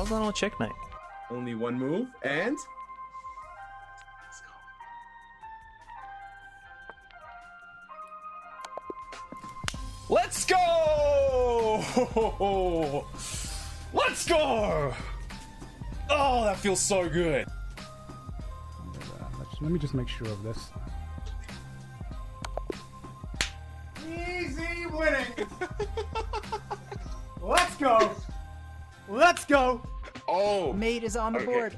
How's that on a checkmate? Only one move, and... Let's go! Let's go! Oh, that feels so good. Let me just make sure of this. Easy winning. Let's go. Let's go. Oh! Mate is on the board.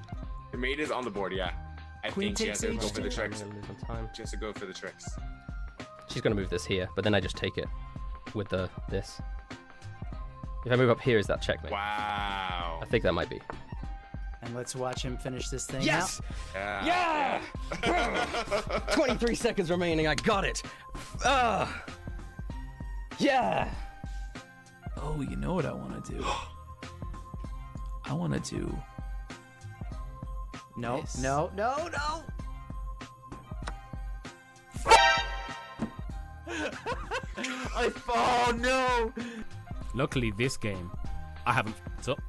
The mate is on the board, yeah. I Queen think she has takes to go H2. for the tricks. Time. She has to go for the tricks. She's gonna move this here, but then I just take it with this. If I move up here, is that checkmate? Wow. I think that might be. And let's watch him finish this thing Yes! out. Yeah! 23 seconds remaining. I got it. Yeah. Oh, you know what I want to do? I want to do... No, Yes. no, no, no. Oh no! Luckily, this game, I haven't f***ed up.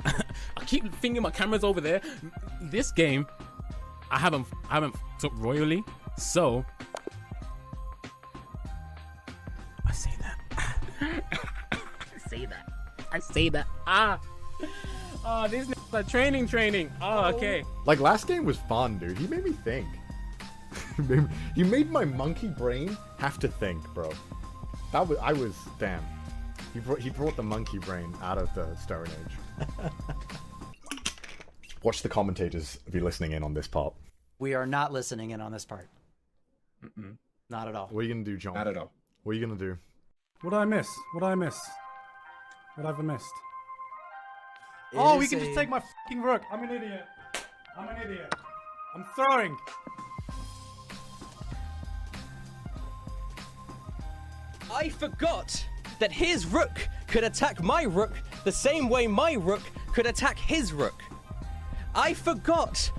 I keep thinking my camera's over there. This game, I haven't f***ed up royally. So, I say that. I say say that. Oh, these niggas are training. Oh, okay. Like, last game was fun, dude. He made me think. He made my monkey brain have to think, bro. Damn. He brought the monkey brain out of the Stone Age. Watch the commentators be listening in on this part. We are not listening in on this part. Not at all. What are you gonna do, John? Not at all. What are you gonna do? What did I miss? What have I missed? It We is can just take my fucking rook. I'm an idiot. I'm throwing. I forgot that his rook could attack my rook the same way my rook could attack his rook. I forgot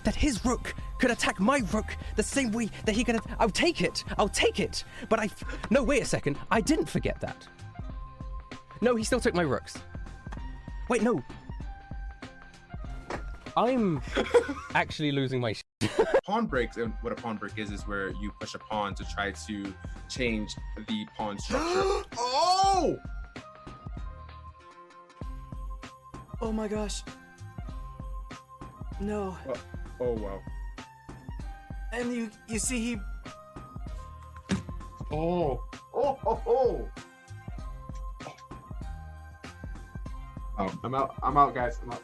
that his rook could attack my rook the same way that he could. I'll take it. But no, wait a second. I didn't forget that. No, he still took my rooks. Wait, no. I'm actually losing my Pawn breaks, and what a pawn break is where you push a pawn to try to change the pawn structure. Oh! Oh my gosh. No. Oh wow. And you see he. Oh, I'm out, guys. I'm out.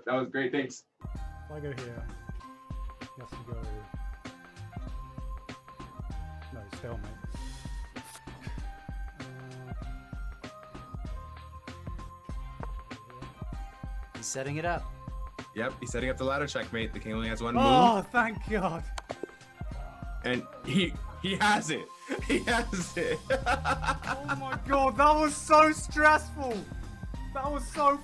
That was great. Thanks. If I go here, he has to go. No, stalemate. He's setting it up. Yep, he's setting up the ladder checkmate. The king only has one move, Oh, thank God. and he has it. He has it. Oh my God, that was so stressful. That was so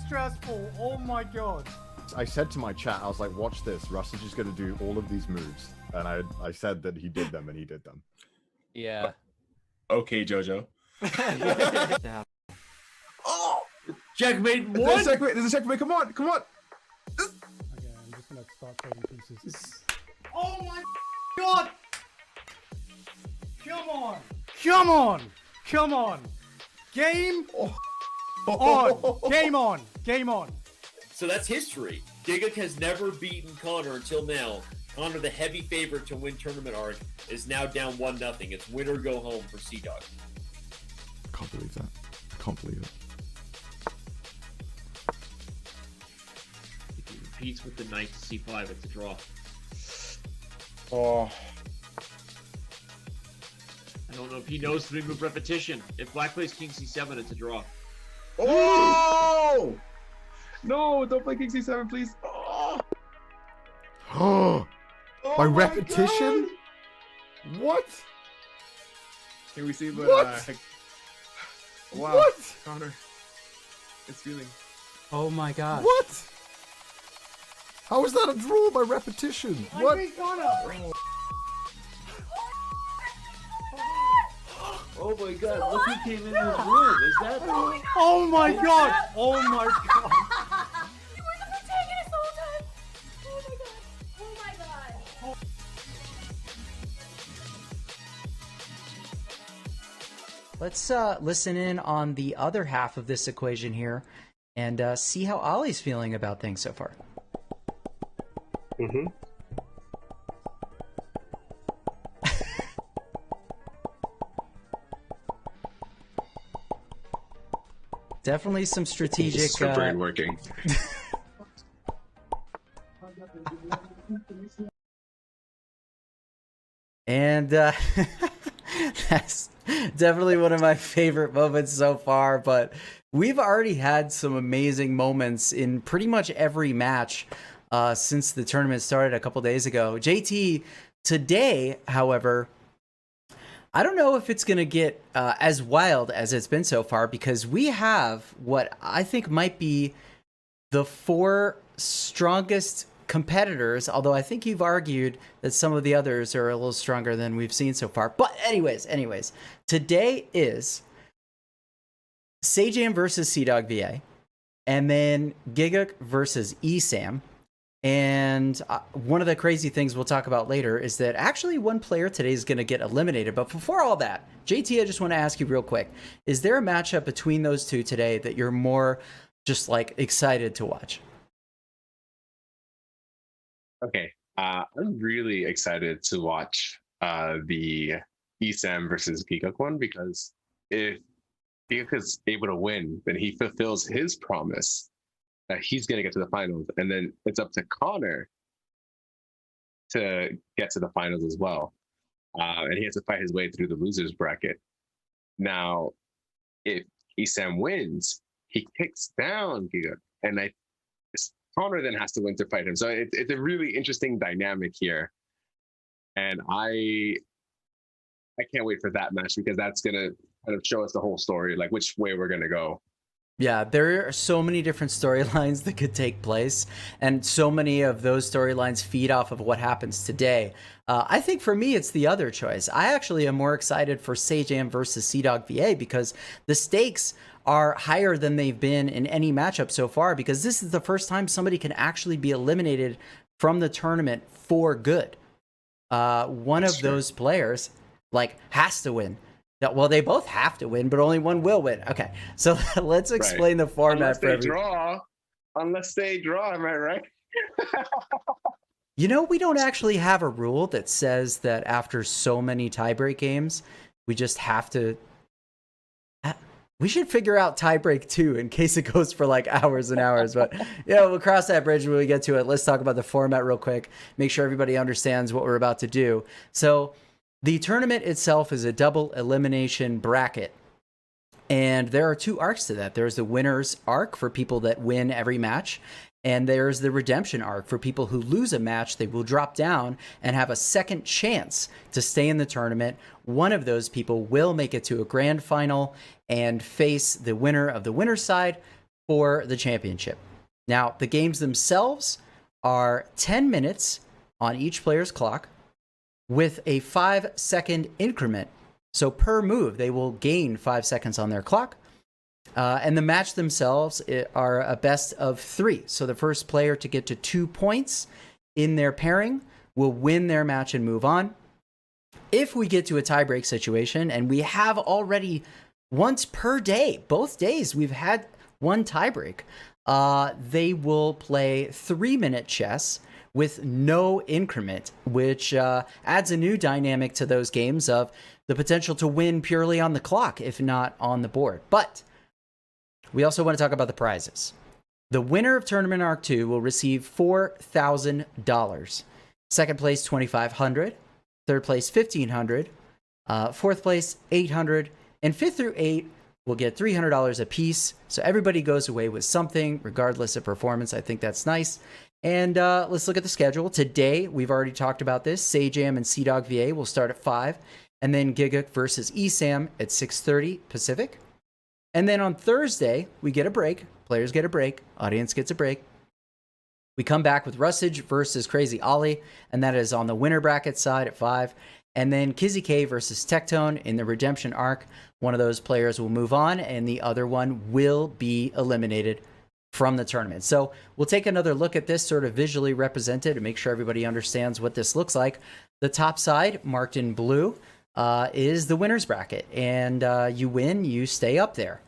stressful. Oh my God. I said to my chat, I was like, watch this. Russ is just gonna do all of these moves. And I said that he did them, and he did them. Yeah. Okay, Jojo. Oh! Checkmate There's one. a checkmate. There's a checkmate. Come on. Okay, I'm just gonna start trading pieces. Oh my God! Come on! Game on! Game on! So that's history. Gigguk has never beaten Connor until now. Connor, the heavy favorite to win tournament arc, is now down 1-0. It's win or go home for CDawg. Can't believe that. Can't believe it. If he repeats with the knight to c5, it's a draw. Oh. I don't know if he knows 3-move repetition. If black plays king c7, it's a draw. Oh! No, don't play king c7, please. Oh! Oh, Oh by my repetition? God. What? Can we see the? What? Wow. What? Connor, it's feeling. Oh my God. What? How is that a draw by repetition? What? Oh my god, look who came in this room. Is that? Oh my God! Oh my God! You were the protagonist the whole time! Oh my God! Oh my God! Let's listen in on the other half of this equation here and see how Ollie's feeling about things so far. Mm-hmm. Definitely some strategic. brain working. And that's definitely one of my favorite moments so far. But we've already had some amazing moments in pretty much every match since the tournament started a couple days ago. JT, today, however, I don't know if it's going to get as wild as it's been so far, because we have what I think might be the 4 strongest competitors, although I think you've argued that some of the others are a little stronger than we've seen so far. But anyways, today is Sajam versus CDawgVA, and then Gigguk versus Esam, And one of the crazy things we'll talk about later is that actually one player today is going to get eliminated. But before all that, JT, I just want to ask you real quick. Is there a matchup between those two today that you're more just like excited to watch? Okay. I'm really excited to watch the Esam versus Gigguk one, because if Gigguk is able to win, then he fulfills his promise that he's going to get to the finals, and then it's up to Connor to get to the finals as well, and he has to fight his way through the losers bracket. Now, if Esam wins, he kicks down Gigguk, and Connor then has to win to fight him. So it's a really interesting dynamic here, and I can't wait for that match, because that's gonna kind of show us the whole story, like which way we're gonna go. Yeah, there are so many different storylines that could take place, and so many of those storylines feed off of what happens today. I think for me, it's the other choice. I actually am more excited for Sajam versus CDawgVA, because the stakes are higher than they've been in any matchup so far, because this is the first time somebody can actually be eliminated from the tournament for good. One of those players has to win. Well, they both have to win, but only one will win. Okay, so let's explain the format for everyone. Unless they draw, am I right? You know, we don't actually have a rule that says that after so many tiebreak games, we just have to... We should figure out tiebreak 2 in case it goes for like hours and hours. But yeah, we'll cross that bridge when we get to it. Let's talk about the format real quick. Make sure everybody understands what we're about to do. So the tournament itself is a double elimination bracket. And there are 2 arcs to that. There's the winner's arc for people that win every match. And there's the redemption arc for people who lose a match. They will drop down and have a second chance to stay in the tournament. One of those people will make it to a grand final and face the winner of the winner's side for the championship. Now, the games themselves are 10 minutes on each player's clock with a 5-second increment. So per move, they will gain 5 seconds on their clock. And the match themselves are a best of 3. So the first player to get to 2 points in their pairing will win their match and move on. If we get to a tiebreak situation, and we have already once per day, both days, we've had one tiebreak, they will play 3-minute chess with no increment, which adds a new dynamic to those games of the potential to win purely on the clock, if not on the board. But we also want to talk about the prizes. The winner of Tournament Arc 2 will receive $4,000. Second place, $2,500. Third place, $1,500. Fourth place, $800. And 5th through 8 will get $300 a piece. So everybody goes away with something, regardless of performance. I think that's nice. And let's look at the schedule. Today, we've already talked about this. Sajam and CDawgVA will start at 5. And then Gigguk versus Esam at 6:30 Pacific. And then on Thursday, we get a break. Players get a break. Audience gets a break. We come back with Rusage versus Crazy Ollie, and that is on the winner bracket side at 5. And then Kizzy K versus Tectone in the redemption arc. One of those players will move on, and the other one will be eliminated from the tournament. So we'll take another look at this sort of visually represented to make sure everybody understands what this looks like. The top side, marked in blue, is the winner's bracket. And you win, you stay up there.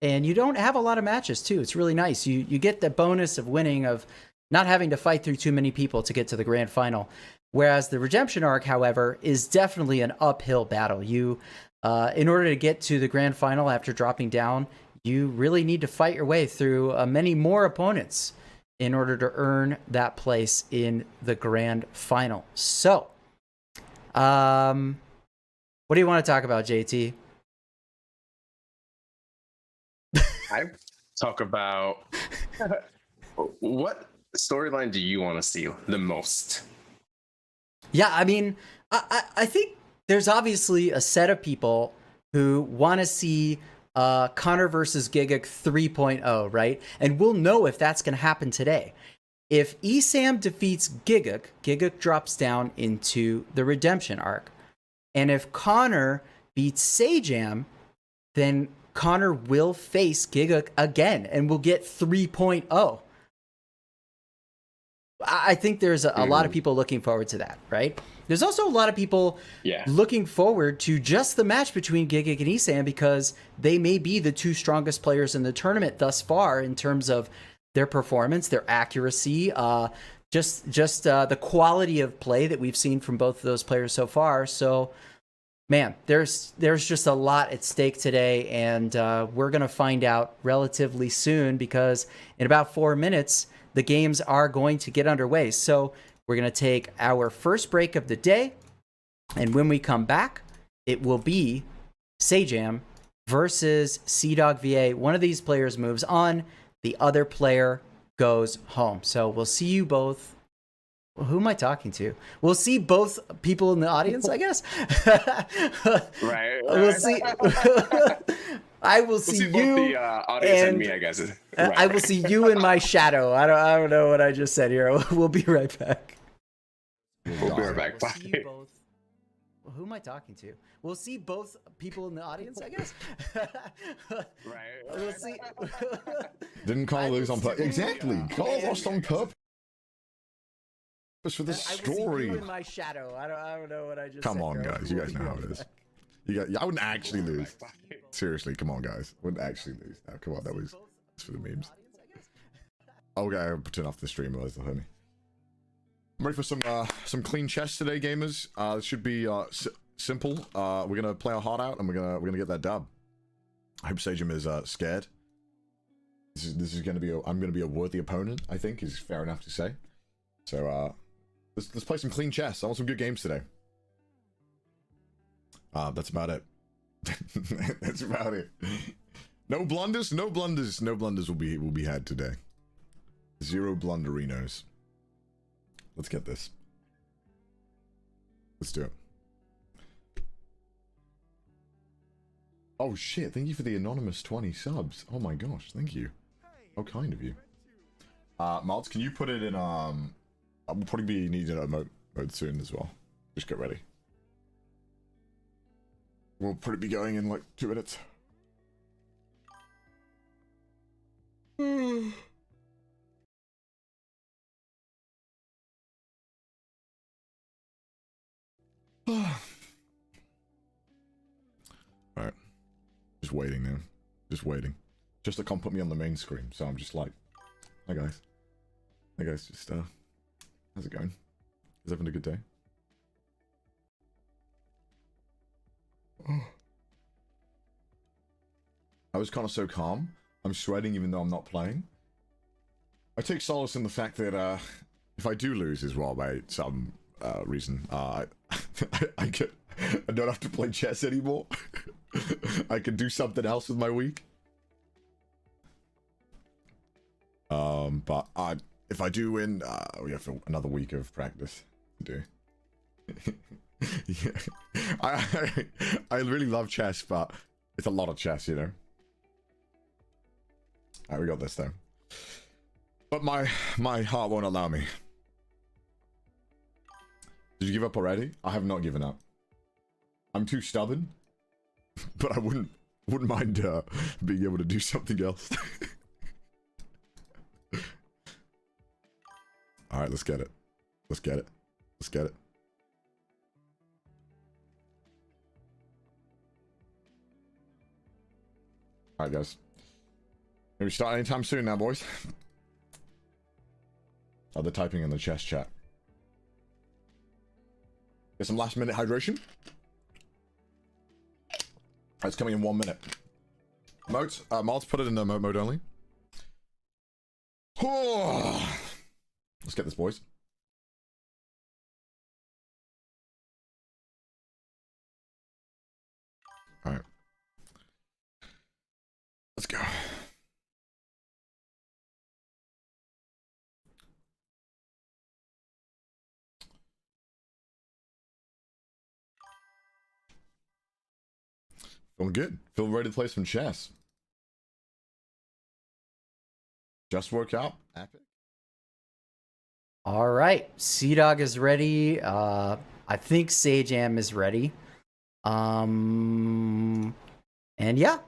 And you don't have a lot of matches, too. It's really nice. You get the bonus of winning, of not having to fight through too many people to get to the grand final. Whereas the redemption arc, however, is definitely an uphill battle. You, in order to get to the grand final after dropping down, you really need to fight your way through many more opponents in order to earn that place in the grand final. So, what do you want to talk about, JT? I talk about what storyline do you want to see the most? Yeah, I mean, I think there's obviously a set of people who want to see Connor versus Gigguk 3.0, right? And we'll know if that's going to happen today. If Esam defeats Gigguk, Gigguk drops down into the redemption arc. And if Connor beats Sajam, then Connor will face Gigguk again and will get 3.0. I think there's a lot of people looking forward to that, right? There's also a lot of people looking forward to just the match between Gigguk and Esam because they may be the two strongest players in the tournament thus far in terms of their performance, their accuracy, just the quality of play that we've seen from both of those players so far. So, man, there's just a lot at stake today, and we're going to find out relatively soon because in about 4 minutes, the games are going to get underway. So we're going to take our first break of the day, and when we come back, it will be Sajam versus CDawgVA. One of these players moves on, the other player goes home. So we'll see you both. Who am I talking to? We'll see both people in the audience, I guess. Right. We'll see. I will see both you. the audience and me, I guess. Right. I will see you in my shadow. I don't know what I just said here. We'll be right back. We'll be right back. We'll Bye. see you both. Who am I talking to? We'll see both people in the audience, I guess. Right. We'll see. Didn't Carl lose on purpose? Exactly. Carl lost on purpose for the I will see story. you in my shadow. I don't know what I just Come said. on, guys. You guys know how it is. I wouldn't actually lose. Seriously, come on, guys. I wouldn't actually lose. No, come on, that was for the memes. Okay, I'll turn off the stream, otherwise they'll hear me. I'm ready for some clean chess today, gamers. It should be simple. We're gonna play our heart out, and we're gonna get that dub. I hope Sajam is scared. This is gonna be I'm gonna be a worthy opponent. I think is fair enough to say. So let's play some clean chess. I want some good games today. That's about it. That's about it. No blunders, no blunders, no blunders will be had today. Zero blunderinos. Let's get this. Let's do it. Oh shit, thank you for the anonymous 20 subs. Oh my gosh, thank you. How kind of you. Mods, can you put it in I'll probably be needing a mode soon as well. Just get ready. We'll probably be going in like 2 minutes. Alright. Just waiting now. Just waiting. Just to come put me on the main screen, so I'm just like, hi guys. Hey guys, just how's it going? Is everyone a good day? I was kind of so calm. I'm sweating even though I'm not playing. I take solace in the fact that if I do lose as well by some reason, I don't have to play chess anymore. I can do something else with my week. But if I do win, we have another week of practice to do. Yeah. I really love chess, but it's a lot of chess, you know. Alright, we got this though. But my heart won't allow me. Did you give up already? I have not given up. I'm too stubborn, but I wouldn't mind being able to do something else. All right, let's get it. Let's get it. Let's get it. All right, guys. Maybe start anytime soon now, boys. Oh, they're typing in the chess chat. Get some last minute hydration. It's coming in 1 minute. Modes, mods, put it in the mode only. Let's get this, boys. All right. Let's go. Feeling good. Feeling ready to play some chess. Just work out. Epic. All right, CDawg is ready. I think Sajam is ready. And yeah,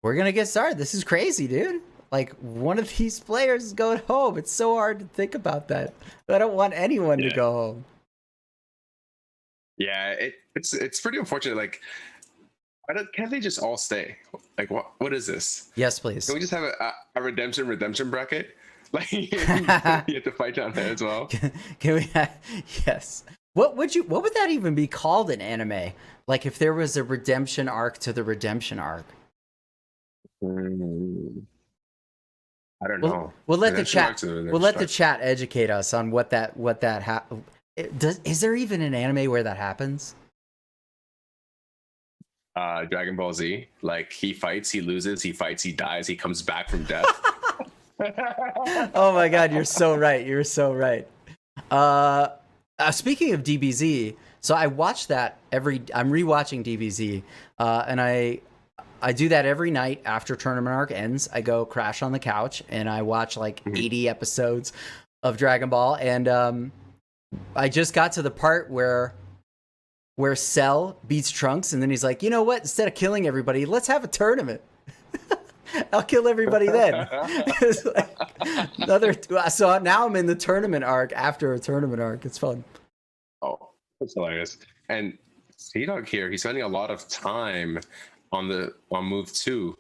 we're gonna get started. This is crazy, dude. like one of these players is going home. It's so hard to think about that. I don't want anyone to go home. Yeah, it's pretty unfortunate. Like, can't they just all stay? Like, what is this? Yes, please. Can we just have a redemption bracket? Like, you have to fight down there as well. Can we? Yes. What would that even be called in anime? Like, if there was a redemption arc to the redemption arc. I don't know. We'll let the chat educate us on what that is there even an anime where that happens? Dragon Ball Z, like he fights, he loses, he fights, he dies, he comes back from death. Oh my god, you're so right. You're so right. Speaking of DBZ, so I watch that I'm rewatching DBZ, and I do that every night after tournament arc ends. I go crash on the couch and I watch like 80 episodes of Dragon Ball, and I just got to the part where Cell beats Trunks, and then he's like, you know what? Instead of killing everybody, let's have a tournament. I'll kill everybody then. It's like so now I'm in the tournament arc after a tournament arc. It's fun. Oh, that's hilarious. And CDawg here, he's spending a lot of time on move 2.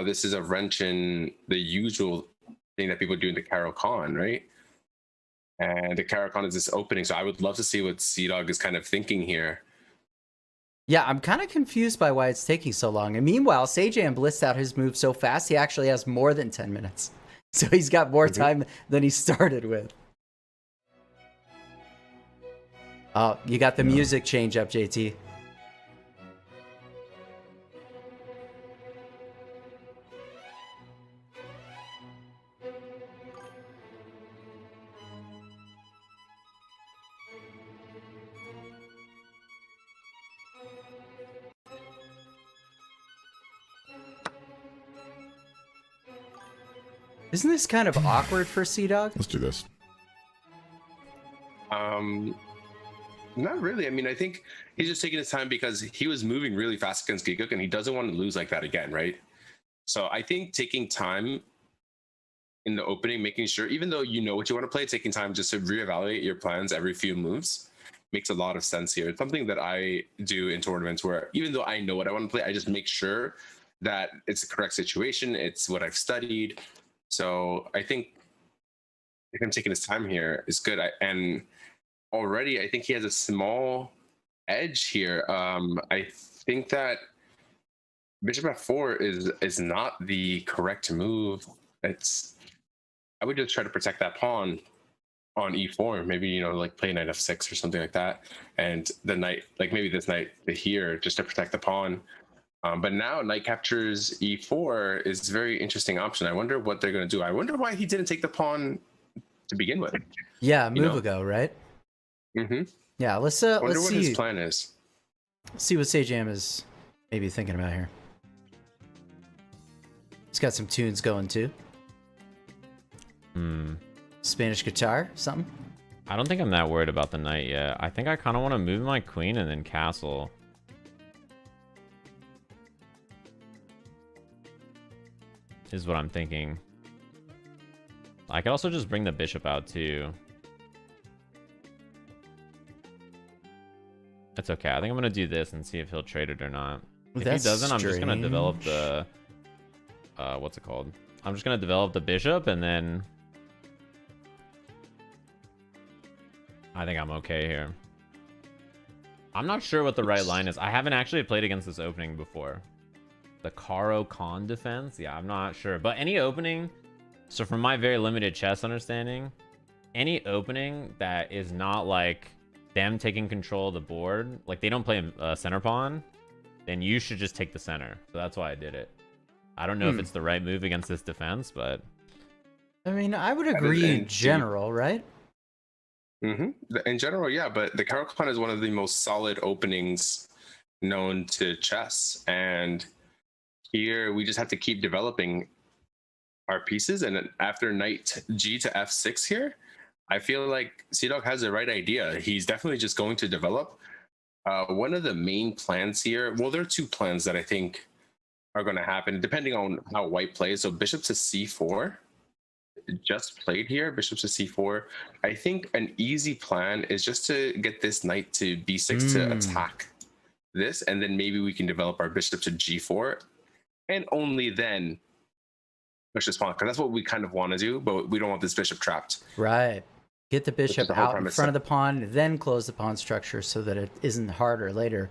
This is a wrench in the usual thing that people do in the Karokan, right? And the Karokan is this opening, so I would love to see what CDawg is kind of thinking here. Yeah, I'm kind of confused by why it's taking so long. And meanwhile, Sajam blitzed out his move so fast, he actually has more than 10 minutes. So he's got more time than he started with. Oh, you got the music change up, JT. Isn't this kind of awkward for CDawg? Let's do this. Not really. I mean, I think he's just taking his time because he was moving really fast against Gigguk, and he doesn't want to lose like that again, right? So I think taking time in the opening, making sure, even though you know what you want to play, taking time just to reevaluate your plans every few moves makes a lot of sense here. It's something that I do in tournaments where even though I know what I want to play, I just make sure that it's the correct situation. It's what I've studied. So I think him taking his time here is good. And already I think he has a small edge here. I think that Bishop F4 is not the correct move. I would just try to protect that pawn on E4. Maybe, you know, like play knight F6 or something like that. And the knight, like maybe this knight here, just to protect the pawn. But now knight captures E4 is a very interesting option. I wonder what they're going to do. I wonder why he didn't take the pawn to begin with. Yeah, move ago, right? Mm-hmm. Yeah, let's see what see his plan is. See what Sajam is maybe thinking about here. He's got some tunes going too. Spanish guitar, something. I don't think I'm that worried about the knight yet. I think I kind of want to move my queen and then castle. Is what I'm thinking. I could also just bring the bishop out too. That's okay. I think I'm gonna do this and see if he'll trade it or not. If he doesn't, I'm just gonna develop the what's it called? I'm just gonna develop the bishop, and then I think I'm okay here. I'm not sure what the right line is. I haven't actually played against this opening before. The Karokan defense? Yeah, I'm not sure. But any opening, so from my very limited chess understanding, any opening that is not like them taking control of the board, like they don't play a center pawn, then you should just take the center. So that's why I did it. I don't know if it's the right move against this defense, but... I mean, I would agree in general, right? Mm-hmm. In general, yeah, but the Karokan is one of the most solid openings known to chess, and here we just have to keep developing our pieces. And after knight G to F6 here, I feel like CDawg has the right idea. He's definitely just going to develop. One of the main plans here, well, there are two plans that I think are going to happen depending on how white plays. So bishop to c4 just played here. Bishop to c4. I think an easy plan is just to get this knight to b6 to attack this, and then maybe we can develop our bishop to g4, and only then push this pawn, because that's what we kind of want to do, but we don't want this bishop trapped. Right. Get the bishop the whole out in premise. front of the pawn, then close the pawn structure so that it isn't harder later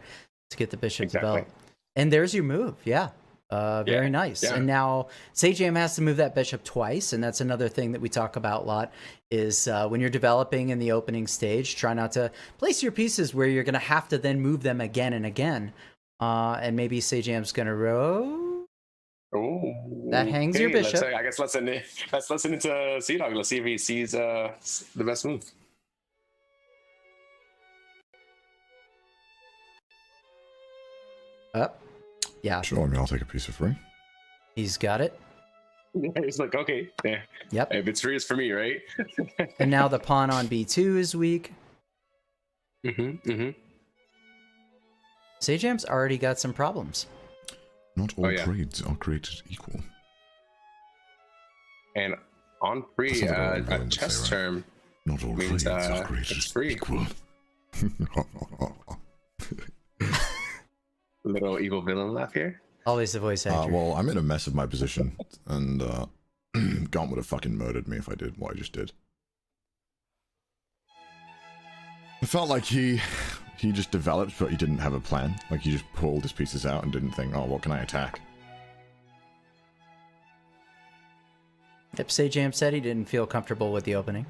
to get the bishop developed. And there's your move. Yeah. Very nice. Yeah. And now Sajam has to move that bishop twice, and that's another thing that we talk about a lot is when you're developing in the opening stage, try not to place your pieces where you're going to have to then move them again and again. And maybe Sajam's going to row. Oh, that hangs your bishop. I guess let's listen into CDawg. Let's see if he sees the best move. Up. Yeah. Sure, I mean, I'll take a piece of free. He's got it. He's like, okay, yeah. Yep. If it's free, it's for me, right? And now the pawn on b2 is weak. Sajam's already got some problems. Not all trades are created equal. And on free, a chess term not all means trades are created it's free. equal. Little evil villain laugh here. Always the voice actor. Well, I'm in a mess of my position, and Gaunt would have fucking murdered me if I did what I just did. I felt like he just developed, but he didn't have a plan. Like, he just pulled his pieces out and didn't think, oh, what can I attack? Yep, Sajam said he didn't feel comfortable with the opening.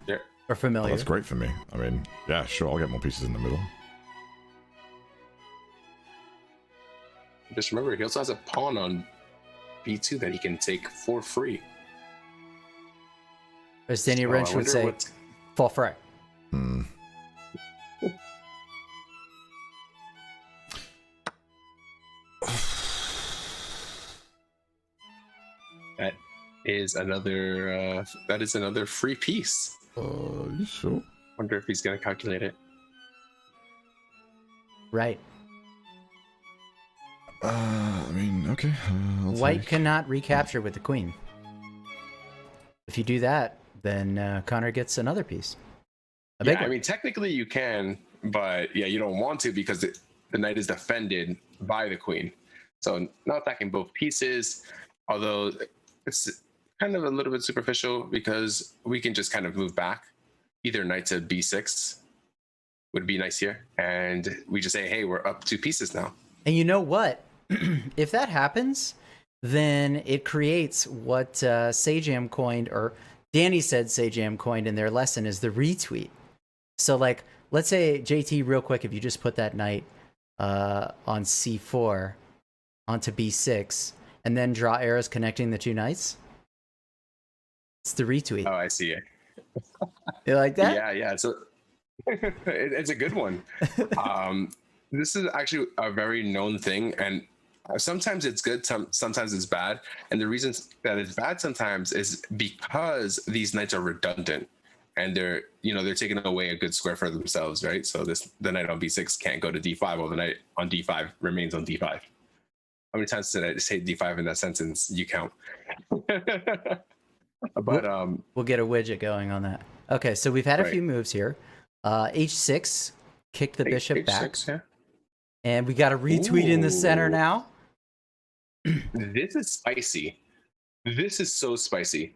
Yeah. Or familiar. Oh, that's great for me. I mean, yeah, sure, I'll get more pieces in the middle. Just remember, he also has a pawn on b2 that he can take for free. As Danny Wrench would say, fall free. That is another free piece. You sure? Wonder if he's gonna calculate it. Right. I mean, okay. White cannot recapture with the queen. If you do that, then Connor gets another piece. A big one. I mean, technically you can, but yeah, you don't want to because the knight is defended by the queen. So not attacking both pieces, although it's kind of a little bit superficial because we can just kind of move back. Either knight to b6 would be nice here. And we just say, hey, we're up 2 pieces now. And you know what? If that happens, then it creates what Sajam coined, or Danny said Sajam coined in their lesson, is the retweet. So, like, let's say, JT, real quick, if you just put that knight on c4 onto b6, and then draw arrows connecting the 2 knights, it's the retweet. Oh, I see it. You like that? Yeah. So it's a good one. This is actually a very known thing, and sometimes it's good, sometimes it's bad. And the reason that it's bad sometimes is because these knights are redundant, and they're taking away a good square for themselves, right? So the knight on b6 can't go to d5, while the knight on d5 remains on d5. How many times did I say d5 in that sentence? You count. But we'll get a widget going on that. Okay, so we've had a few moves here. h6 kicked the bishop back. Yeah. And we got a retweet in the center now. This is spicy. This is so spicy.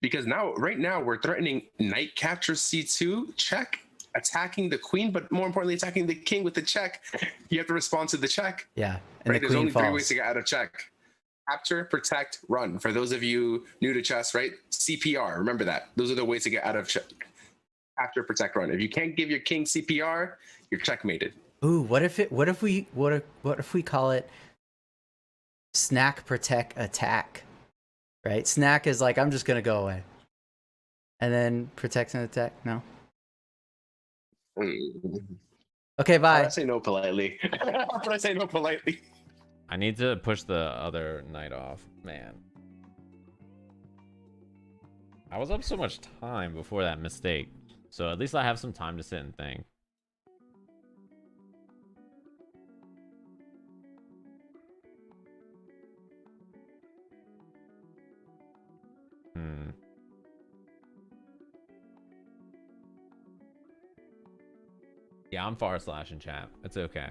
Because right now, we're threatening knight capture c2, check, attacking the queen, but more importantly, attacking the king with the check. You have to respond to the check. Yeah, and right? the There's queen only falls. 3 ways to get out of check. Capture, protect, run. For those of you new to chess, right? CPR, remember that. Those are the ways to get out of check. Capture, protect, run. If you can't give your king CPR, you're checkmated. Ooh, what if we call it snack, protect, attack? Right? Snack is like, I'm just gonna go away. And then protect and attack? No. Okay, bye. I say no politely. I say no politely. I need to push the other knight off, man. I was up so much time before that mistake, so at least I have some time to sit and think. Yeah, I'm far slash in chat. It's okay.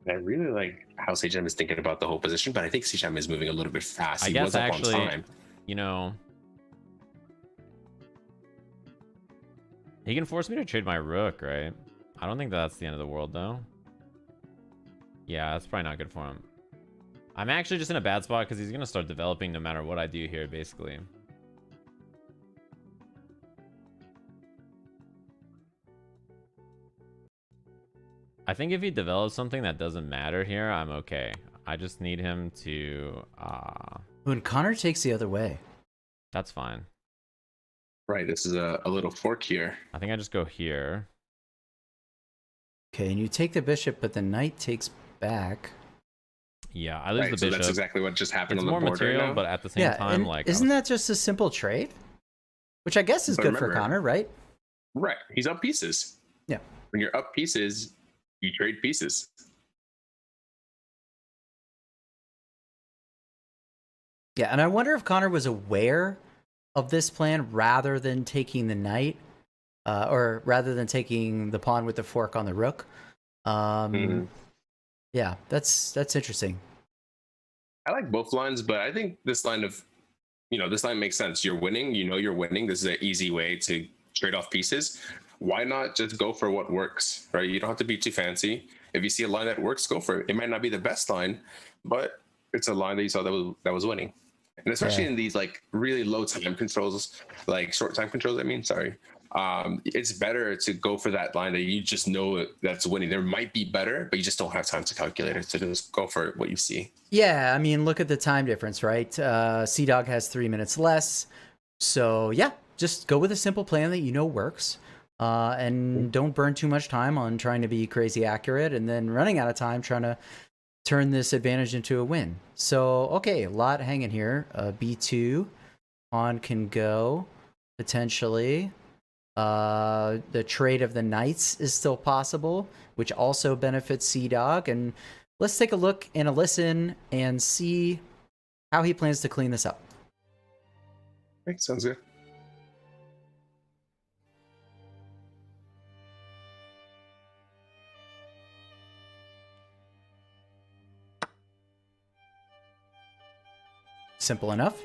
I really like how Sajam is thinking about the whole position, but I think Sajam is moving a little bit fast. I He guess was up actually, on time. you know, he can force me to trade my rook, right? I don't think that's the end of the world, though. Yeah, that's probably not good for him. I'm actually just in a bad spot because he's going to start developing no matter what I do here, basically. I think if he develops something that doesn't matter here, I'm okay. I just need him to... When Connor takes the other way. That's fine. Right, this is a little fork here. I think I just go here. Okay, and you take the bishop, but the knight takes back. Yeah, I lose Right, the so bishop. that's exactly what just happened It's on the more board material, right now. but at the same time, like... Isn't that just a simple trade? Which I guess is But good for remember- Connor, right? Right, he's up pieces. Yeah. When you're up pieces, you trade pieces. Yeah, and I wonder if Connor was aware of this plan rather than taking the knight, or rather than taking the pawn with the fork on the rook. Yeah, that's interesting. I like both lines, but I think this line of, this line makes sense. You're winning, you're winning. This is an easy way to trade off pieces. Why not just go for what works, right? You don't have to be too fancy. If you see a line that works, go for it. It might not be the best line, but it's a line that you saw that was winning. And especially in these like really low time controls, like short time controls, it's better to go for that line that you just know that's winning. There might be better, but you just don't have time to calculate it. So just go for what you see. Yeah, I mean, look at the time difference, right? CDawg has 3 minutes less. So yeah, just go with a simple plan that you know works. And don't burn too much time on trying to be crazy accurate and then running out of time trying to turn this advantage into a win. So, okay, a lot hanging here. B2, pawn can go, potentially. The trade of the knights is still possible, which also benefits CDawg. And let's take a look and a listen and see how he plans to clean this up. Okay, sounds good. Simple enough.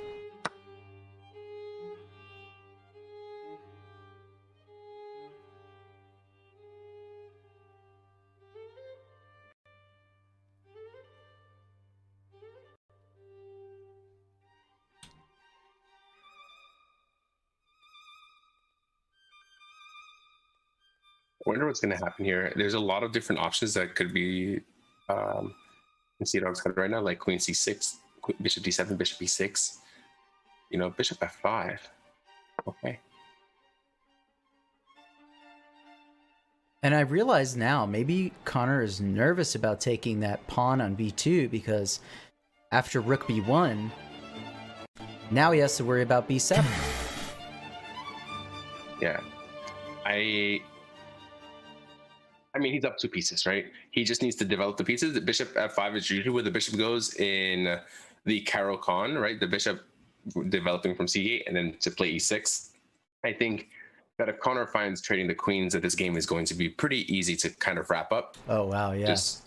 I wonder what's going to happen here. There's a lot of different options that could be in CDawg's head right now, like queen c6, bishop d7, bishop e6, bishop f5. Okay. And I realize now, maybe Connor is nervous about taking that pawn on b2 because after rook b1, now he has to worry about b7. Yeah. I mean, he's up 2 pieces, right? He just needs to develop the pieces. The bishop f5 is usually where the bishop goes in the Caro-Kann, right? The bishop developing from c8 and then to play e6. I think that if Connor finds trading the queens, that this game is going to be pretty easy to kind of wrap up. Oh, wow, yeah. Just,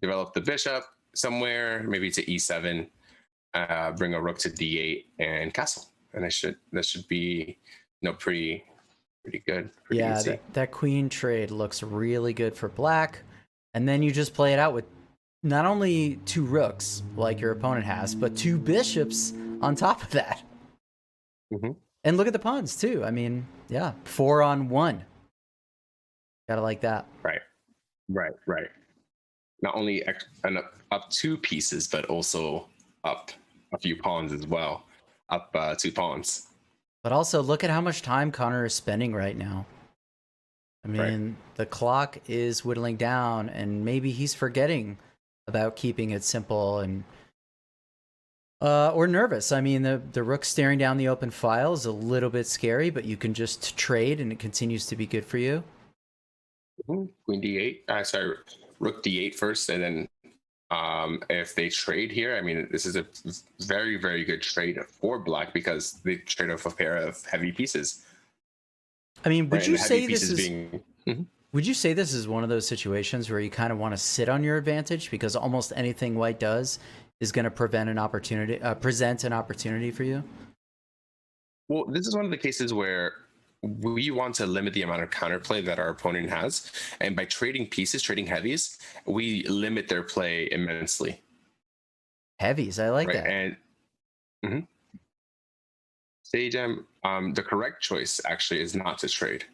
develop the bishop somewhere, maybe to e7, bring a rook to d8 and castle. And that should be, pretty good. Pretty Yeah, easy. that queen trade looks really good for black. And then you just play it out with not only 2 rooks, like your opponent has, but 2 bishops on top of that. Mm-hmm. And look at the pawns, too. I mean, yeah, 4 on 1. Gotta like that. Right. Not only up 2 pieces, but also up a few pawns as well. Up 2 pawns. But also, look at how much time Connor is spending right now. I mean, the clock is whittling down, and maybe he's forgetting about keeping it simple and or nervous. I mean, the rook staring down the open file is a little bit scary, but you can just trade, and it continues to be good for you. Queen d8. rook d8 first, and then if they trade here, I mean, this is a very, very good trade for black because they trade off a pair of heavy pieces. I mean, would Right, you and the heavy say this pieces is? being- Mhm. Would you say this is one of those situations where you kind of want to sit on your advantage because almost anything white does is going to present an opportunity for you? Well, this is one of the cases where we want to limit the amount of counterplay that our opponent has, and by trading pieces, trading heavies, we limit their play immensely. Heavies, I like Right, that. and Sajam, the correct choice actually is not to trade.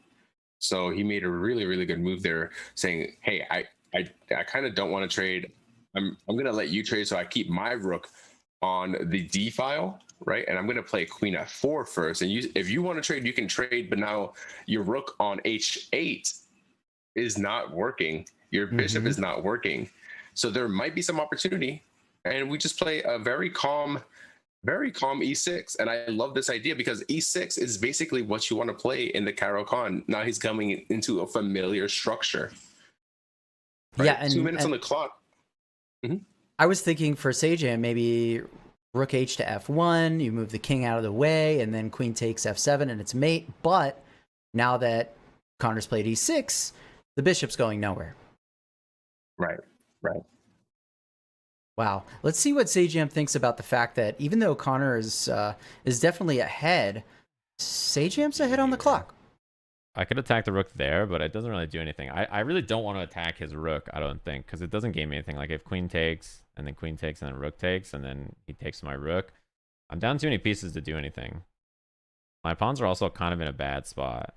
So he made a really, really good move there, saying, "Hey, I kind of don't want to trade. I'm gonna let you trade, so I keep my rook on the D file, right? And I'm gonna play Queen F4 first. And if you want to trade, you can trade. But now your rook on H8 is not working. Your bishop is not working. So there might be some opportunity, and we just play a very calm E6. And I love this idea because E6 is basically what you want to play in the Caro Khan. Now he's coming into a familiar structure. Right? Yeah, and 2 minutes on the clock. I was thinking for Sajam, maybe rook h to f1, you move the king out of the way, and then queen takes f7 and it's mate. But now that Connor's played e6, the bishop's going nowhere. Right. Wow. Let's see what Sajam thinks about the fact that even though Connor is definitely ahead, Sajam's ahead on the clock. I could attack the rook there, but it doesn't really do anything. I really don't want to attack his rook, I don't think, because it doesn't gain me anything. Like if queen takes, and then queen takes, and then rook takes, and then he takes my rook, I'm down too many pieces to do anything. My pawns are also kind of in a bad spot.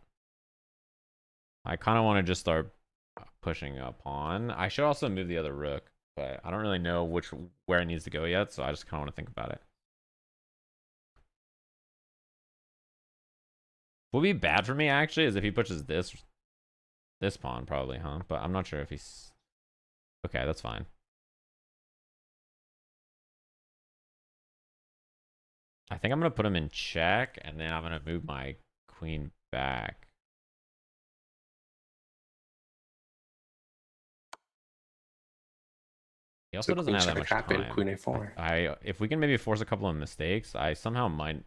I kind of want to just start pushing a pawn. I should also move the other rook, but I don't really know where it needs to go yet, so I just kind of want to think about it. What would be bad for me, actually, is if he pushes this pawn, probably, huh? But I'm not sure if he's... Okay, that's fine. I think I'm going to put him in check, and then I'm going to move my queen back. He also doesn't have that much time. Queen A4. If we can maybe force a couple of mistakes, I somehow might...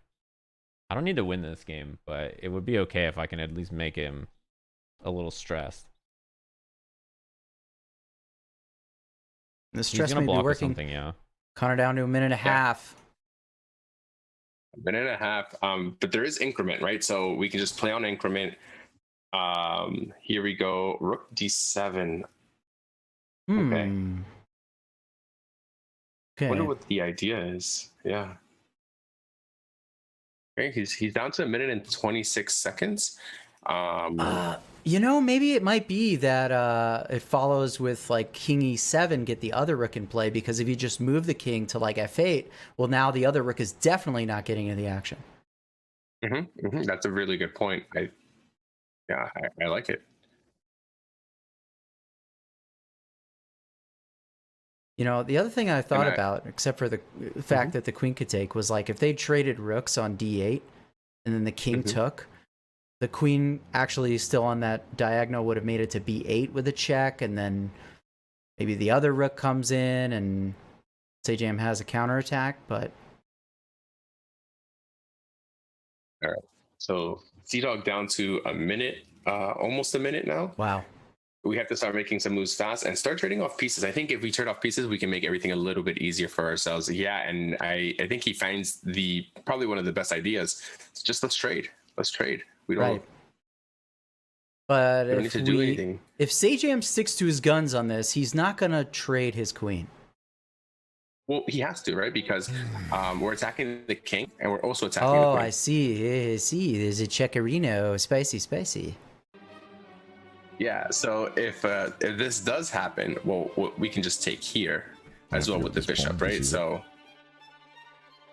I don't need to win this game, but it would be okay if I can at least make him a little stressed. The stress may be working. Yeah. Connor down to a minute and a half. A minute and a half. But there is increment, right? So we can just play on increment. Here we go. Rook D7. Okay. I wonder what the idea is. Yeah. Okay, he's down to a minute and 26 seconds. You know, maybe it might be that it follows with like king e7, get the other rook in play, because if you just move the king to like f8, well, now the other rook is definitely not getting into the action. That's a really good point. I like it. You know, the other thing I thought about, except for the fact that the queen could take, was like if they traded rooks on d8 and then the king took, the queen actually still on that diagonal would have made it to b8 with a check, and then maybe the other rook comes in and Sajam has a counterattack, but... All right. So CDawg down to a minute, almost a minute now. Wow. We have to start making some moves fast and start trading off pieces. I think if we trade off pieces, we can make everything a little bit easier for ourselves. Yeah, and I think he finds probably one of the best ideas. It's just let's trade. Let's trade. We don't, But we don't need to do anything. If Sajam sticks to his guns on this, he's not going to trade his queen. Well, he has to, right? Because we're attacking the king and we're also attacking the queen. Oh, I see. There's a checkerino. Spicy. Yeah, so if this does happen, well, we can just take here as well with the bishop, right? So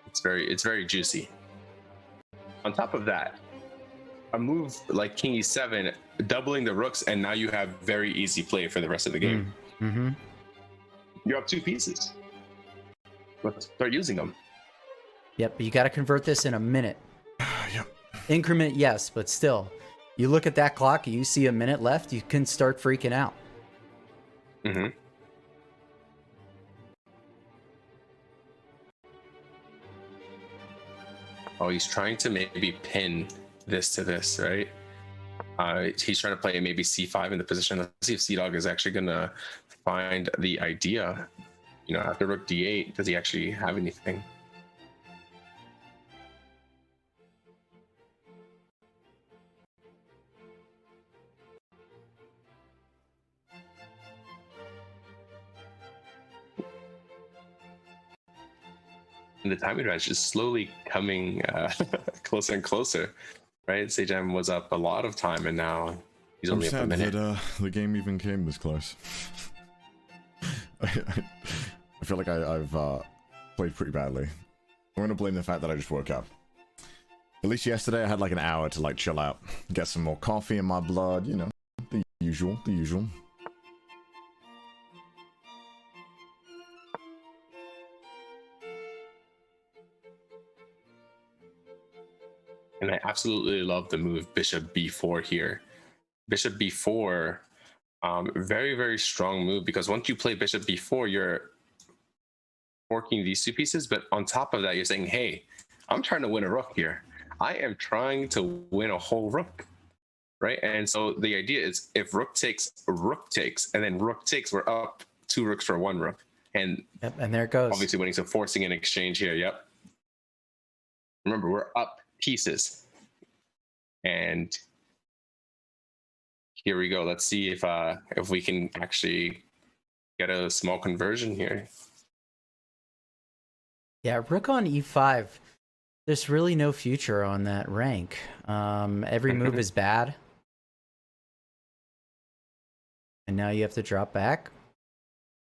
it's very juicy. On top of that, a move like king e7, doubling the rooks, and now you have very easy play for the rest of the game. You have two pieces. Let's start using them. Yep, but you got to convert this in a minute. Increment, yes, but still. You look at that clock, you see a minute left, you can start freaking out. Mm-hmm. Oh, he's trying to maybe pin this to this, right? He's trying to play maybe c5 in the position. Let's see if CDawg is actually gonna find the idea. You know, after rook d8, does he actually have anything? And the time advantage is slowly coming closer and closer, right? Sajam was up a lot of time, and now he's only up a minute. That the game even came this close. I feel like I've played pretty badly. I'm gonna blame the fact that I just woke up. At least yesterday I had like an hour to like chill out, get some more coffee in my blood, you know, the usual, the usual. And I absolutely love the move bishop b4 here. Bishop b4, very, very strong move, because once you play bishop b4, you're forking these two pieces, but on top of that, you're saying, hey, I'm trying to win a rook here. I am trying to win a whole rook, right? And so the idea is if rook takes, and then rook takes, we're up 2 rooks for 1 rook. And, yep, and there it goes. Obviously winning, so forcing an exchange here, yep. Remember, we're up pieces. And here we go. Let's see if we can actually get a small conversion here. Yeah, rook on e5. There's really no future on that rank. Every move is bad. And now you have to drop back.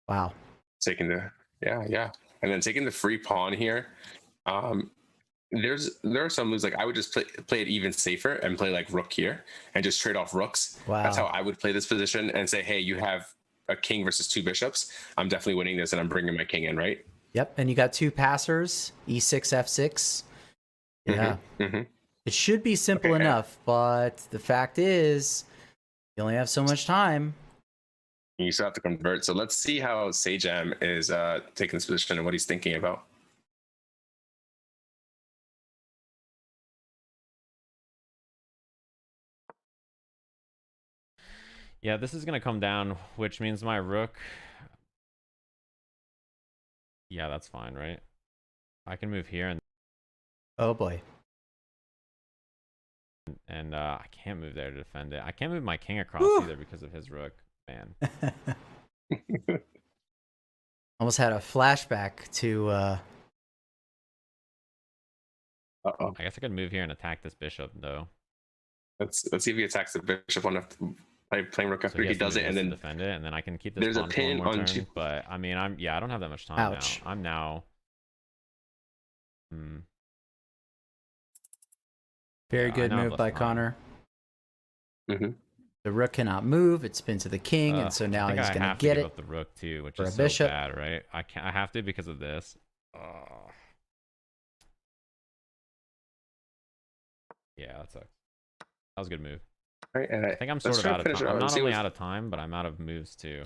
Wow. Taking the yeah. And then taking the free pawn here. There are some moves like I would just play it even safer and play like rook here and just trade off rooks. Wow. That's how I would play this position and say, hey, you have a king versus 2 bishops. I'm definitely winning this, and I'm bringing my king in, right? Yep, and you got 2 passers, e6, f6. Yeah. It should be simple enough, but the fact is, you only have so much time. You still have to convert. So let's see how Sajam is taking this position and what he's thinking about. Yeah, this is going to come down, which means my rook... Yeah, that's fine, right? I can move here and... Oh, boy. And I can't move there to defend it. I can't move my king across either because of his rook. Man. Almost had a flashback to... Uh-oh. I guess I could move here and attack this bishop, though. Let's see if he attacks the bishop on playing rook after he does it, and then defend it, and then I can keep this. There's a pin on turn, but I mean, I don't have that much time now. I'm now. Very good move by Connor. The rook cannot move. It's been to the king, and so now he's gonna get it. Up the rook too, which for is a so bishop. bad, right? I have to because of this. Yeah, that sucks. That was a good move. Right, and I think I'm sort of out of time. I'm not only out of time, but I'm out of moves too.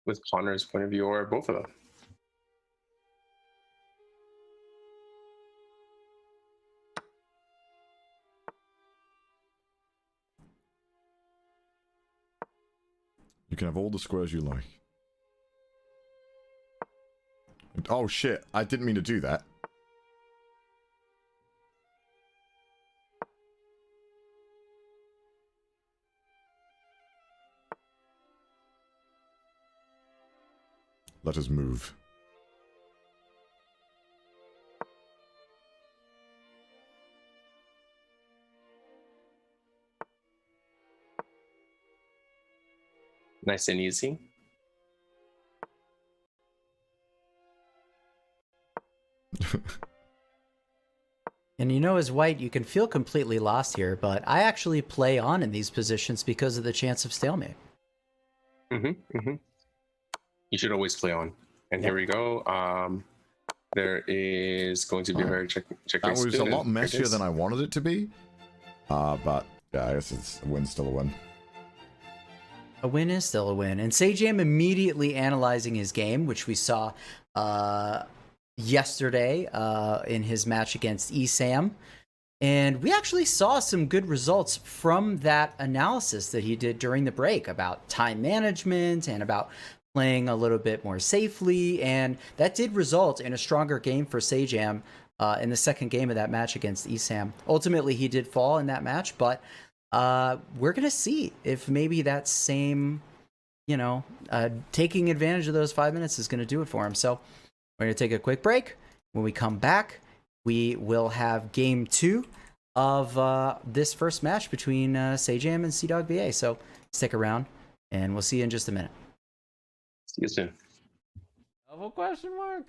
With Connor's point of view, or both of them. You can have all the squares you like. Oh shit, I didn't mean to do that. Let us move. Nice and easy. And you know, as white, you can feel completely lost here, but I actually play on in these positions because of the chance of stalemate. You should always play on. And here we go. There is going to be a very check. That was a lot messier than I wanted it to be. But yeah, I guess a win's still a win. A win is still a win. And Sajam immediately analyzing his game, which we saw yesterday in his match against Esam. And we actually saw some good results from that analysis that he did during the break about time management and about playing a little bit more safely. And that did result in a stronger game for Sajam in the second game of that match against Esam. Ultimately, he did fall in that match, but we're going to see if maybe that same, taking advantage of those 5 minutes is going to do it for him. So we're going to take a quick break. When we come back, we will have game 2 of this first match between Sajam and CDawgVA. So stick around, and we'll see you in just a minute. See you soon. Double question mark?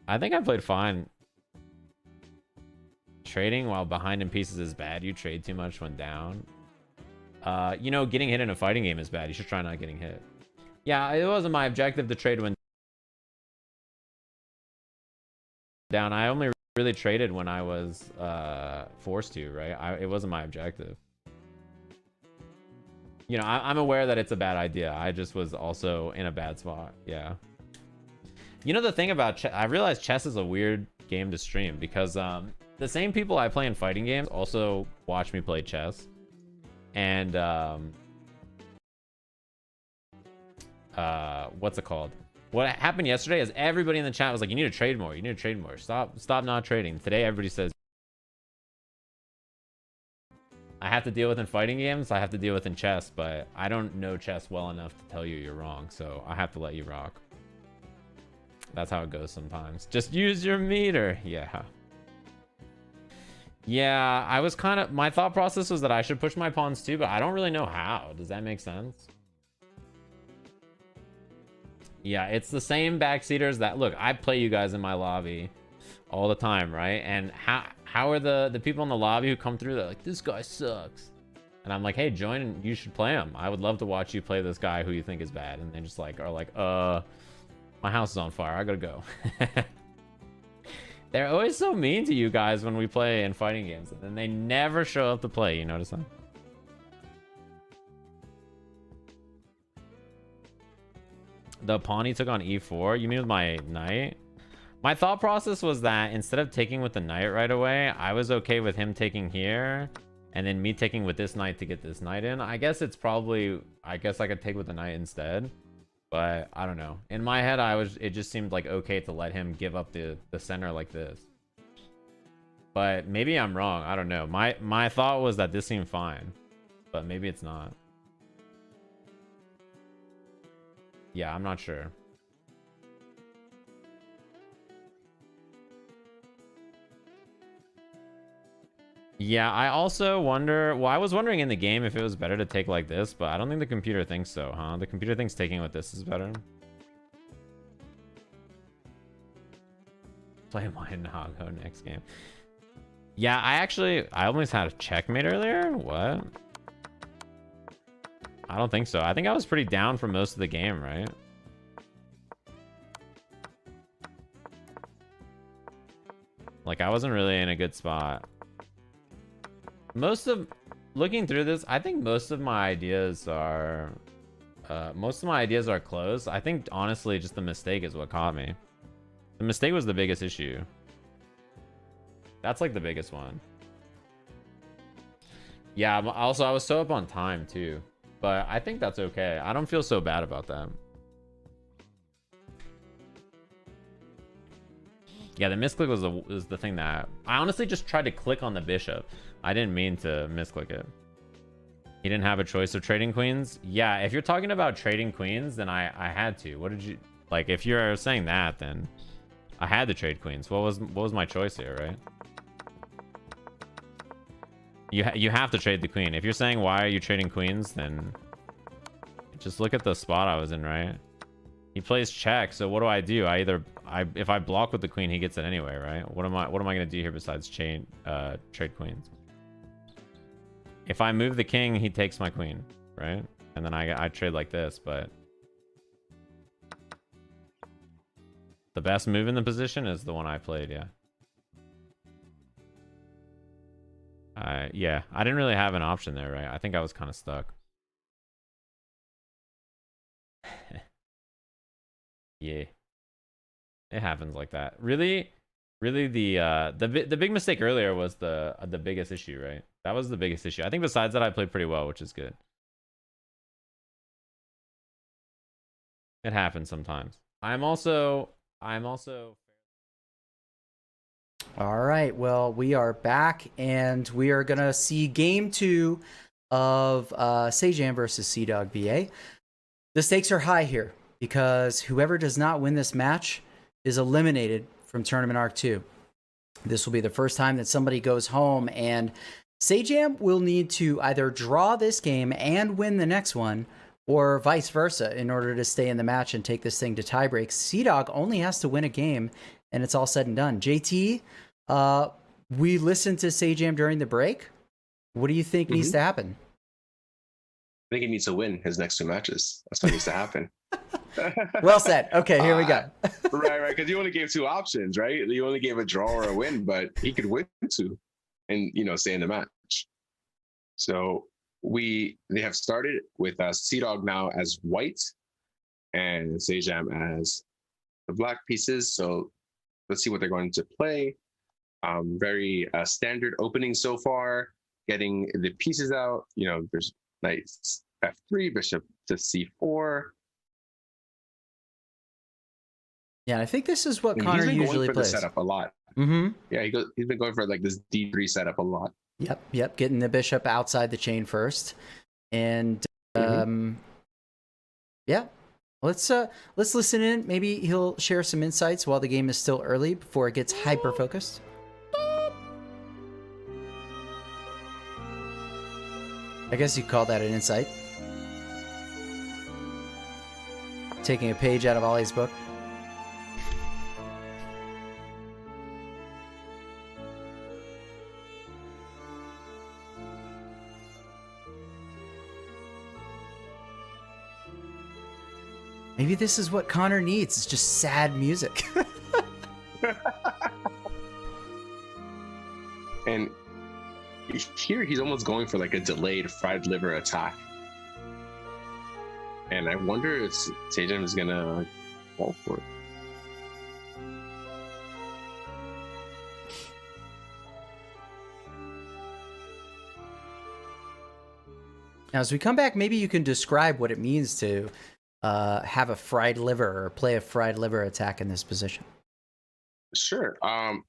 I think I played fine. Trading while behind in pieces is bad. You trade too much when down. Getting hit in a fighting game is bad. You should try not getting hit. Yeah, it wasn't my objective to trade when down. I only really traded when I was forced to, right? It wasn't my objective. I'm aware that it's a bad idea. I just was also in a bad spot. Yeah. The thing about chess, I realized chess is a weird game to stream because the same people I play in fighting games also watch me play chess. And what's it called? What happened yesterday is everybody in the chat was like, you need to trade more. You need to trade more. Stop not trading. Today, everybody says, I have to deal with in fighting games. I have to deal with in chess, but I don't know chess well enough to tell you you're wrong. So I have to let you rock. That's how it goes sometimes. Just use your meter. Yeah. Yeah, I was my thought process was that I should push my pawns too, but I don't really know how. Does that make sense? Yeah, it's the same backseaters that, look, I play you guys in my lobby all the time, right? And how are the people in the lobby who come through, they're like, this guy sucks. And I'm like, hey, join and you should play him. I would love to watch you play this guy who you think is bad. And they just are like, my house is on fire. I gotta go. They're always so mean to you guys when we play in fighting games. And then they never show up to play. You notice that? The pawn he took on e4? You mean with my knight? My thought process was that instead of taking with the knight right away, I was okay with him taking here. And then me taking with this knight to get this knight in. I guess I could take with the knight instead. But I don't know. In my head, it just seemed like okay to let him give up the center like this. But maybe I'm wrong. I don't know. My thought was that this seemed fine. But maybe it's not. Yeah, I'm not sure. Yeah, I also wonder... Well, I was wondering in the game if it was better to take like this, but I don't think the computer thinks so, huh? The computer thinks taking with this is better. Play mine, go next game. Yeah, I almost had a checkmate earlier? What? I don't think so. I think I was pretty down for most of the game, right? Like, I wasn't really in a good spot. Looking through this, I think most of my ideas are close. I think honestly just the mistake is what caught me. The mistake was the biggest issue. That's like the biggest one. Yeah, also I was so up on time too, but I think that's okay. I don't feel so bad about that. Yeah, the misclick was the thing that I honestly just tried to click on the bishop. I didn't mean to misclick it. He didn't have a choice of trading queens. Yeah, if you're talking about trading queens, then I had to. What did you like? If you're saying that, then I had to trade queens. What was my choice here, right? You have to trade the queen. If you're saying why are you trading queens, then just look at the spot I was in, right? He plays check, so what do? If I block with the queen, he gets it anyway, right? What am I gonna do here besides trade queens? If I move the king, he takes my queen, right? And then I trade like this, but the best move in the position is the one I played, yeah. Yeah, I didn't really have an option there, right? I think I was kind of stuck. Yeah. It happens like that. Really, the big mistake earlier was the biggest issue, right? That was the biggest issue. I think besides that, I played pretty well, which is good. It happens sometimes. I'm also. All right, well, we are back, and we are gonna see game 2 of Sajam versus CDawgVA. The stakes are high here because whoever does not win this match is eliminated from Tournament Arc 2. This will be the first time that somebody goes home, and Sajam will need to either draw this game and win the next one, or vice versa, in order to stay in the match and take this thing to tiebreaks. CDawg only has to win a game, and it's all said and done. JT, we listened to Sajam during the break. What do you think needs to happen? I think he needs to win his next 2 matches. That's what needs to happen. Well said. Okay, here we go. right, because you only gave 2 options, right? You only gave a draw or a win, but he could win 2 and, stay in the match. So they have started with CDawg now as white and Sajam as the black pieces. So let's see what they're going to play. Very standard opening so far, getting the pieces out. There's knight f3, bishop to c4. Yeah, I think this is what And Connor he's been usually going for plays. the setup a lot. Mm-hmm. Yeah, he's been going for like this d3 setup a lot. Yep. Getting the bishop outside the chain first, and yeah. Let's listen in. Maybe he'll share some insights while the game is still early before it gets hyper focused. I guess you'd call that an insight. Taking a page out of Ollie's book. Maybe this is what Connor needs. It's just sad music. And here he's almost going for like a delayed fried liver attack. And I wonder if Sajam is gonna fall for it. Now, as we come back, maybe you can describe what it means to have a fried liver or play a fried liver attack in this position. Sure.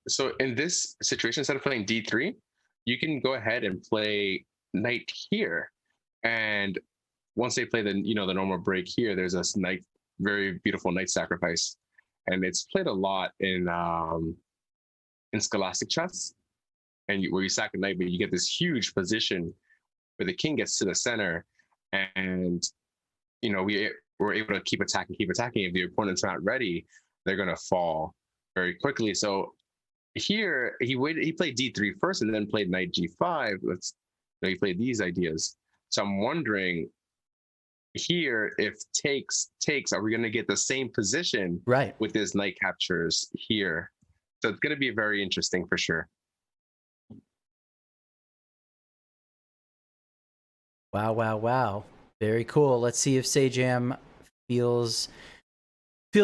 So in this situation, instead of playing d3, you can go ahead and play knight here. And once they play the normal break here, there's this very beautiful knight sacrifice, and it's played a lot in scholastic chess, and where you sack a knight, but you get this huge position where the king gets to the center, and we're able to keep attacking. If the opponent's not ready, they're going to fall very quickly. So here he played d3 first and then played knight g5. He played these ideas. So I'm wondering here, if takes, are we going to get the same position with his knight captures here? So it's going to be very interesting for sure. Wow. Very cool. Let's see if Sajam feels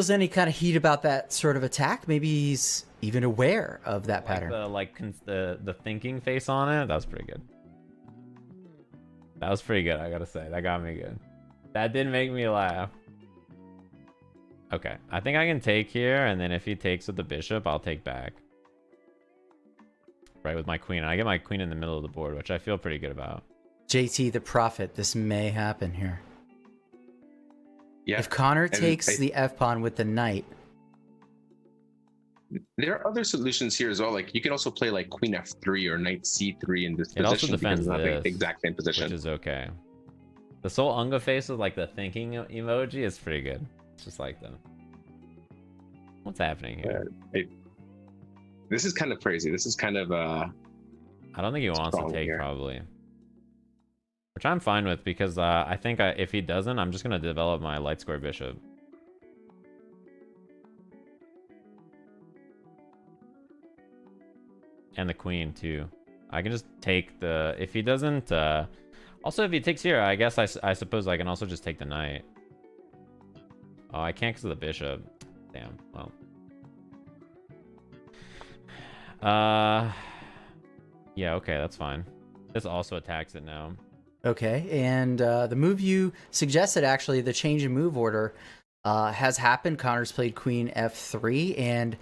any kind of heat about that sort of attack. Maybe he's even aware of that pattern. The thinking face on it. That was pretty good. That was pretty good, I gotta say. That got me good. That did make me laugh. Okay, I think I can take here, and then if he takes with the bishop, I'll take back. Right, with my queen. And I get my queen in the middle of the board, which I feel pretty good about. JT the Prophet, this may happen here. Yeah. If Connor takes the f-pawn with the knight. There are other solutions here as well. Like you can also play like queen f3 or knight c3 in this position. Also defends because it's not this, the exact same position. which is okay. The Soul Unga face with like the thinking emoji is pretty good. It's just like them. What's happening here? This is kind of crazy. This is kind of I don't think he wants to take probably. Which I'm fine with because I think if he doesn't, I'm just going to develop my light square bishop. And the queen too. I can just take the... If he doesn't... Also, if he takes here, I guess I suppose I can also just take the knight. Oh, I can't because of the bishop. Damn. Well. Yeah, okay, that's fine. This also attacks it now. Okay, and the move you suggested, actually, the change in move order, has happened. Connor's played queen f3, and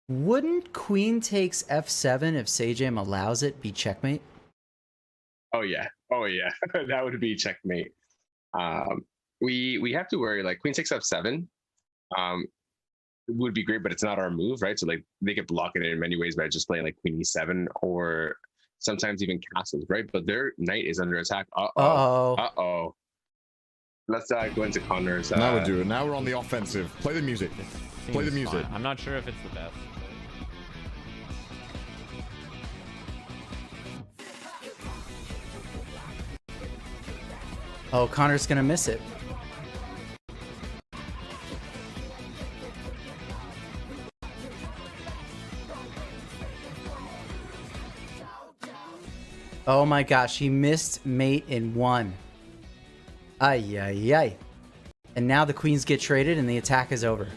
wouldn't queen takes f7 if Sajam allows it be checkmate? Oh yeah, that would be checkmate. We have to worry like queen takes f7. Would be great, but it's not our move, right? So like they could block it in many ways by just playing like queen e7 or sometimes even castles, right? But their knight is under attack. Uh-oh. Let's go into Connor's. Now we do it. Now we're on the offensive. Play the music. Play the music. Fine. I'm not sure if it's the best. Oh, Connor's gonna miss it. Oh my gosh, he missed mate in 1. Ay, ay, ay. And now the queens get traded and the attack is over.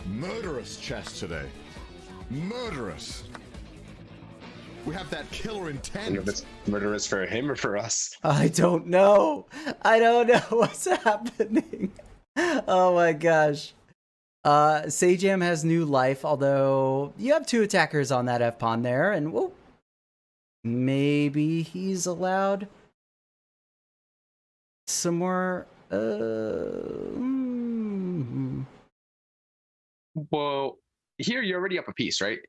Murderous chess today. Murderous. We have that killer intent. If it's murderous for him or for us. I don't know. I don't know what's happening. Oh my gosh. Sajam has new life, although you have 2 attackers on that F-pawn there, and whoa. Maybe he's allowed some more. Well, here you're already up a piece, right?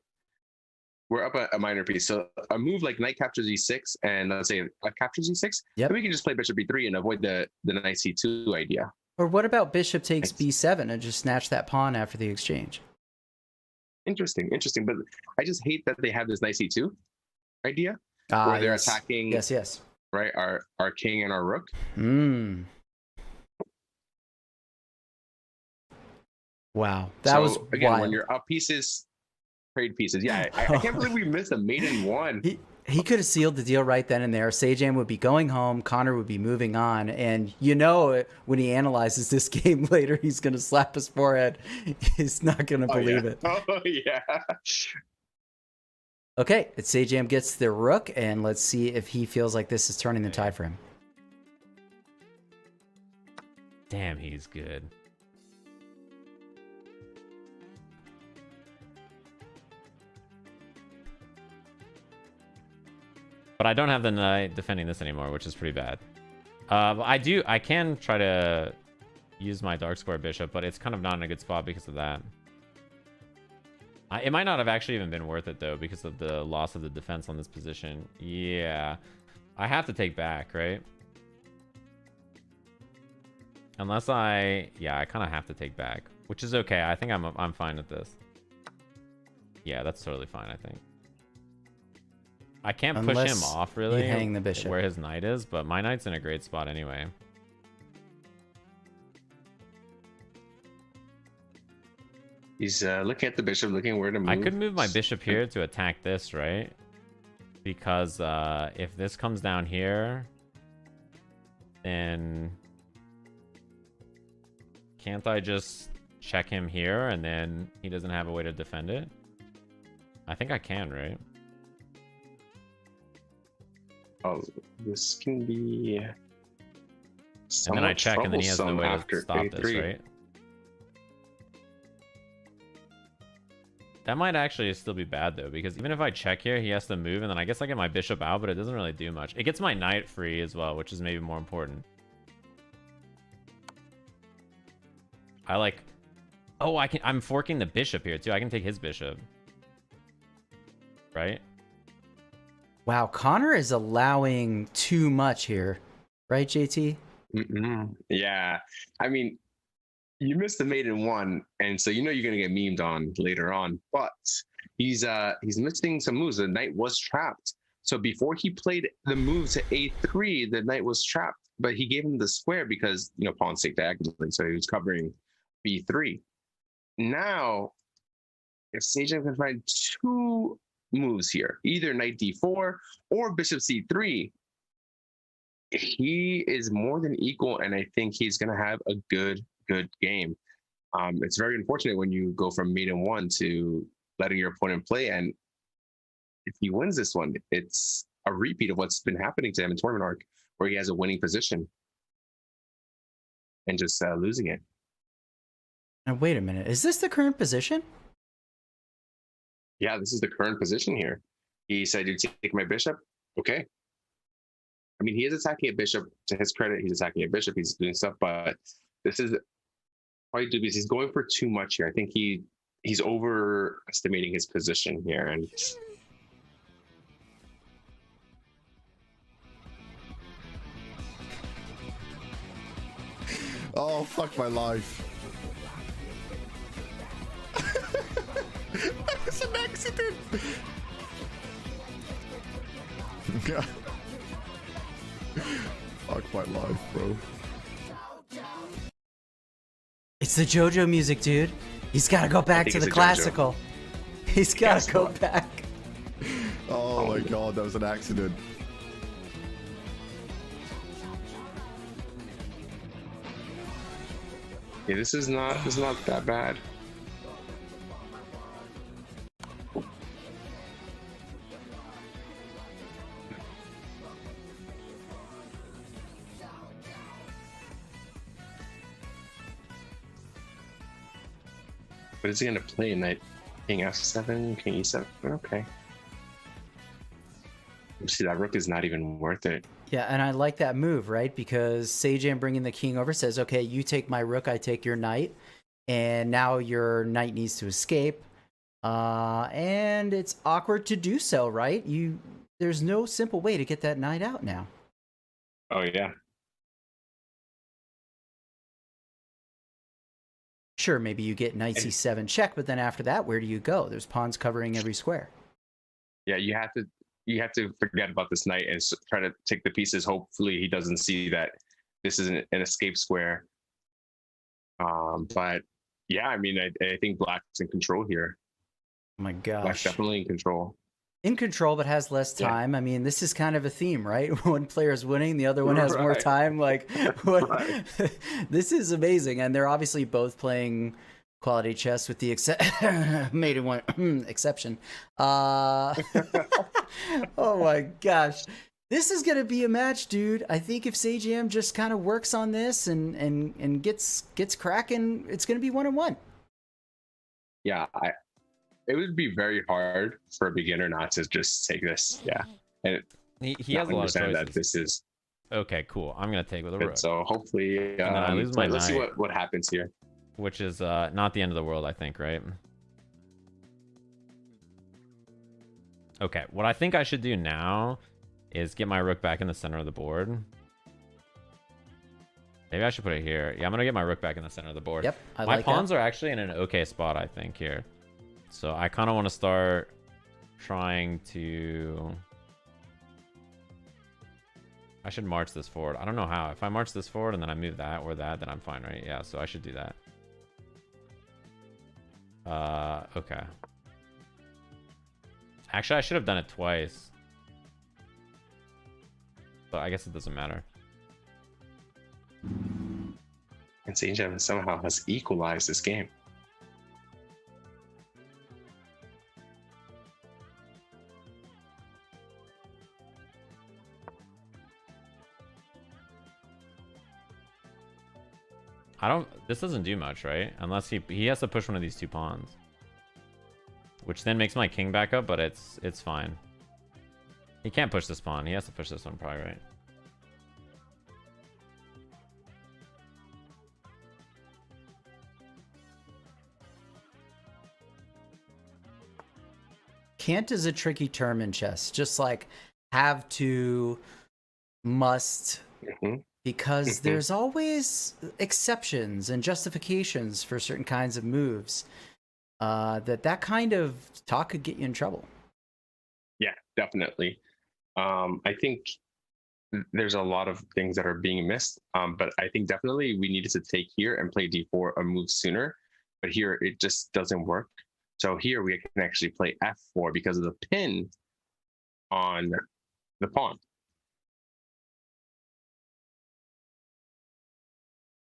We're up a minor piece. So a move like knight captures e6 and let's say f captures e6, yep. Then we can just play bishop b3 and avoid the knight c2 idea. Or what about bishop takes b7 and just snatch that pawn after the exchange? Interesting. But I just hate that they have this knight c2 idea where they're attacking. Yes. Right, our king and our rook. Wow, that was again wild. When you're up pieces, trade pieces. Yeah, I can't believe we missed a mate in 1. He could have sealed the deal right then and there. Sajam would be going home. Connor would be moving on. And you know, when he analyzes this game later, he's going to slap his forehead. He's not going to believe it. Oh, yeah. Okay, Sajam gets the rook, and let's see if he feels like this is turning the tide for him. Damn, he's good. But I don't have the knight defending this anymore, which is pretty bad. I can try to use my dark square bishop, but it's kind of not in a good spot because of that. It might not have actually even been worth it, though, because of the loss of the defense on this position. Yeah. I have to take back, right? Unless I kind of have to take back, which is okay. I think I'm fine with this. Yeah, that's totally fine, I think. I can't push him off, really, hang the bishop where his knight is, but my knight's in a great spot anyway. He's looking at the bishop, looking where to move. I could move my bishop here to attack this, right? Because if this comes down here, then can't I just check him here and then he doesn't have a way to defend it? I think I can, right? Oh, this can be. And then I check, and then he has no way to stop this, right? That might actually still be bad, though, because even if I check here, he has to move, and then I guess I get my bishop out, but it doesn't really do much. It gets my knight free as well, which is maybe more important. I like... Oh, I'm forking the bishop here, too. I can take his bishop. Right? Wow, Connor is allowing too much here. Right, JT? Yeah. I mean, you missed the mate in 1, and so you know you're gonna get memed on later on. But he's missing some moves. The knight was trapped. So before he played the move to a3, the knight was trapped. But he gave him the square because pawns take diagonally, so he was covering b3. Now, if Sajam can find 2 moves here, either knight d4 or bishop c3, he is more than equal, and I think he's going to have a good good game. It's very unfortunate when you go from mate in 1 to letting your opponent play, and if he wins this one, it's a repeat of what's been happening to him in Tournament Arc, where he has a winning position and just losing it. Now, wait a minute. Is this the current position? Yeah, this is the current position here. He said, "You take my bishop." Okay. I mean, he is attacking a bishop. To his credit, he's attacking a bishop. He's doing stuff, but this is quite dubious. He's going for too much here. I think he's overestimating his position here, and oh, fuck my life. It's an accident. Fuck my life, bro. It's the JoJo music, dude. He's got to go back to the classical. He's got to go back. Oh my god, that was an accident. yeah, this is not that bad. But is he going to play knight king f7, king e7? Okay. See, that rook is not even worth it. Yeah, and I like that move, right? Because Sajam bringing the king over says, okay, you take my rook, I take your knight. And now your knight needs to escape. And it's awkward to do so, right? There's no simple way to get that knight out now. Oh, yeah. Sure, maybe you get knight c7 check, but then after that, where do you go? There's pawns covering every square. Yeah, you have to forget about this knight and try to take the pieces. Hopefully he doesn't see that this is an escape square. But yeah, I mean, I think black's in control here. Oh my gosh. Black's definitely in control. In control, but has less time. Yeah. I mean, this is kind of a theme, right? One player is winning, the other one has more time. Like, this is amazing. And they're obviously both playing quality chess with the exception. Oh my gosh. This is going to be a match, dude. I think if Sajam just kind of works on this and gets cracking, it's going to be 1-1. Yeah, it would be very hard for a beginner not to just take this. Yeah. And he has a lot of choices. That this is okay, cool. I'm going to take with a rook. So hopefully, let's see what happens here. Which is not the end of the world, I think, right? Okay, what I think I should do now is get my rook back in the center of the board. Maybe I should put it here. Yeah, I'm going to get my rook back in the center of the board. Yep, my pawns are actually in an okay spot, I think, here. So I kind of want to start trying to... I should march this forward. I don't know how. If I march this forward and then I move that or that, then I'm fine, right? Yeah, so I should do that. Okay. Actually, I should have done it twice. But I guess it doesn't matter. And Sajam somehow has equalized this game. This doesn't do much, right? Unless he has to push one of these two pawns. Which then makes my king back up, but it's fine. He can't push this pawn. He has to push this one probably, right? Can't is a tricky term in chess. Just like have to, must. Because there's always exceptions and justifications for certain kinds of moves. That kind of talk could get you in trouble. Yeah, definitely. I think there's a lot of things that are being missed. But I think definitely we needed to take here and play d4 a move sooner. But here it just doesn't work. So here we can actually play f4 because of the pin on the pawn.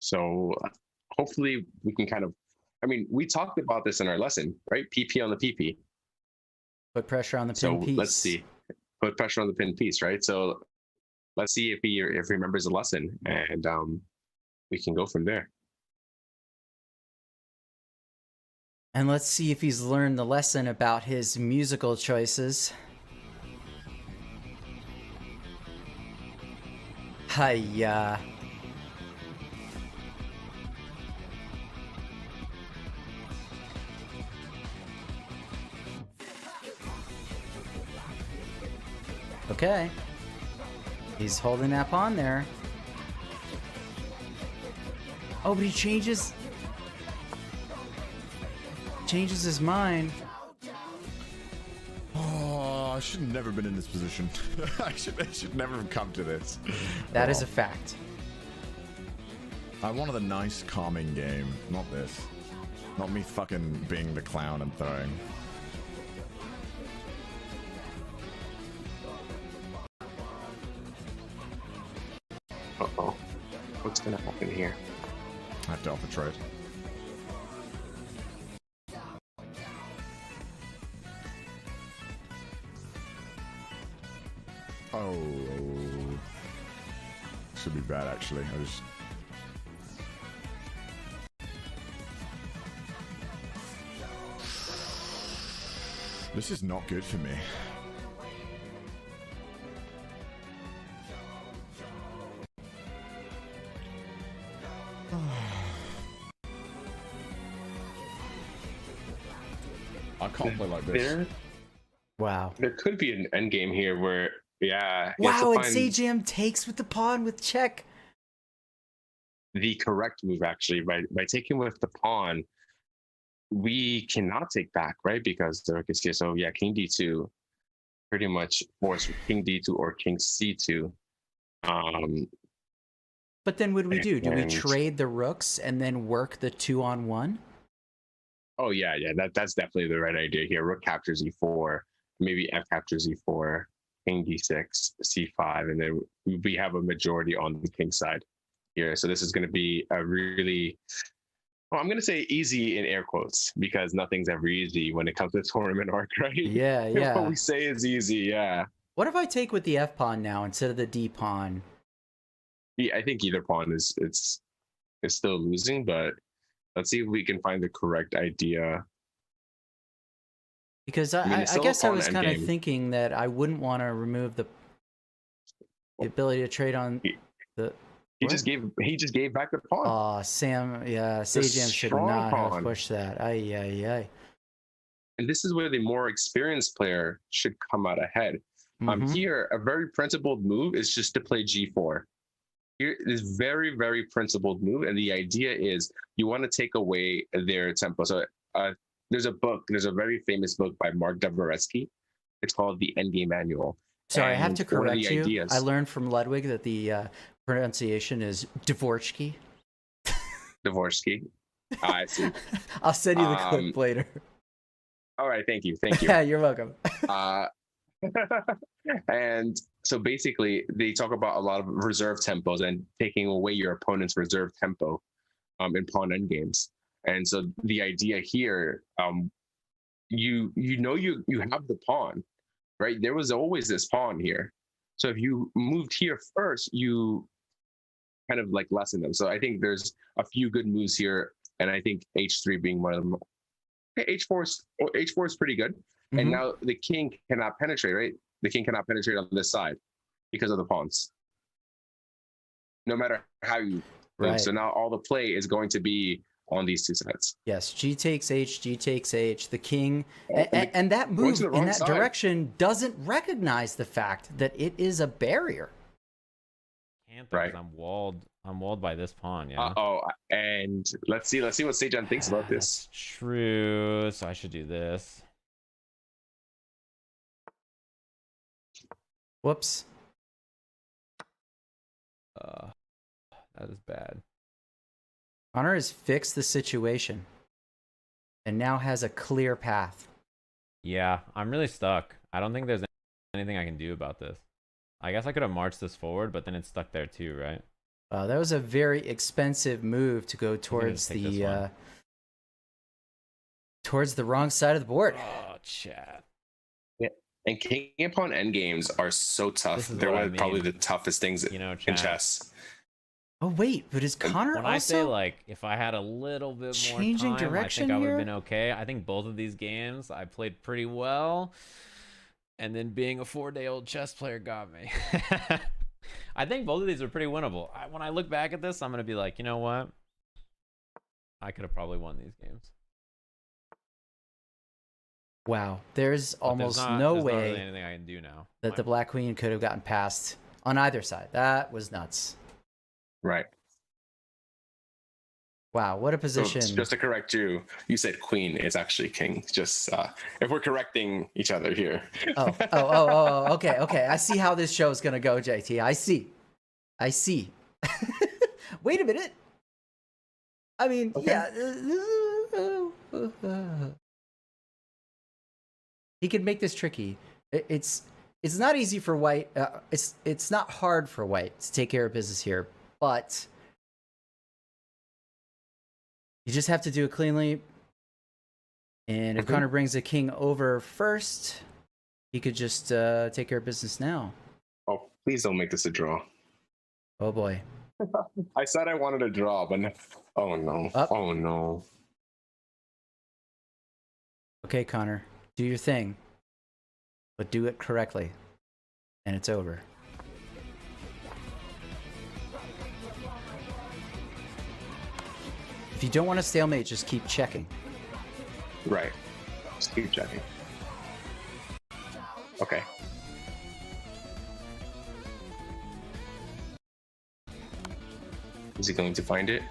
So hopefully we can kind of, I mean, we talked about this in our lesson, right? PP on the PP. Put pressure on the So pin piece. let's see. Put pressure on the pin piece, right? So let's see if he remembers the lesson, and we can go from there. And let's see if he's learned the lesson about his musical choices. Hiya. Okay. He's holding that pawn there. Oh, but he changes his mind. Oh, I should have never been in this position. I should never have come to this. That is a fact. I wanted a nice, calming game, not this. Not me fucking being the clown and throwing. Uh-oh. What's gonna happen here? I have to offer trade. Oh. Should be bad, actually. I just... This is not good for me. I can't play like this. Wow. There could be an end game here where, yeah. Wow, and Sajam takes with the pawn with check. The correct move, actually, by taking with the pawn, we cannot take back, right? Because the rook is here. So yeah, king d2 pretty much force king d2 or king c2. But then what do we do? Do we trade the rooks and then work the 2-on-1? Oh yeah, that's definitely the right idea here. Rook captures e4, maybe f captures e4, king d6, c5, and then we have a majority on the king side here. So this is going to be a really, well, I'm going to say easy in air quotes, because nothing's ever easy when it comes to tournament arc, right? Yeah. What we say is easy, yeah. What if I take with the f pawn now instead of the d pawn? Yeah, I think either pawn is still losing, but let's see if we can find the correct idea. Because I guess I was kind of thinking that I wouldn't want to remove the ability to trade on the. He just gave back the pawn. Oh, Sajam should not have pushed that. Ay. And this is where the more experienced player should come out ahead. Here, a very principled move is just to play g4. Here is very, very principled move, and the idea is you want to take away their tempo. So there's a very famous book by Mark Dvoretsky. It's called The Endgame Manual. Sorry, I have to correct you. Ideas... I learned from Ludwig that the pronunciation is Dvorsky. Dvorsky. I see. I'll send you the clip later. All right, thank you. Yeah, you're welcome. And so basically, they talk about a lot of reserve tempos and taking away your opponent's reserve tempo in pawn endgames. And so the idea here, you have the pawn, right? There was always this pawn here. So if you moved here first, you kind of like lessen them. So I think there's a few good moves here, and I think h3 being one of them. Okay, h4 is pretty good. And now the king cannot penetrate, right? The king cannot penetrate on this side because of the pawns. No matter how you move. Right. So now all the play is going to be on these two sides. Yes, g takes h, g takes h. The king, and that move in that direction doesn't recognize the fact that it is a barrier. Can't because I'm walled by this pawn. Yeah. And let's see what Sajam thinks about this. That's true. So I should do this. Whoops. That is bad. Connor has fixed the situation and now has a clear path. Yeah, I'm really stuck. I don't think there's anything I can do about this. I guess I could have marched this forward, but then it's stuck there too, right? That was a very expensive move to go towards towards the wrong side of the board. Oh, chat. Yeah. And king and pawn endgames are so tough. They're one of probably the toughest things in chess. Oh wait, but is Connor when also I say like if I had a little bit more changing time, direction I think I would here? have been okay. I think both of these games I played pretty well, and then being a 4-day-old chess player got me. I think both of these are pretty winnable. When I look back at this, I'm gonna be like, you know what? I could have probably won these games. Wow, there's almost there's no not way really anything I can do now. that the black queen could have gotten past on either side. That was nuts. Right. Wow, what a position. So just to correct you, you said queen. It's actually king. Just if we're correcting each other here. Okay. I see how this show is gonna go, JT. I see. Wait a minute. I mean, yeah. He could make this tricky. It's not easy for white. It's not hard for white to take care of business here, but you just have to do it cleanly. And if Connor brings the king over first, he could just take care of business now. Oh, please don't make this a draw. Oh boy. I said I wanted a draw, but no. Oh no. Oh no. Okay, Connor, do your thing, but do it correctly, and it's over. If you don't want to stalemate, just keep checking. Right. Just keep checking. Okay. Is he going to find it?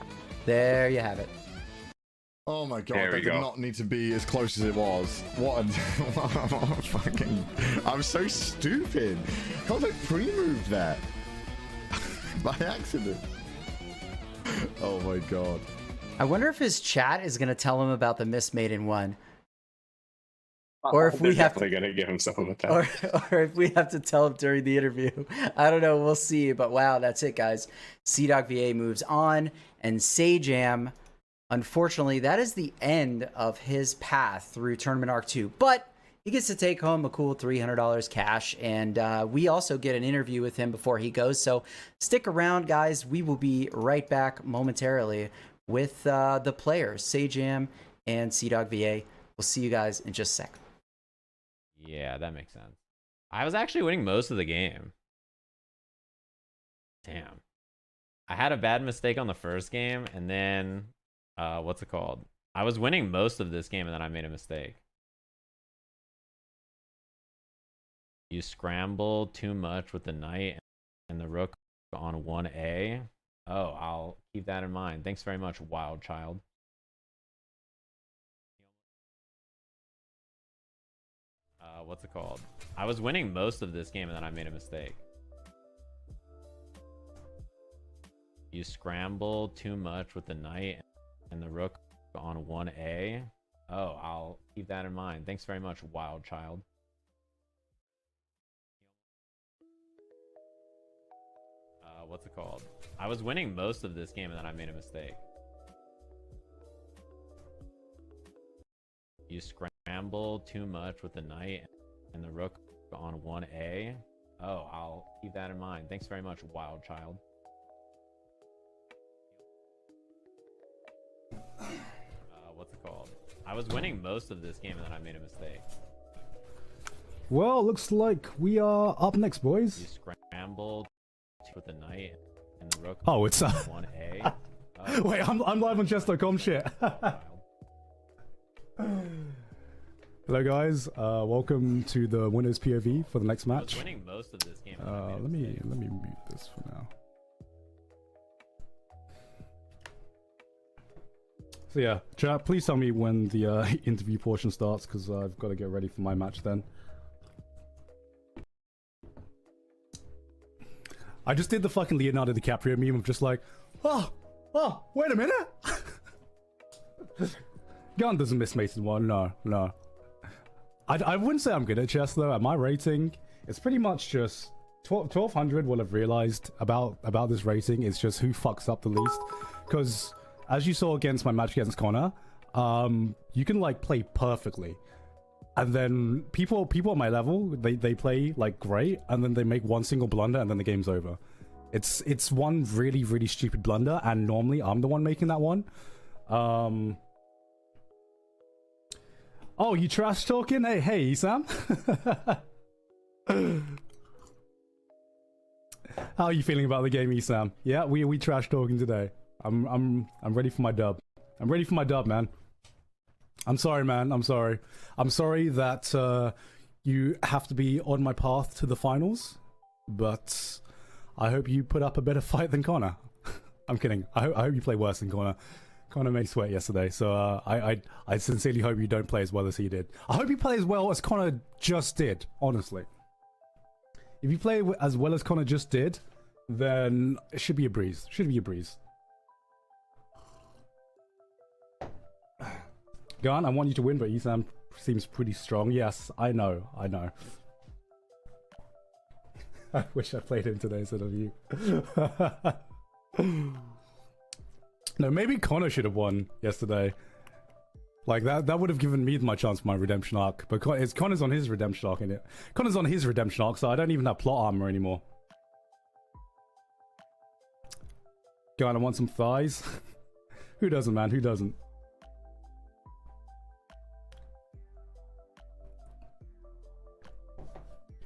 There you have it. Oh my god, There that we did go. not need to be as close as it was. What a fucking... I'm so stupid. How did I pre-move that? By accident. Oh my god. I wonder if his chat is going to tell him about the Miss Maiden one. Or if They're we have definitely gonna give him some of that. or if we have to tell him during the interview. I don't know. We'll see. But wow, that's it, guys. CDawgVA moves on, and Sajam, unfortunately, that is the end of his path through Tournament Arc 2. But he gets to take home a cool $300 cash, and we also get an interview with him before he goes. So stick around, guys. We will be right back momentarily with the players, Sajam and CDawgVA. We'll see you guys in just a sec. Yeah, that makes sense. I was actually winning most of the game. Damn. I had a bad mistake on the first game, and then, what's it called? I was winning most of this game, and then I made a mistake. You scramble too much with the knight and the rook on 1A. Oh, I'll keep that in mind. Thanks very much, wild child. What's it called? I was winning most of this game, and then I made a mistake. You scramble too much with the knight and the rook on 1A. Oh, I'll keep that in mind. Thanks very much, wild child. What's it called? I was winning most of this game, and then I made a mistake. You scramble too much with the knight and the rook on 1A. Oh, I'll keep that in mind. Thanks very much, wild child. What's it called? I was winning most of this game, and then I made a mistake. Well, looks like we are up next, boys. You scrambled with the knight and the rook Oh, it's on 1A. Oh, Wait, I'm live on Chess.com shit. Hello guys, welcome to the winners POV for the next match. I was winning most of this game. Let me mute this for now. So yeah, chat, please tell me when the interview portion starts, because I've got to get ready for my match then. I just did the fucking Leonardo DiCaprio meme of just like, oh, wait a minute. Gun doesn't miss Mason one, no. I wouldn't say I'm good at chess though. At my rating, it's pretty much just 1200 will have realized about this rating is just who fucks up the least. Because as you saw against my match against Connor, you can like play perfectly, and then people at my level they play like great, and then they make one single blunder, and then the game's over. It's one really stupid blunder, and normally I'm the one making that one. Oh, you trash talking? Hey, Esam. How are you feeling about the game, Esam? Yeah, we trash talking today. I'm ready for my dub. I'm ready for my dub, man. I'm sorry, man. I'm sorry. I'm sorry that you have to be on my path to the finals, but I hope you put up a better fight than Connor. I'm kidding. I hope you play worse than Connor. Connor made sweat yesterday, so I sincerely hope you don't play as well as he did. I hope you play as well as Connor just did, honestly. If you play as well as Connor just did, then it should be a breeze. Should be a breeze. Gun, I want you to win, but Esam seems pretty strong. Yes, I know. I wish I played him today instead of you. No, maybe Connor should have won yesterday. Like that would have given me my chance for my redemption arc. But Connor's on his redemption arc in it. Connor's on his redemption arc, so I don't even have plot armor anymore. God, I want some thighs. Who doesn't, man? Who doesn't?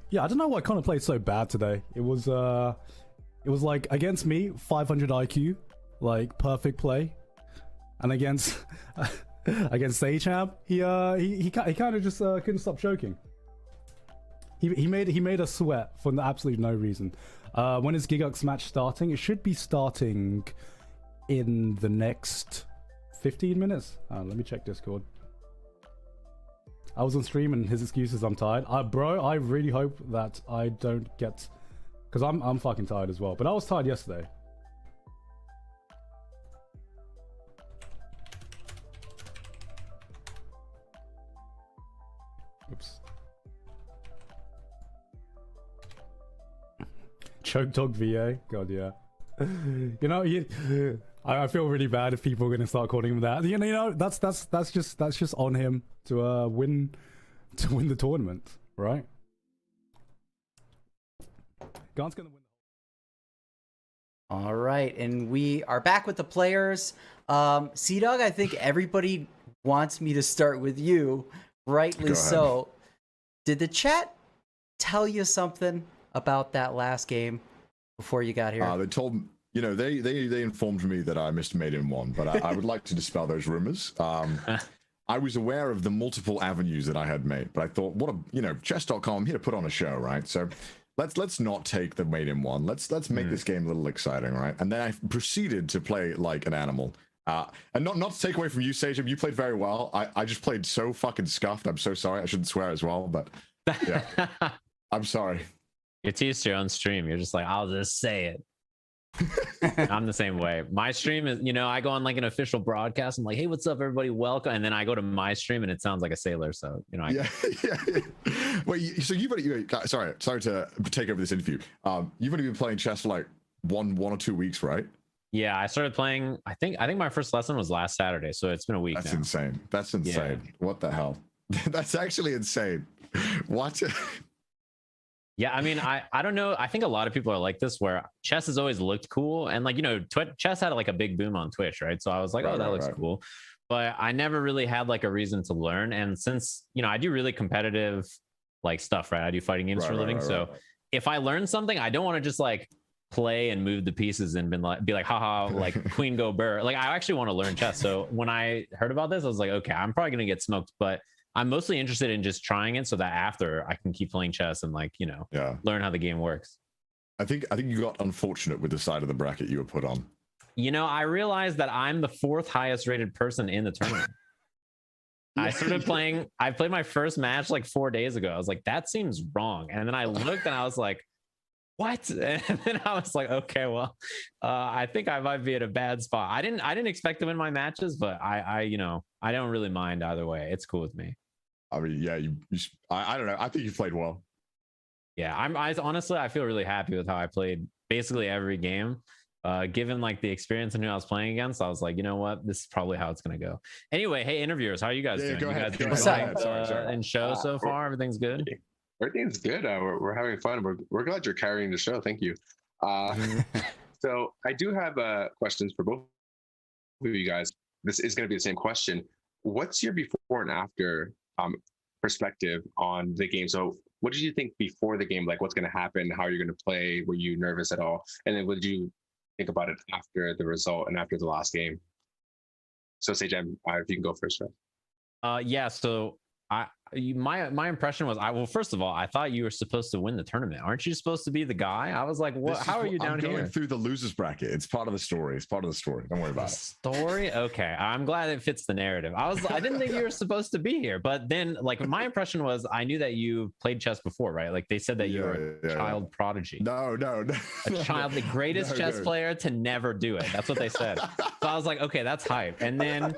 Yeah, I don't know why Connor played so bad today. It was like against me, 500 IQ, like perfect play, and against Sajam, he kind of just couldn't stop choking. He made us sweat for absolutely no reason. When is Gigguk's match starting? It should be starting in the next 15 minutes. Let me check Discord. I was on stream and his excuse is I'm tired. Bro, I really hope that I don't get... Because I'm fucking tired as well. But I was tired yesterday. Oops. CDawgVA? God, yeah. You know, I feel really bad if people are gonna start calling him that. You know, that's just on him to win the tournament, right? Gon's gonna win. All right, and we are back with the players. CDawg, I think everybody wants me to start with you, rightly so. Did the chat tell you something about that last game before you got here? They told, you know, they informed me that I missed made in one, but I would like to dispel those rumors. I was aware of the multiple avenues that I had made, but I thought, what a, you know, Chess.com, I'm here to put on a show, right? So let's not take the made in one. Let's make this game a little exciting, right? And then I proceeded to play like an animal. And not to take away from you, Sajam, you played very well. I just played so fucking scuffed. I'm so sorry. I shouldn't swear as well, but yeah, I'm sorry. You're teased your own stream. You're just like, I'll just say it. I'm the same way. My stream is, you know, I go on like an official broadcast. I'm like, hey, what's up, everybody? Welcome. And then I go to my stream and it sounds like a sailor. So, you know, yeah. Wait, so sorry to take over this interview. You've only been playing chess for like one or 2 weeks, right? Yeah, I started playing. I think my first lesson was last Saturday, so it's been a week. That's now. insane. That's insane. Yeah. What the hell? That's actually insane. What? Yeah, I mean, I don't know. I think a lot of people are like this, where chess has always looked cool, and like, you know, chess had like a big boom on Twitch, right? So I was like, oh, that looks cool, but I never really had like a reason to learn. And since, you know, I do really competitive like stuff, right? I do fighting games for a living, so if I learn something, I don't want to just like play and move the pieces and be like haha, like queen go burr. Like, I actually want to learn chess. So when I heard about this, I was like, okay, I'm probably gonna get smoked, but I'm mostly interested in just trying it so that after I can keep playing chess and like, you know, learn how the game works. I think you got unfortunate with the side of the bracket you were put on. You know, I realized that I'm the 4th highest rated person in the tournament. I started playing, I played my first match like 4 days ago. I was like, that seems wrong. And then I looked and I was like, what? And then I was like, okay, well, I think I might be at a bad spot. I didn't expect to win my matches, but I you know, I don't really mind either way. It's cool with me. I mean, yeah, I don't know. I think you played well. Yeah, I honestly I feel really happy with how I played basically every game. Given like the experience and who I was playing against, I was like, you know what, this is probably how it's gonna go. Anyway, hey interviewers, how are you guys doing? Go you ahead. guys Go enjoying ahead. Sorry. and show so far? Everything's good. Everything's good. We're having fun. We're glad you're carrying the show. Thank you. So I do have questions for both of you guys. This is going to be the same question. What's your before and after perspective on the game? So what did you think before the game? Like what's going to happen? How are you going to play? Were you nervous at all? And then what did you think about it after the result and after the last game? So Sajam, if you can go first. Yeah, so my impression was well, first of all, I thought you were supposed to win the tournament. Aren't you supposed to be the guy? I was like, what? How are you down here? I'm going through the losers bracket. It's part of the story. Don't worry about it. Story? Okay, I'm glad it fits the narrative. I didn't think you were supposed to be here, but then like my impression was I knew that you played chess before, right? Like they said that you were a child prodigy. No. A child, the greatest chess player to never do it. That's what they said. So I was like, okay, that's hype. And then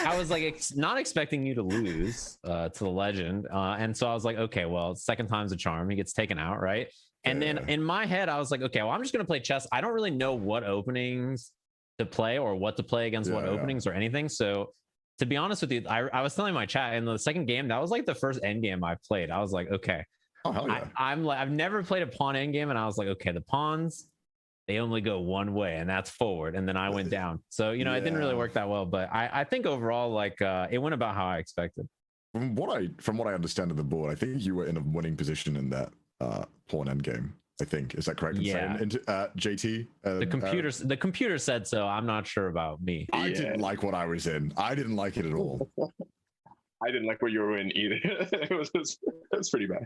I was like not expecting you to lose to the legend, and so I was like, okay, well, second time's a charm. He gets taken out, right? And then in my head, I was like, okay, well, I'm just gonna play chess. I don't really know what openings to play or what to play against what openings or anything. So to be honest with you, I was telling my chat in the second game, that was like the first end game I played. I was like, okay, oh hell yeah. I'm like, I've never played a pawn end game, and I was like, okay, the pawns, they only go one way, and that's forward, and then I went down. So it didn't really work that well, but I think overall like it went about how I expected. From what I understand of the board, I think you were in a winning position in that pawn end game. I think, is that correct? Yeah. JT. The computer said so. I'm not sure about me. I didn't like what I was in. I didn't like it at all. I didn't like what you were in either. it was pretty bad.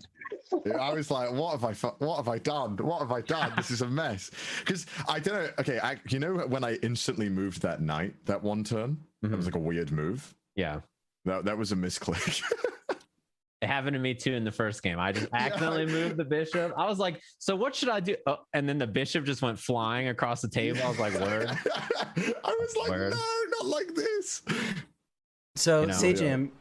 Yeah, I was like, what have I done? What have I done? This is a mess. Because I don't know. Okay, when I instantly moved that knight that one turn, that was like a weird move. Yeah. That was a misclick. It happened to me too in the first game. I just accidentally moved the bishop. I was like, so what should I do? Oh, and then the bishop just went flying across the table. I was like, word. I was like, no, not like this. So, Sajam,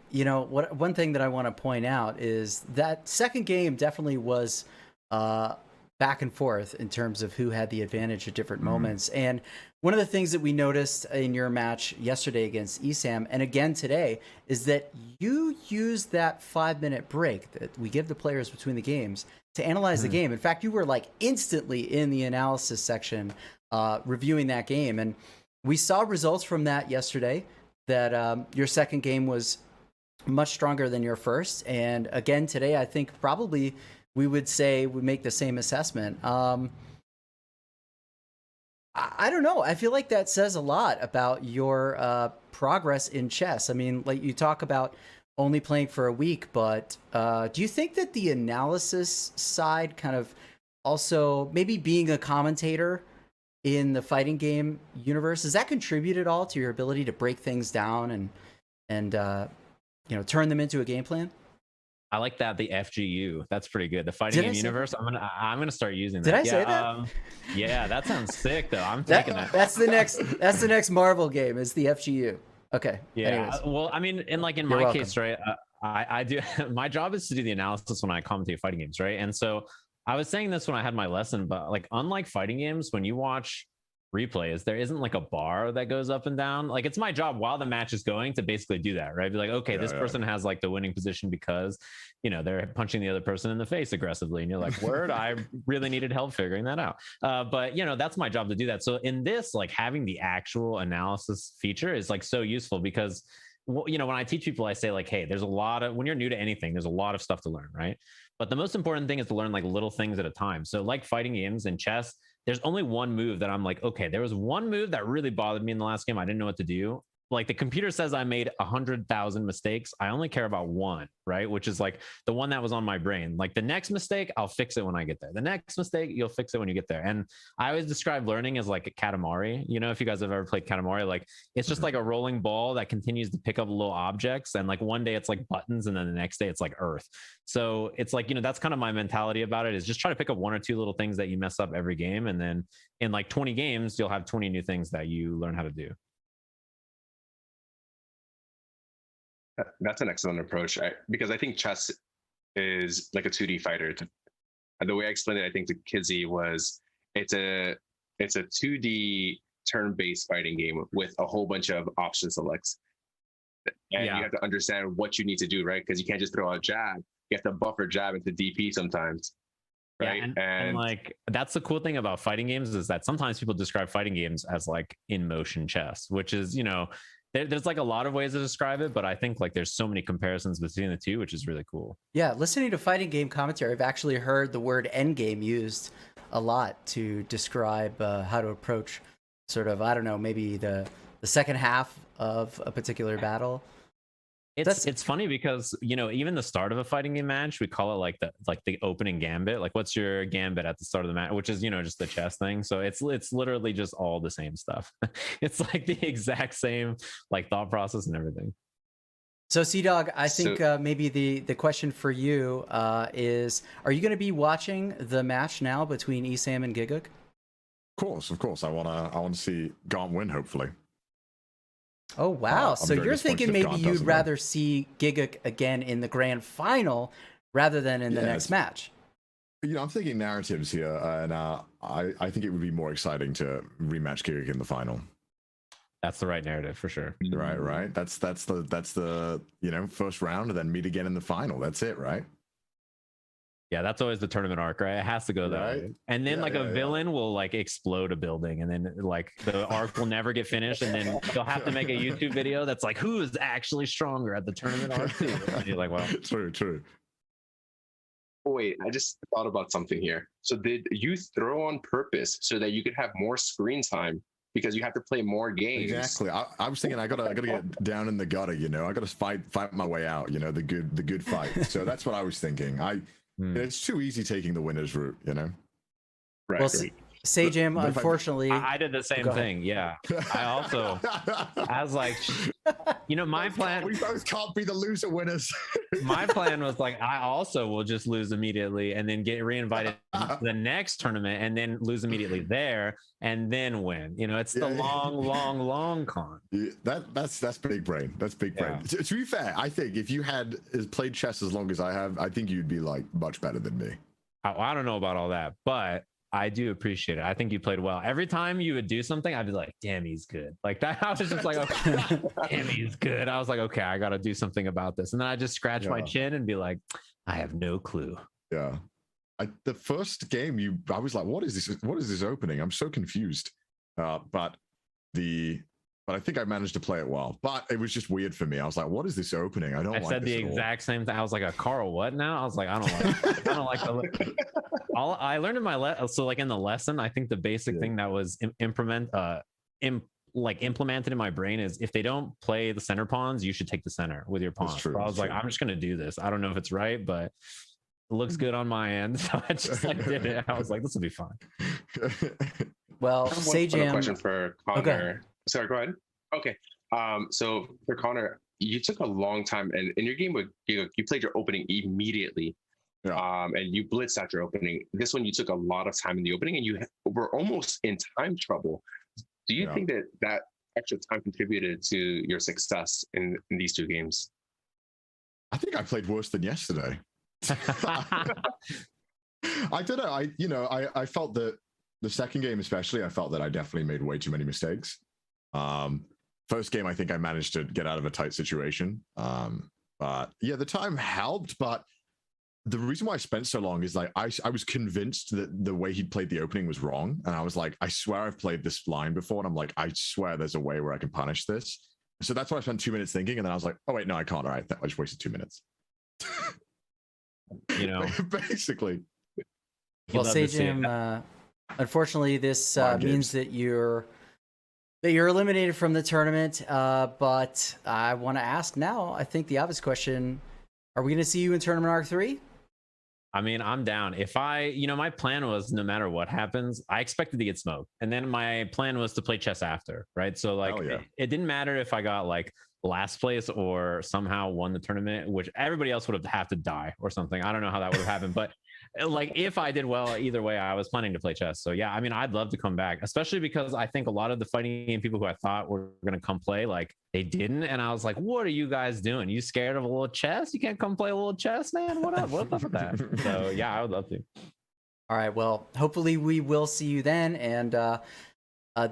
one thing that I want to point out is that second game definitely was back and forth in terms of who had the advantage at different moments. And one of the things that we noticed in your match yesterday against Esam, and again today, is that you used that 5-minute break that we give the players between the games to analyze the game. In fact, you were like instantly in the analysis section reviewing that game. And we saw results from that yesterday, that your second game was much stronger than your first. And again, today, I think probably we would say we make the same assessment. I don't know. I feel like that says a lot about your progress in chess. I mean, like you talk about only playing for a week, but do you think that the analysis side kind of also maybe being a commentator in the fighting game universe, does that contribute at all to your ability to break things down and turn them into a game plan? I like that, the FGU. That's pretty good. The fighting game universe. I'm gonna start using that. Did I say that? Yeah, that sounds sick though. I'm taking that. That's the next Marvel game is the FGU. Okay. Yeah. Anyways. Well, I mean, in my case, right? I do. My job is to do the analysis when I commentate fighting games, right? And so I was saying this when I had my lesson, but like unlike fighting games, when you watch replays, there isn't like a bar that goes up and down. Like it's my job while the match is going to basically do that, right? Be like, okay, this person has like the winning position because they're punching the other person in the face aggressively, and you're like, word, I really needed help figuring that out. But that's my job to do that. So in this, like having the actual analysis feature is like so useful because when I teach people, I say like, hey, there's a lot of, when you're new to anything, there's a lot of stuff to learn, right? But the most important thing is to learn like little things at a time. So like fighting games and chess, there's only one move that I'm like, okay, there was one move that really bothered me in the last game. I didn't know what to do. Like the computer says I made 100,000 mistakes. I only care about one, right? Which is like the one that was on my brain. Like the next mistake, I'll fix it when I get there. The next mistake, you'll fix it when you get there. And I always describe learning as like a Katamari. If you guys have ever played Katamari, like it's just like a rolling ball that continues to pick up little objects. And like one day it's like buttons, and then the next day it's like earth. So it's like, that's kind of my mentality about it, is just try to pick up one or two little things that you mess up every game. And then in like 20 games, you'll have 20 new things that you learn how to do. That's an excellent approach, because I think chess is like a 2D fighter And the way I explained it, I think to Kizzy was it's a 2D turn-based fighting game with a whole bunch of option selects. And you have to understand what you need to do, right? Because you can't just throw out jab. You have to buffer jab into DP sometimes. Right. Yeah, and like that's the cool thing about fighting games is that sometimes people describe fighting games as like in motion chess, which is, you know, there's like a lot of ways to describe it, but I think like there's so many comparisons between the two, which is really cool. Yeah, listening to fighting game commentary, I've actually heard the word endgame used a lot to describe how to approach sort of, I don't know, maybe the second half of a particular battle. It's funny because, you know, even the start of a fighting game match, we call it like the opening gambit. Like, what's your gambit at the start of the match, which is, you know, just the chess thing. So it's literally just all the same stuff. It's like the exact same like thought process and everything. So CDawg, I think maybe the question for you is, are you going to be watching the match now between Esam and Gigguk? Of course. I want to see Gaunt win, hopefully. Oh, wow. So you're thinking maybe you'd rather see Gigguk again in the grand final rather than in the next match. You know, I'm thinking narratives here, and I think it would be more exciting to rematch Gigguk in the final. That's the right narrative for sure. Right. That's the you know, first round and then meet again in the final. That's it, right? Yeah, that's always the tournament arc, right? It has to go that way. And then a villain will like explode a building, and then like the arc will never get finished, and then they'll have to make a YouTube video that's like, who is actually stronger at the tournament arc too? And you're like, well, true. Wait, I just thought about something here. So did you throw on purpose so that you could have more screen time because you have to play more games? Exactly. I was thinking I gotta get down in the gutter, you know. I gotta fight my way out, you know, the good fight. So that's what I was thinking. It's too easy taking the winner's route, you know. Right. Well, Sajam, unfortunately, I did the same thing. Yeah, I also, I was like, you know, my plan. We both can't be the loser winners. My plan was like, I also will just lose immediately and then get reinvited to the next tournament and then lose immediately there and then win. You know, it's the long con. Yeah, that's big brain. That's big brain. To be fair, I think if you had played chess as long as I have, I think you'd be like much better than me. I don't know about all that, but I do appreciate it. I think you played well. Every time you would do something, I'd be like, damn, he's good. Like that. I was just like, okay, damn, he's good. I was like, okay, I got to do something about this. And then I just scratch my chin and be like, I have no clue. Yeah. The first game, I was like, what is this? What is this opening? I'm so confused. But I think I managed to play it well. But it was just weird for me. I was like, what is this opening? I said the exact same thing. I was like, Carl, what now? I was like, I don't like the all I learned in my so like in the lesson, I think the basic thing that was implemented in my brain is if they don't play the center pawns, you should take the center with your pawns. So I was like, I'm just gonna do this. I don't know if it's right, but it looks good on my end. So I just like did it. I was like, this will be fun. Well, Sajam, question for Connor. Sorry, go ahead. Okay. So for Connor, you took a long time, and in your game with Gigguk, you played your opening immediately. And you blitzed out your opening. This one, you took a lot of time in the opening, and you were almost in time trouble. Do you think that extra time contributed to your success in these two games? I think I played worse than yesterday. I don't know. I felt that the second game, especially, I felt that I definitely made way too many mistakes. First game, I think I managed to get out of a tight situation. But yeah, the time helped. But the reason why I spent so long is like I was convinced that the way he played the opening was wrong. And I was like, I swear I've played this line before. And I'm like, I swear there's a way where I can punish this. So that's why I spent 2 minutes thinking. And then I was like, oh, wait, no, I can't. All right. I just wasted 2 minutes. You know, basically. Well, Sajam, unfortunately, this means that you're eliminated from the tournament. But I want to ask now, I think the obvious question, are we going to see you in Tournament Arc 3? I mean, I'm down. If my plan was no matter what happens, I expected to get smoked. And then my plan was to play chess after, right? So like, it didn't matter if I got like last place or somehow won the tournament, which everybody else would have to die or something. I don't know how that would have happened, but like if I did well either way, I was planning to play chess. So yeah, I mean, I'd love to come back, especially because I think a lot of the fighting game people who I thought were going to come play, like they didn't. And I was like, what are you guys doing? You scared of a little chess? You can't come play a little chess, man? What up? What's up with that? So yeah, I would love to. All right. Well, hopefully we will see you then. And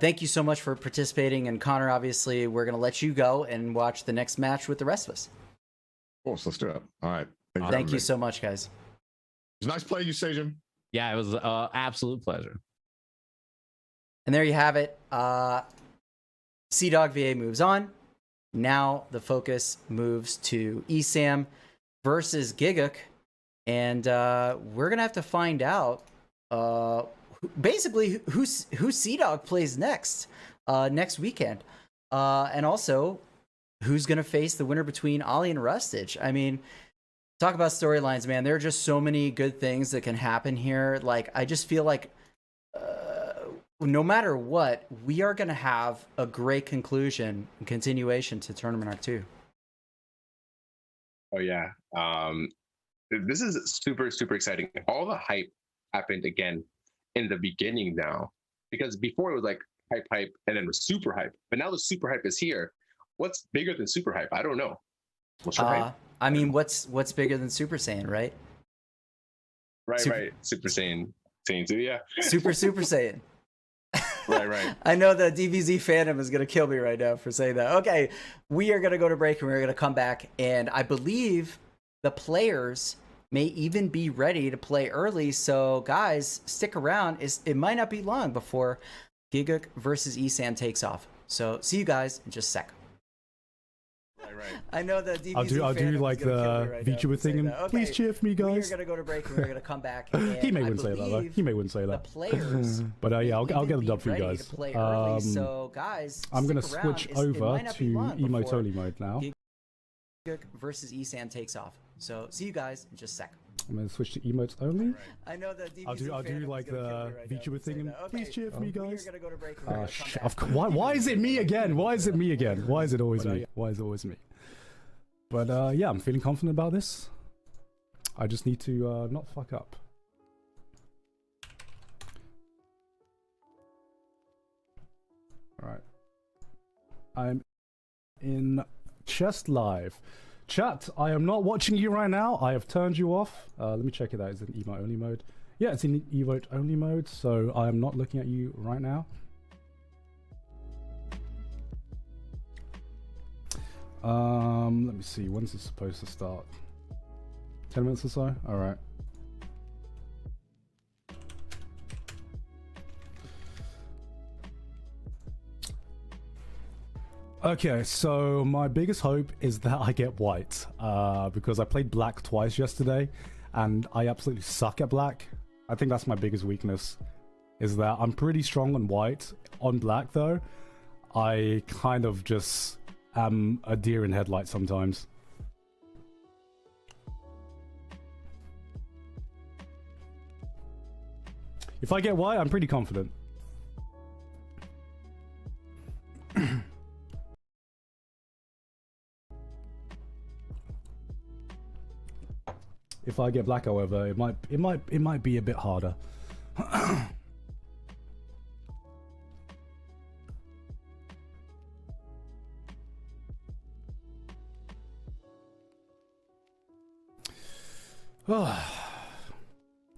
thank you so much for participating. And Connor, obviously, we're going to let you go and watch the next match with the rest of us. Of course, let's do it. All right. Thank you so much, guys. It's nice playing you, Sajam. Yeah, it was an absolute pleasure. And there you have it. CDawgVA moves on. Now the focus moves to Esam versus Gigguk. And we're going to have to find out basically who CDawg plays next weekend. And also who's going to face the winner between Ollie and Rustage. I mean, talk about storylines, man. There are just so many good things that can happen here. Like, I just feel like no matter what, we are going to have a great conclusion and continuation to Tournament Arc 2. Oh, yeah. This is super, super exciting. All the hype happened again in the beginning now, because before it was like hype, and then it was super hype. But now the super hype is here. What's bigger than super hype? I don't know. What's your hype? I mean, what's bigger than Super Saiyan, right? Right. Super Saiyan 2, yeah. Super Saiyan. Right. I know the DBZ fandom is going to kill me right now for saying that. Okay, we are going to go to break and we're going to come back. And I believe the players may even be ready to play early. So, guys, stick around. It might not be long before Gigguk versus Esam takes off. So, see you guys in just a sec. Right. I know the DBZ I'll do like the VTuber thing and please cheer for me, guys. We're gonna go to break and we're gonna come back. And He may wouldn't say that though. He may wouldn't say that. The players, but yeah, I'll get a dub for you guys. So guys, I'm gonna switch over to emote only mode now. Gigguk versus Esam takes off. So see you guys in just a sec. I'm gonna switch to emotes only. I know the DBZ I'll do like the VTuber thing and please cheer for me, guys. We're gonna go to break. Why is it me again? Why is it me again? Why is it always me? Why is it always me? But yeah, I'm feeling confident about this. I just need to not fuck up. Alright. I'm in Chess Live. Chat, I am not watching you right now. I have turned you off. Let me check it out. Is it in emote only mode? Yeah, it's in emote only mode, so I am not looking at you right now. Let me see. When's this supposed to start? 10 minutes or so? Alright. Okay, so my biggest hope is that I get white, because I played black twice yesterday, and I absolutely suck at black. I think that's my biggest weakness, is that I'm pretty strong on white. On black, though, I kind of just am a deer in headlights sometimes. If I get white, I'm pretty confident. If I get black, however, it might be a bit harder.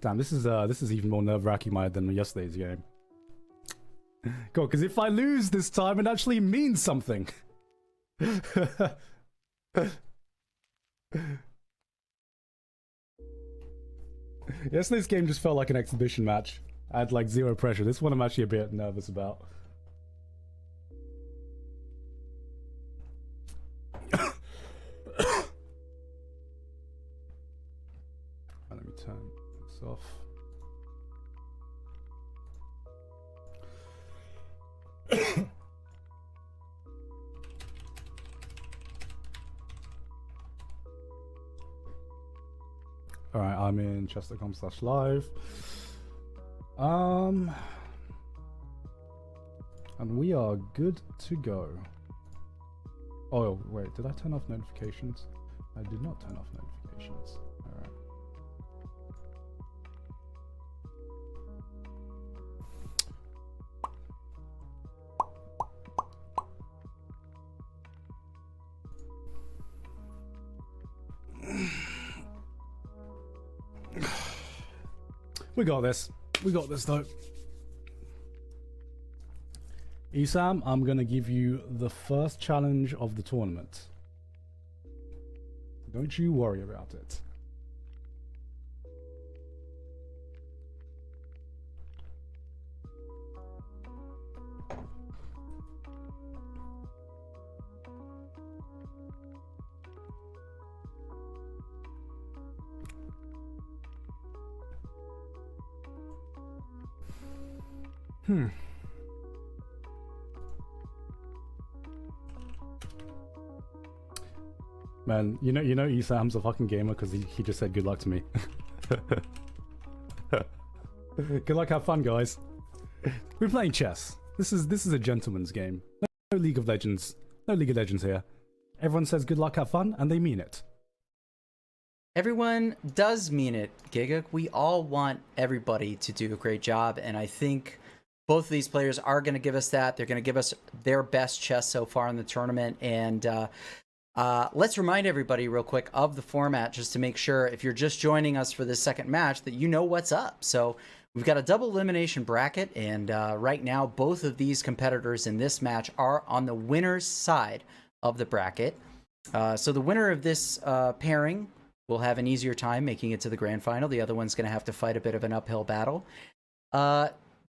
Damn, this is even more nerve-wracking than yesterday's game. Cool, because if I lose this time, it actually means something. Yesterday's game just felt like an exhibition match. I had like zero pressure. This one I'm actually a bit nervous about. Let me turn this off. Alright, I'm in Chess.com/live. And we are good to go. Oh, wait, did I turn off notifications? I did not turn off notifications. Alright. We got this. We got this, though. Esam, I'm going to give you the first challenge of the tournament. Don't you worry about it. Man, you know, Esam's a fucking gamer because he just said good luck to me. Good luck, have fun, guys. We're playing chess. This is a gentleman's game. No League of Legends. No League of Legends here. Everyone says good luck, have fun, and they mean it. Everyone does mean it, Gigguk. We all want everybody to do a great job, and I think both of these players are going to give us that. They're going to give us their best chess so far in the tournament, and let's remind everybody real quick of the format just to make sure if you're just joining us for this second match that you know what's up. So we've got a double elimination bracket, and right now both of these competitors in this match are on the winner's side of the bracket. So the winner of this pairing will have an easier time making it to the grand final. The other one's going to have to fight a bit of an uphill battle.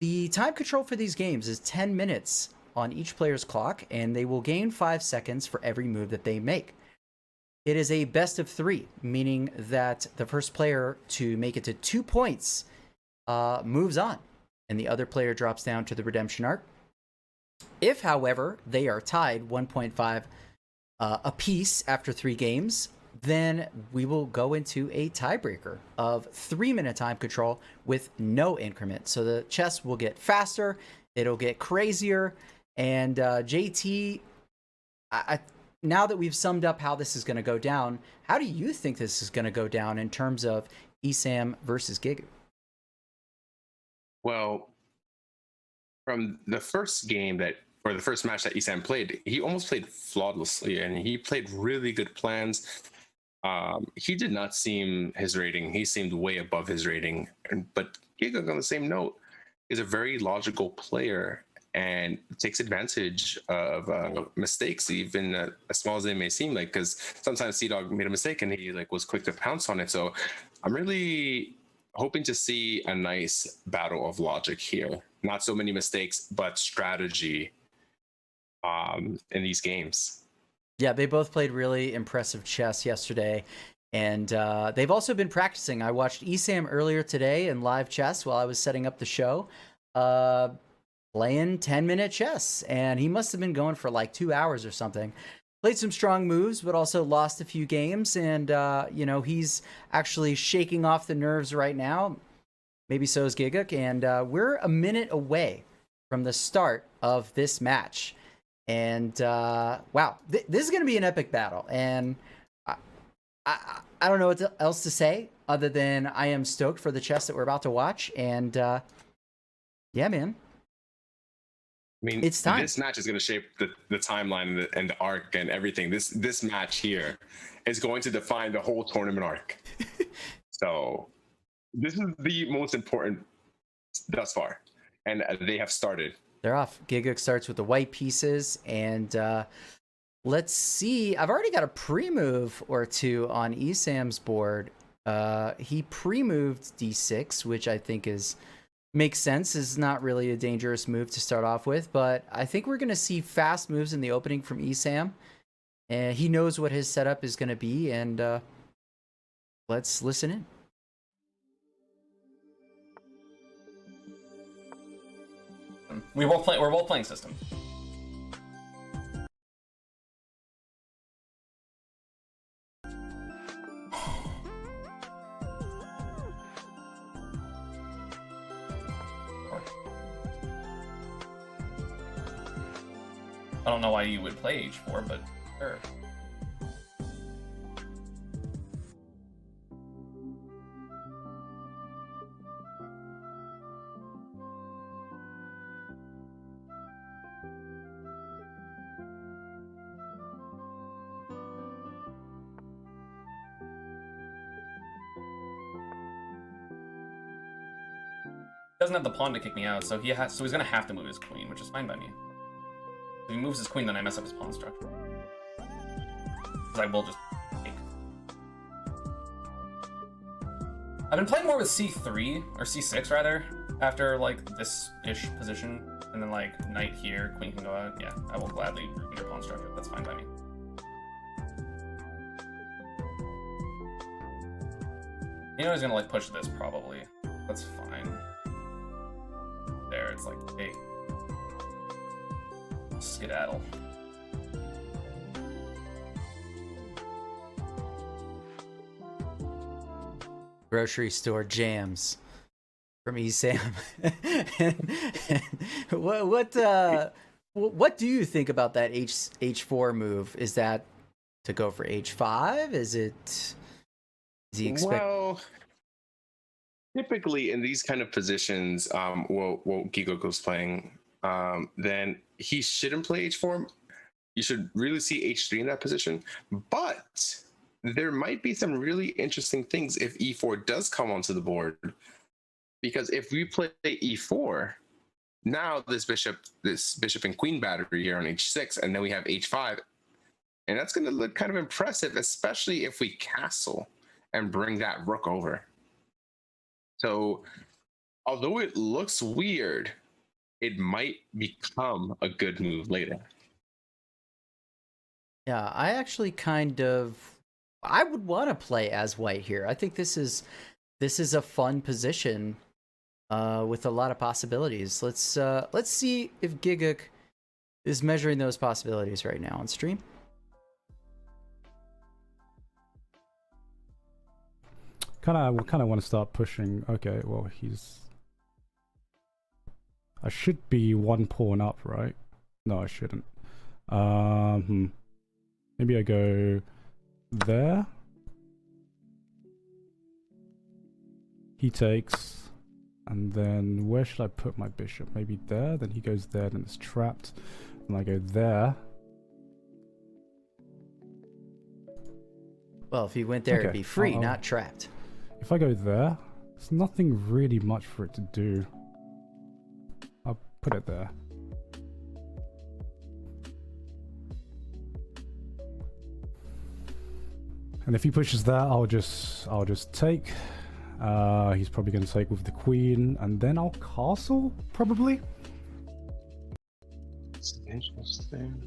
The time control for these games is 10 minutes on each player's clock, and they will gain 5 seconds for every move that they make. It is a best of 3, meaning that the first player to make it to 2 points moves on, and the other player drops down to the redemption arc. If, however, they are tied 1.5 apiece after 3 games, then we will go into a tiebreaker of 3-minute time control with no increment. So the chess will get faster, it'll get crazier, and JT, now that we've summed up how this is going to go down, how do you think this is going to go down in terms of Esam versus Gigguk? Well, from the first game or the first match that Esam played, he almost played flawlessly, and he played really good plans. He did not seem his rating. He seemed way above his rating. But Gigguk, on the same note, is a very logical player and takes advantage of mistakes, even as small as they may seem. Like, because sometimes CDawg made a mistake and he was quick to pounce on it. So I'm really hoping to see a nice battle of logic here. Not so many mistakes, but strategy in these games. Yeah, they both played really impressive chess yesterday, and they've also been practicing. I watched Esam earlier today in live chess while I was setting up the show, playing 10-minute chess, and he must have been going for like 2 hours or something. Played some strong moves, but also lost a few games, and he's actually shaking off the nerves right now. Maybe so is Gigguk, and we're a minute away from the start of this match. And wow, this is going to be an epic battle. And I don't know what else to say other than I am stoked for the chess that we're about to watch. And yeah, man. I mean, it's time. This match is going to shape the timeline and the arc and everything. This match here is going to define the whole tournament arc. So this is the most important thus far. And they have started. They're off. Gigguk starts with the white pieces, and let's see. I've already got a pre-move or two on Esam's board. He pre-moved d6, which I think makes sense. Is not really a dangerous move to start off with, but I think we're going to see fast moves in the opening from Esam, and he knows what his setup is going to be. And let's listen in. We're both playing system. I don't know why you would play h4, but sure. doesn't have the pawn to kick me out, so he's gonna have to move his queen, which is fine by me. If he moves his queen, then I mess up his pawn structure. Because I will just take. I've been playing more with c3 or c6 rather after like this ish position, and then like knight here, queen can go out. Yeah, I will gladly ruin your pawn structure. That's fine by me. You know he's gonna like push this probably. That's fine. There, it's like, hey, skedaddle. Grocery store jams from Esam. What do you think about that H4 move? Is that to go for H5? Is he expect? Well, typically in these kind of positions, what Gigguk was playing, then he shouldn't play H4. You should really see H3 in that position. But there might be some really interesting things if E4 does come onto the board. Because if we play E4, now this bishop and queen battery here on H6, and then we have H5, and that's going to look kind of impressive, especially if we castle and bring that rook over. So, although it looks weird, it might become a good move later. Yeah, I actually I would want to play as white here. I think this is a fun position with a lot of possibilities. Let's see if Gigguk is measuring those possibilities right now on stream. Kind of want to start pushing. Okay, well I should be one pawn up, right? No, I shouldn't. Maybe I go there. He takes, and then where should I put my bishop? Maybe there. Then he goes there. Then it's trapped, and I go there. Well, if he went there, it'd be free, not trapped. If I go there, there's nothing really much for it to do. I'll put it there. And if he pushes that, I'll just take. He's probably going to take with the queen, and then I'll castle, probably. This is interesting.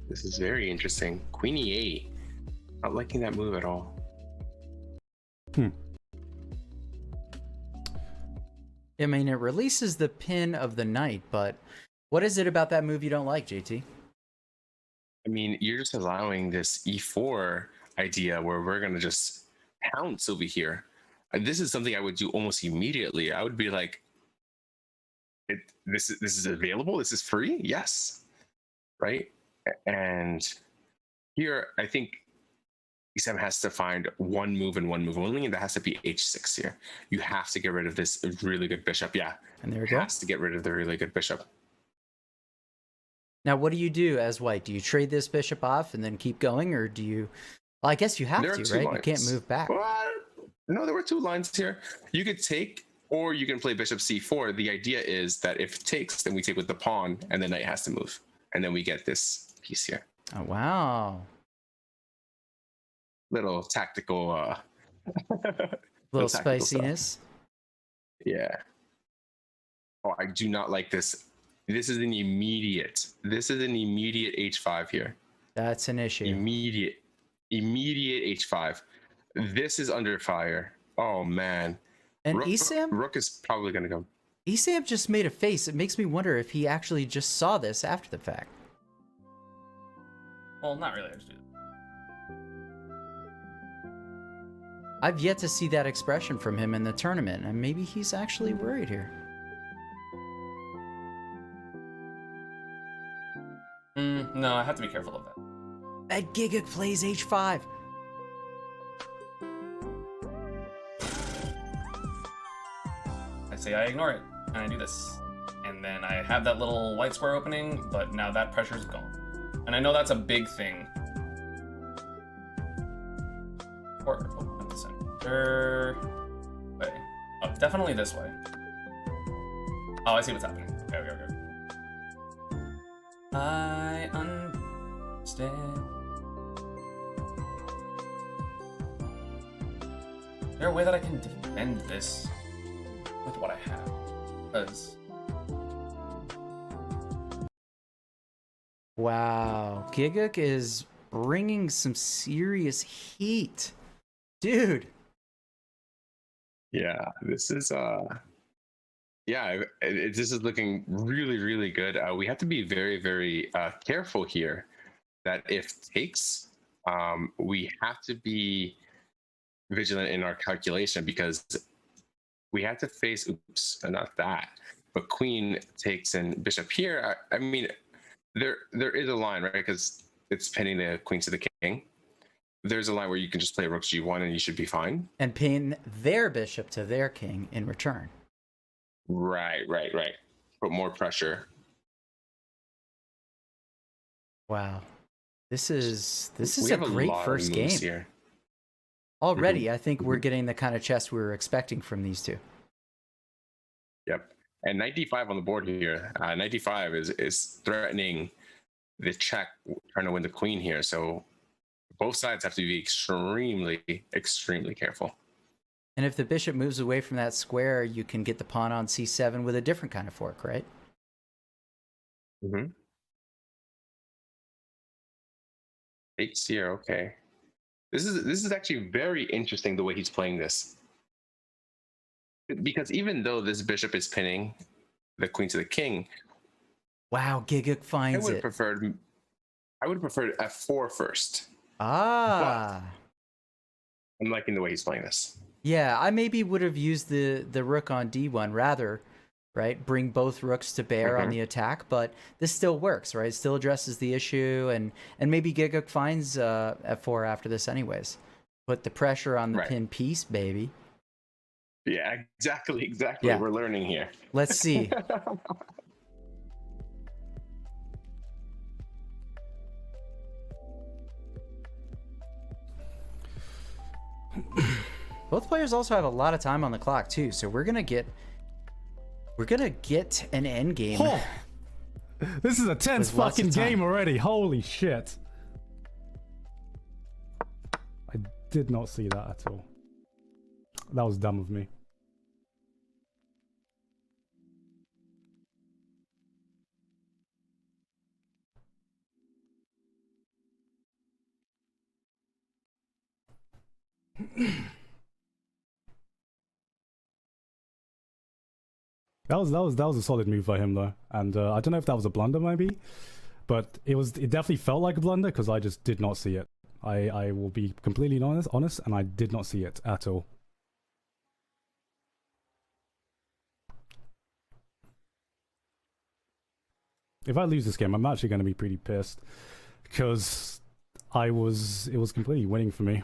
This is very interesting. Queen E8. Not liking that move at all. I mean, it releases the pin of the knight, but what is it about that move you don't like, JT? I mean, you're just allowing this E4 idea where we're going to just pounce over here. And this is something I would do almost immediately. I would be like, this is available? This is free? Yes. Right? And here, I think Esam has to find one move and one move only, and that has to be H6 here. You have to get rid of this really good bishop. Yeah. And there we go. Has to get rid of the really good bishop. Now, what do you do as white? Do you trade this bishop off and then keep going, or do you... Well, I guess you have to, right? Lines. You can't move back. No, there were two lines here. You could take, or you can play bishop c4. The idea is that if it takes, then we take with the pawn, and the knight has to move. And then we get this piece here. Oh, wow. Little tactical... little spiciness. Stuff. Yeah. Oh, I do not like this. This is an immediate H5 here. That's an issue. Immediate H5. This is under fire. Oh man. And Esam? Rook is probably gonna go. Esam just made a face. It makes me wonder if he actually just saw this after the fact. Well, not really. I just do that. I've yet to see that expression from him in the tournament, and maybe he's actually worried here. No, I have to be careful of that. Ed Gigguk plays H5. I say I ignore it, and I do this. And then I have that little white square opening, but now that pressure's gone. And I know that's a big thing. Or open the center way. Oh, definitely this way. Oh, I see what's happening. Okay. I understand. Is there a way that I can defend this with what I have? Because Wow, Gigguk is bringing some serious heat, dude. Yeah, this is this is looking really, really good. We have to be very, very careful here that if takes, we have to be vigilant in our calculation because we have to face, not that, but queen takes and bishop here. I mean, there is a line, right? Because it's pinning the queen to the king. There's a line where you can just play rook g1 and you should be fine. And pin their bishop to their king in return. Right. Put more pressure. Wow. This is a great first game. Here. Already, I think we're getting the kind of chess we were expecting from these two. Yep. And knight d5 on the board here. Knight d5 is threatening the check, trying to win the queen here. So both sides have to be extremely, extremely careful. And if the bishop moves away from that square, you can get the pawn on c7 with a different kind of fork, right? Mm-hmm. Takes here, okay. This is actually very interesting the way he's playing this. Because even though this bishop is pinning the queen to the king, wow, Gigguk finds I would have preferred f4 first. Ah. But I'm liking the way he's playing this. Yeah, I maybe would have used the rook on d1 rather, right? Bring both rooks to bear on the attack, but this still works, right? It still addresses the issue, and maybe Gigguk finds f4 after this anyways. Put the pressure on the pin piece, baby. Yeah, exactly. Yeah. We're learning here. Let's see. Both players also have a lot of time on the clock too, so we're gonna get an end game. Oh, this is a tense fucking game already. Holy shit! I did not see that at all. That was dumb of me. That was a solid move by him though, and I don't know if that was a blunder maybe, but it definitely felt like a blunder because I just did not see it. I will be completely honest, and I did not see it at all. If I lose this game, I'm actually going to be pretty pissed because it was completely winning for me.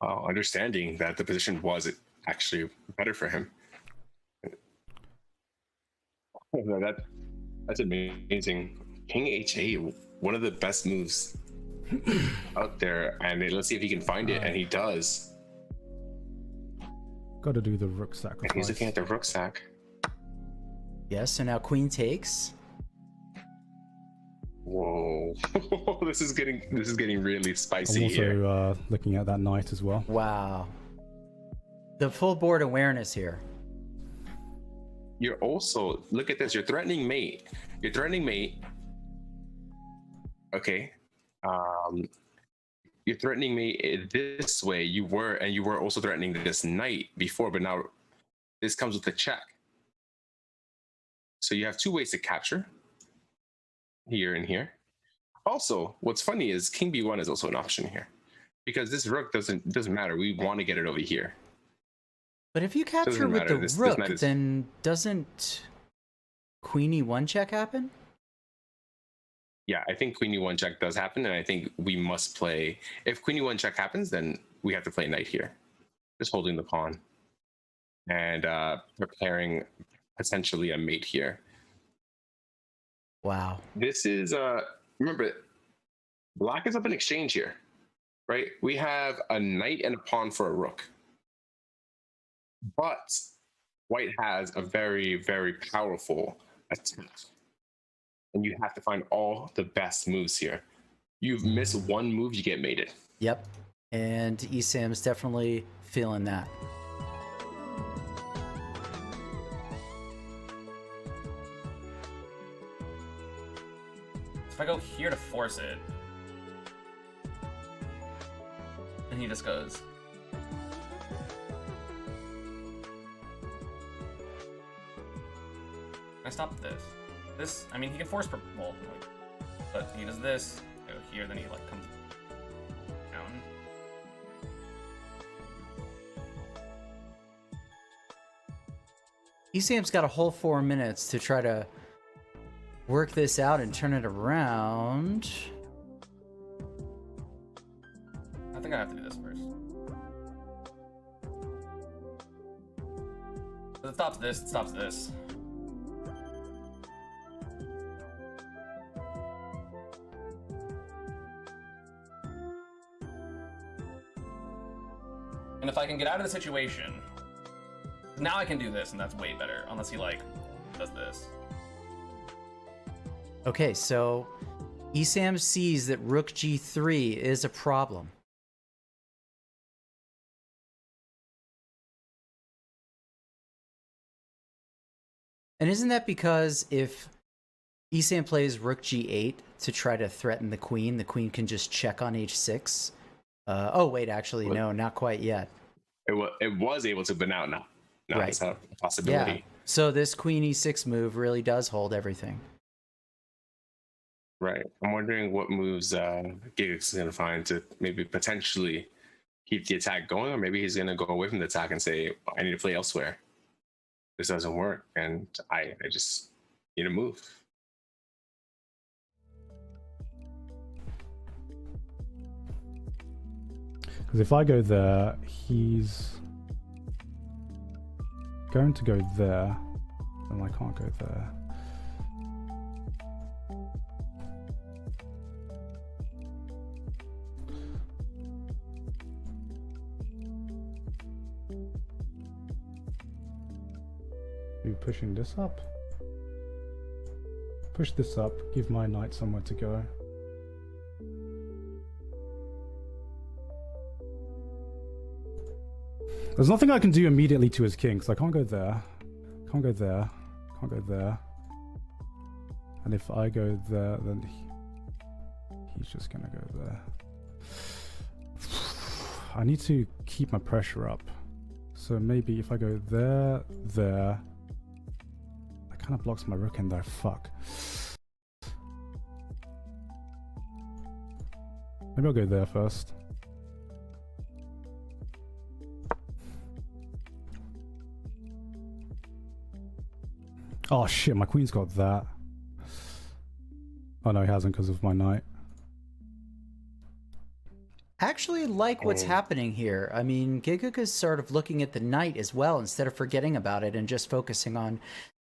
Understanding that the position was actually better for him. That's amazing. King h8, one of the best moves out there, and let's see if he can find it, and he does. Got to do the rook sacrifice. And he's looking at the rook sack. Yes, so now queen takes. Whoa, this is getting really spicy. I'm also here. Looking at that knight as well. Wow, the full board awareness here. You're also, look at this. You're threatening mate. Okay. You're threatening me this way. You were also threatening this knight before, but now this comes with the check. So you have two ways to capture. Here and here. Also, what's funny is king b1 is also an option here, because this rook doesn't matter. We want to get it over here. But if you capture with the rook, then doesn't queen e1 check happen? Yeah, I think queen e1 check does happen, and I think we must play. If queen e1 check happens, then we have to play knight here, just holding the pawn and preparing potentially a mate here. Wow. This is remember, black is up in exchange here, right? We have a knight and a pawn for a rook. But white has a very, very powerful attack. And you have to find all the best moves here. You've missed one move, you get mated. Yep. And Esam's definitely feeling that. If I go here to force it, and he just goes. I stop this. This, I mean, he can force well, but he does this. Go here, then he like comes down. Esam's got a whole 4 minutes to try to work this out and turn it around. I think I have to do this first. It stops this, it stops this. And if I can get out of the situation, now I can do this, and that's way better, unless he like does this. Okay, so Esam sees that Rook G3 is a problem. And isn't that because if Esam plays Rook G8 to try to threaten the queen can just check on H6? Oh, wait, actually, no, not quite yet. It was able to, but now Right. it's a possibility. Yeah. So this Queen E6 move really does hold everything. Right. I'm wondering what moves Gigguk is going to find to maybe potentially keep the attack going, or maybe he's going to go away from the attack and say, I need to play elsewhere. This doesn't work, and I just need a move. Because if I go there, he's going to go there, and I can't go there. Are you pushing this up? Push this up, give my knight somewhere to go. There's nothing I can do immediately to his king, because I can't go there. Can't go there. Can't go there. And if I go there, then he's just gonna go there. I need to keep my pressure up. So maybe if I go there, there. That kind of blocks my rook in there. Fuck. Maybe I'll go there first. Oh shit, my queen's got that. Oh no, he hasn't because of my knight. I actually like what's happening here. I mean, Gigguk is sort of looking at the knight as well instead of forgetting about it and just focusing on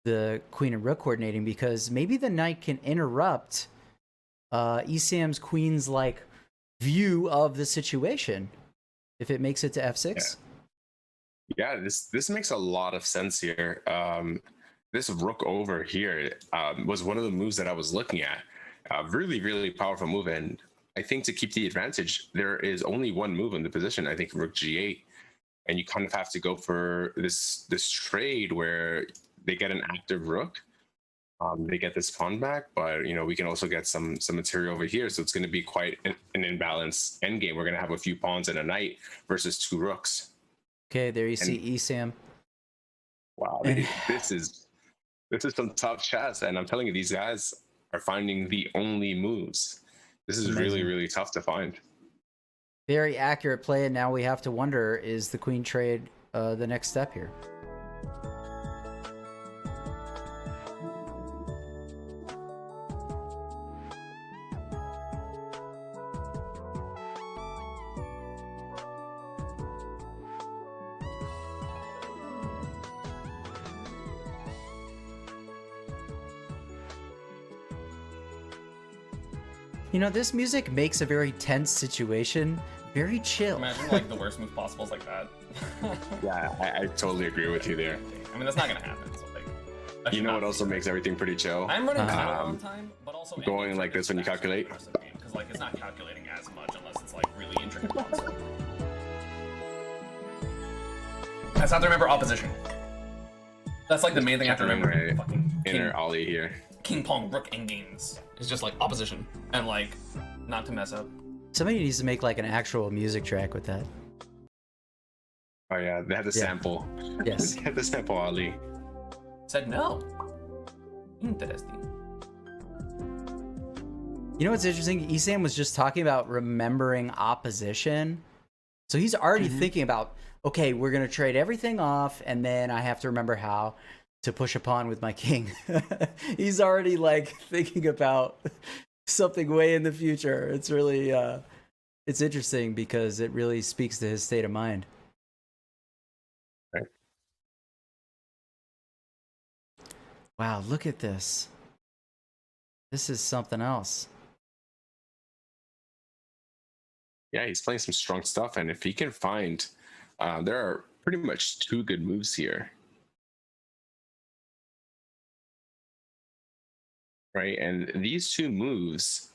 the queen and rook coordinating, because maybe the knight can interrupt Esam's queen's like view of the situation if it makes it to f6. Yeah, this makes a lot of sense here. This rook over here was one of the moves that I was looking at. Really, really powerful move. And I think to keep the advantage, there is only one move in the position. I think rook g8. And you kind of have to go for this trade where they get an active rook. They get this pawn back, but you know, we can also get some material over here. So it's going to be quite an imbalanced endgame. We're going to have a few pawns and a knight versus two rooks. Okay, there you see Esam. Wow, this is some tough chess, and I'm telling you, these guys are finding the only moves. This is really, really tough to find. Very accurate play, and now we have to wonder, is the queen trade the next step here? You know, this music makes a very tense situation Very chill. Imagine like the worst move possible is like that. Yeah, I totally agree with you there. I mean, that's not gonna happen. So like, You know what also makes everything pretty chill? I'm running kind of on time, but also going like this when you calculate. because like it's not calculating as much unless it's like really intricate. I just have to remember opposition. That's like the main thing I have to remember. Fucking Inner Ollie here. King Pong Rook endgames is just like opposition and like not to mess up. Somebody needs to make like an actual music track with that. Oh yeah, they had the sample. Yes. They had the sample Ollie. Said no. Interesting. You know what's interesting? Esam was just talking about remembering opposition. So he's already thinking about, okay, we're going to trade everything off, and then I have to remember how to push a pawn with my king. He's already like thinking about something way in the future. It's really, it's interesting because it really speaks to his state of mind. Right. Wow, look at this. This is something else. Yeah, he's playing some strong stuff, and if he can find, there are pretty much two good moves here. Right, and these two moves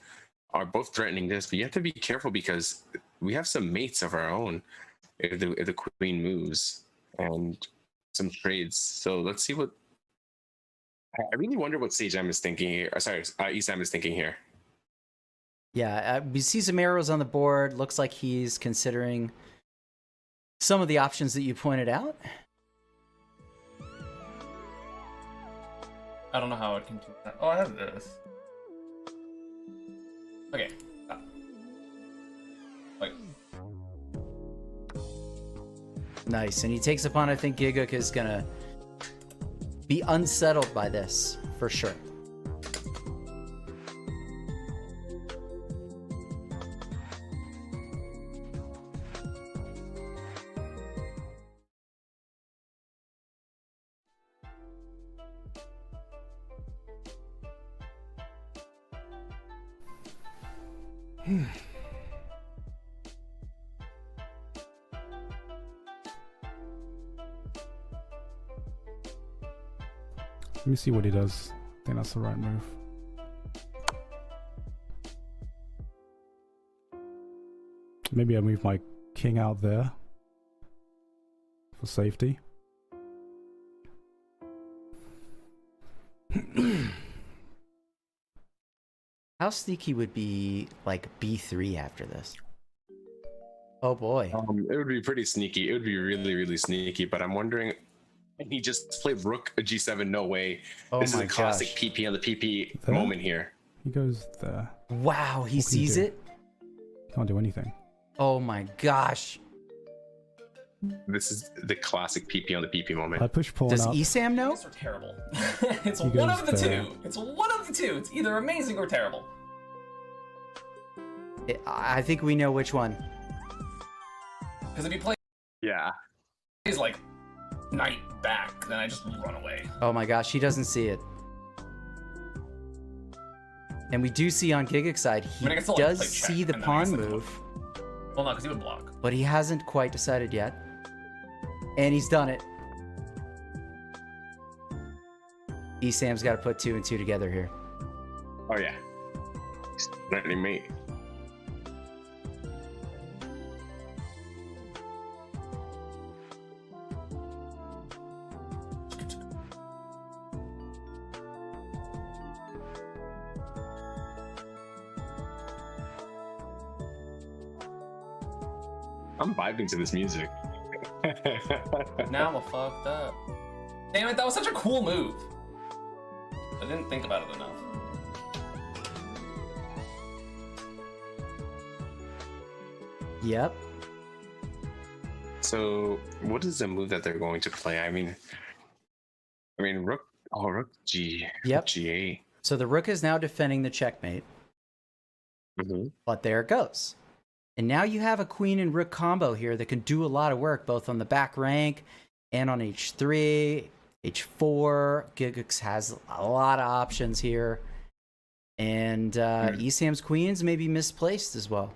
are both threatening this, but you have to be careful because we have some mates of our own if the queen moves and some trades. So let's see what. I really wonder what Sajam is thinking here. Sorry, Esam is thinking here. Yeah, we see some arrows on the board. Looks like he's considering some of the options that you pointed out. I don't know how it can do that. Oh, I have this. Okay. Like. Nice, and he takes upon, I think Gigguk is gonna be unsettled by this, for sure. Let me see what he does. I think that's the right move. Maybe I move my king out there for safety. How sneaky would be like b3 after this? Oh boy. It would be pretty sneaky. It would be really, really sneaky, but I'm wondering, and he just played rook g7, no way. Oh this is my a classic gosh. PP on the PP There? moment here. He goes there. Wow, he What can you sees do? it? He can't do anything. Oh my gosh. This is the classic PP on the PP moment. I push pawn Does up. Esam know? These are terrible. It's He one goes of the there. two. It's one of the two. It's either amazing or terrible. I think we know which one. Because if he plays Yeah. like knight back, then I just run away. Oh my gosh, he doesn't see it. And we do see on Gigguk's side, he I mean, I can still, like, does play check, see the and then I pawn guess, like, move, Well, no, because he would block. but he hasn't quite decided yet. And he's done it. Esam's got to put 2 and 2 together here. Oh yeah. He's threatening me. I'm vibing to this music. Now I'm fucked up. Damn it, that was such a cool move. I didn't think about it enough. Yep. So, what is the move that they're going to play? I mean, rook. Oh, rook G. Yep. G8. So the rook is now defending the checkmate. But there it goes. And now you have a queen and rook combo here that can do a lot of work, both on the back rank and on h3, h4. Gigguk has a lot of options here. And Esam's queens may be misplaced as well.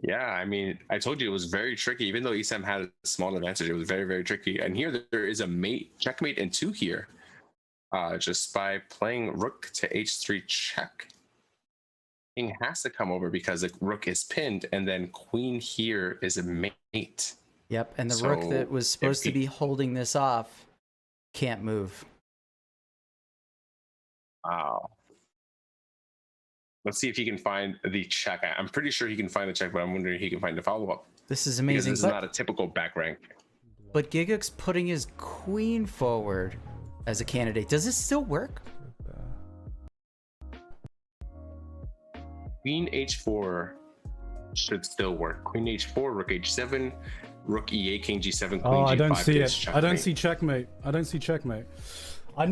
Yeah, I mean, I told you it was very tricky. Even though Esam had a small advantage, it was very, very tricky. And here there is a checkmate in 2 here, just by playing rook to h3 check. King has to come over because the rook is pinned, and then queen here is a mate. Yep, and the rook that was supposed to be holding this off can't move. Wow. Let's see if he can find the check. I'm pretty sure he can find the check, but I'm wondering if he can find the follow-up. This is amazing. Because this is not a typical back rank. But Gigguk's putting his queen forward as a candidate. Does this still work? Queen h4 should still work. Queen h4, rook h7, rook e8, king g7, queen oh, g5. I don't see it. Checkmate. I don't see checkmate. I don't see checkmate. I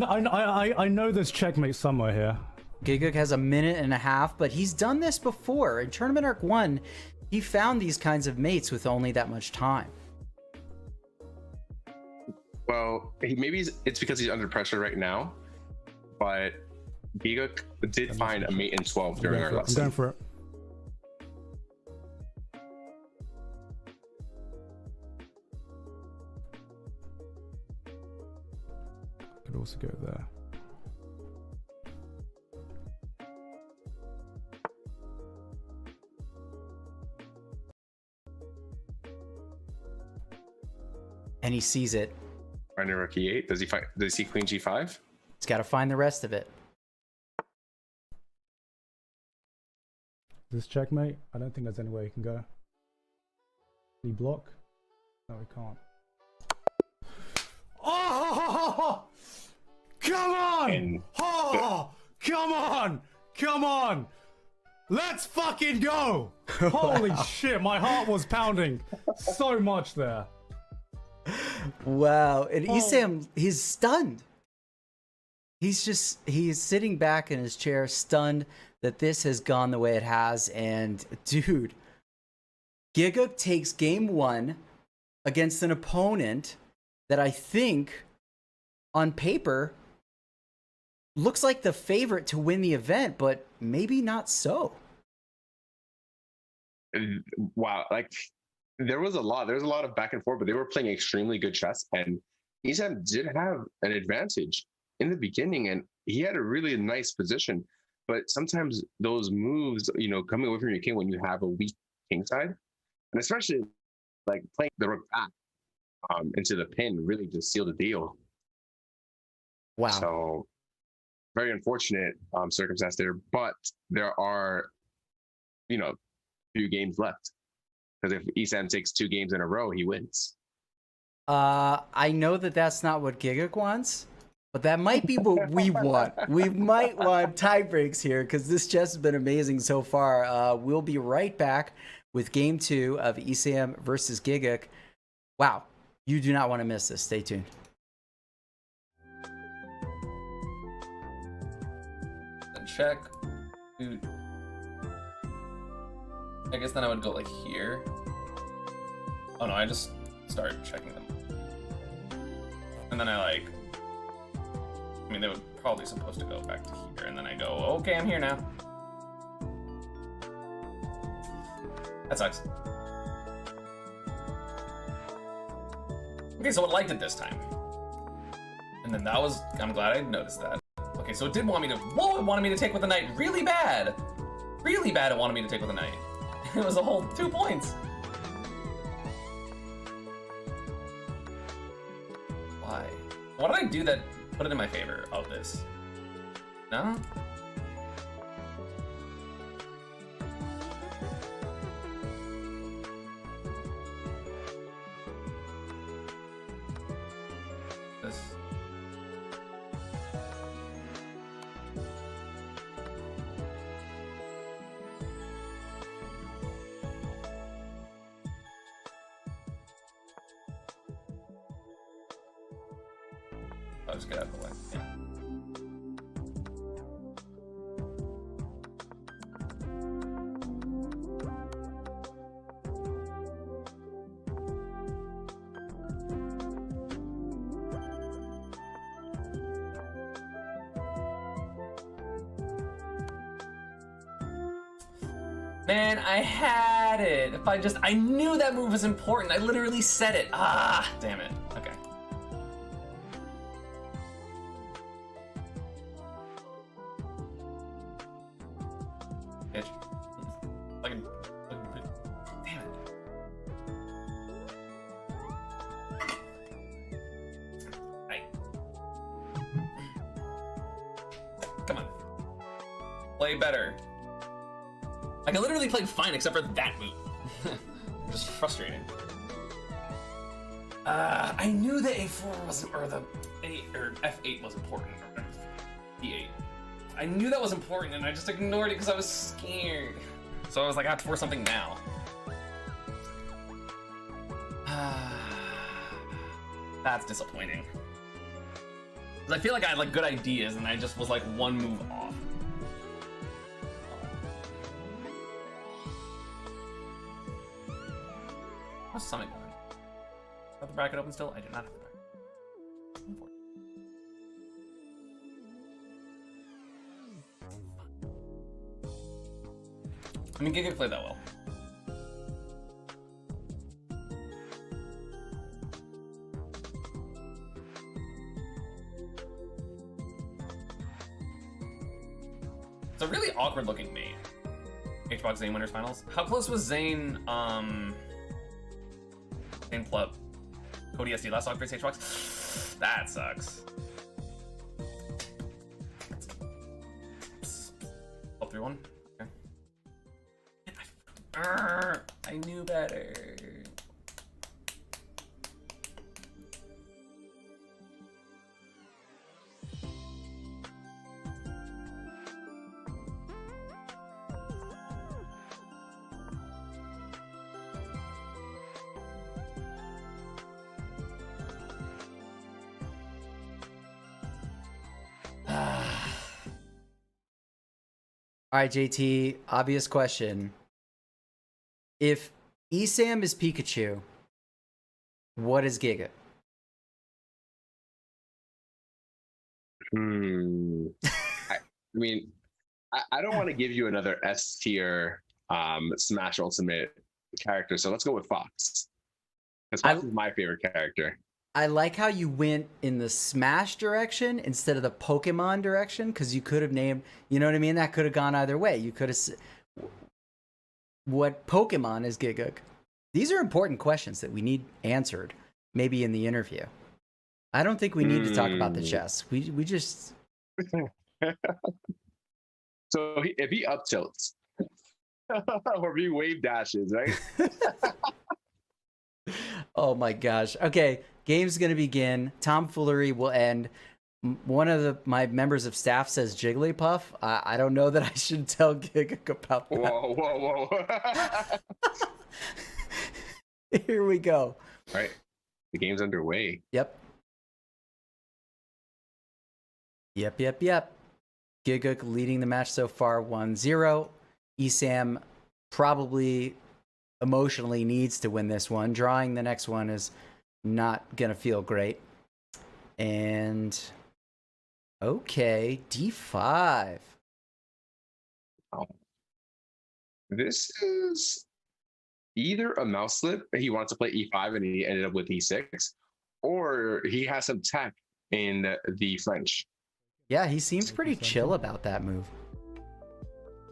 know there's checkmate somewhere here. Gigguk has a minute and a half, but he's done this before. In Tournament Arc 1, he found these kinds of mates with only that much time. Well, maybe it's because he's under pressure right now, but Gigguk did find a mate in 12 during our lesson. I'm going for it. Could also go there. And he sees it. Finding rook e8. Does he see queen g5? He's got to find the rest of it. This checkmate? I don't think there's any way he can go. Can he block? No, he can't. Oh! Come on! Oh! Come on! Come on! Let's fucking go! Holy shit, my heart was pounding so much there. Wow. And Esam, he's stunned. He's sitting back in his chair, stunned that this has gone the way it has. And dude, Gigguk takes game 1 against an opponent that I think on paper looks like the favorite to win the event, but maybe not so. Wow, like there was a lot of back and forth, but they were playing extremely good chess, and Esam did have an advantage in the beginning, and he had a really nice position. But sometimes those moves, coming away from your king when you have a weak king side, and especially like playing the rook back into the pin, really just sealed the deal. Wow. So very unfortunate circumstance there, but there are, few games left. Because if Esam takes 2 games in a row, he wins. I know that that's not what Gigguk wants, but that might be what we want. We might want tie breaks here because this chess has been amazing so far. We'll be right back with game 2 of Esam versus Gigguk. Wow, you do not want to miss this. Stay tuned. Check. Dude. I guess then I would go like here. Oh no, I just start checking them. And then I they were probably supposed to go back to here, and then I go, okay, I'm here now. That sucks. Okay, so it liked it this time. And then I'm glad I noticed that. Okay, so it did want me to, it wanted me to take with the knight really bad. Really bad it wanted me to take with the knight. It was a whole 2 points. Why? What did I do that put it in my favor of this? No? This. I'll just get out of the way. Yeah. Man, I had it. I knew that move was important. I literally said it. Ah, damn it. Okay. Bitch. Damn it. Right. Come on. Play better. I can literally play fine except for that move. Just frustrating. I knew the A4 wasn't, or the F8 was important, or D8. I knew that was important, and I just ignored it because I was scared. So I was like, I have to force something now. That's disappointing. Because I feel like I had like good ideas, and I just was like one move off. How's Summit going? Have the bracket open still? I do not have the bracket. I mean, Gigguk played that well. It's a really awkward looking mate. HBox Zane Winners Finals. How close was Zane, Zane Plub? Cody SD last dog face HBox? That sucks. Up 3-1. Okay. I knew better. All right, JT, obvious question. If Esam is Pikachu, what is Gigguk? I mean, I don't want to give you another S tier Smash Ultimate character, so let's go with Fox. Because Fox is my favorite character. I like how you went in the Smash direction instead of the Pokemon direction, because you could have named, you know what I mean? That could have gone either way. You could have. What Pokemon is Gigguk? These are important questions that we need answered, maybe in the interview. I don't think we need to talk about the chess. We just. So if he up tilts, or if he wave dashes, right? Oh my gosh. Okay, game's gonna begin. Tomfoolery will end. One of my members of staff says Jigglypuff. I don't know that I should tell Gigguk about that. Whoa. Here we go. All right, the game's underway. Yep. Gigguk leading the match so far 1-0. Esam probably emotionally needs to win this one. Drawing the next one is not gonna feel great. And okay, D5. This is either a mouse slip, he wants to play E5 and he ended up with E6, or he has some tech in the French. Yeah, he seems pretty chill about that move.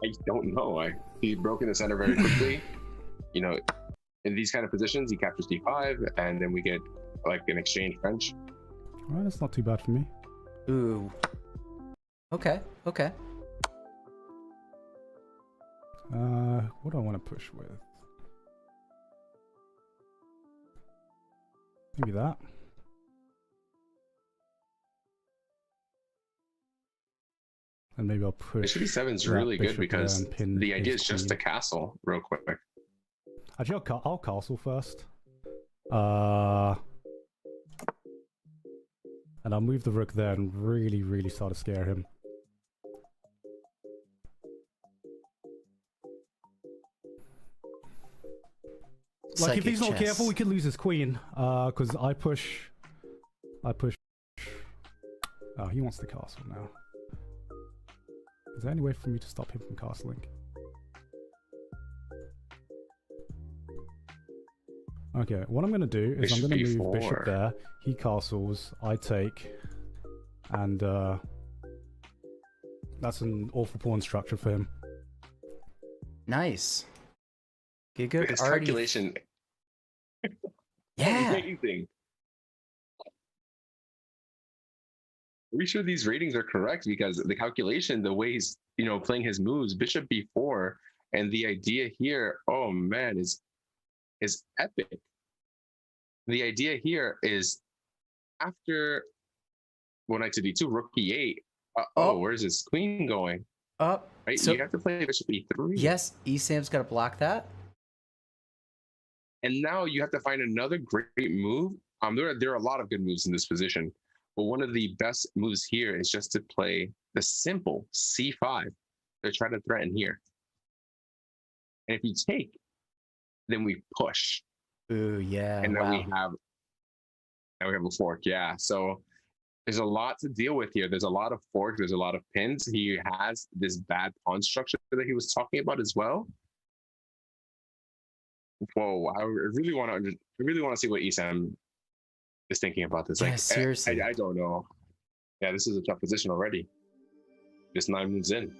I don't know. He broke in the center very quickly. You know, in these kind of positions, he captures D5, and then we get like an exchange French. All right, that's not too bad for me. Ooh. Okay. What do I want to push with? Maybe that. And maybe I'll push. Bishop E7 is really good because the idea is just to castle real quick. Actually, I'll castle first. And I'll move the rook there and really start to scare him. Like, if he's not careful, we could lose his queen. Because I push. Oh, he wants the castle now. Is there any way for me to stop him from castling? Okay, what I'm going to do is I'm Bishop going to move B4. bishop there. He castles, I take, and that's an awful pawn structure for him. Nice. Gigguk His already. calculation. Yeah. Amazing. Are we sure these ratings are correct? Because the calculation, the way he's playing his moves, bishop b4, and the idea here, oh man, is epic. The idea here is after knight to d2, rook e8. Where's his queen going? Up. Right, So, you have to play bishop e3. yes, Esam's got to block that. And now you have to find another great move. There are a lot of good moves in this position, but one of the best moves here is just to play the simple c5 to try to threaten here. And if you take, then we push. Ooh, yeah. And then wow. we have a fork. Yeah. So there's a lot to deal with here. There's a lot of forks. There's a lot of pins. He has this bad pawn structure that he was talking about as well. Whoa! I really want to see what Esam is thinking about this. Yeah, Like, seriously. I don't know. Yeah, this is a tough position already. Just 9 moves in.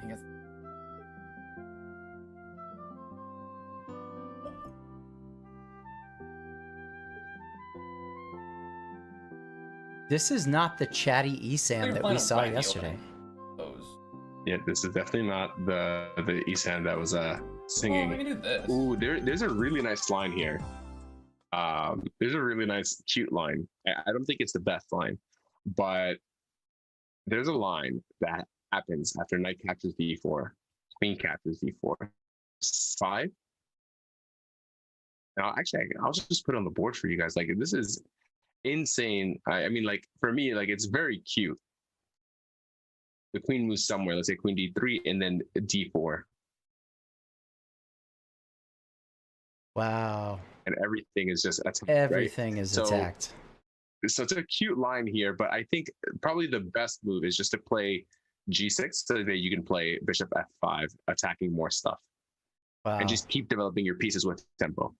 He gets... This is not the chatty Esam You're that playing we on saw Friday yesterday. Yeah, this is definitely not the Esam that was singing. we can do this. Ooh, there's a really nice line here. There's a really nice, cute line. I don't think it's the best line, but there's a line that happens after knight captures d4, queen captures d4, 5. Now, actually, I'll just put it on the board for you guys. Like, this is insane. I mean, like, for me, like, it's very cute. The queen moves somewhere. Let's say queen d3 and then d4. Wow. And everything is just attacked. Everything right? is attacked. So it's a cute line here, but I think probably the best move is just to play g6 so that you can play bishop f5, attacking more stuff. Wow. And just keep developing your pieces with tempo.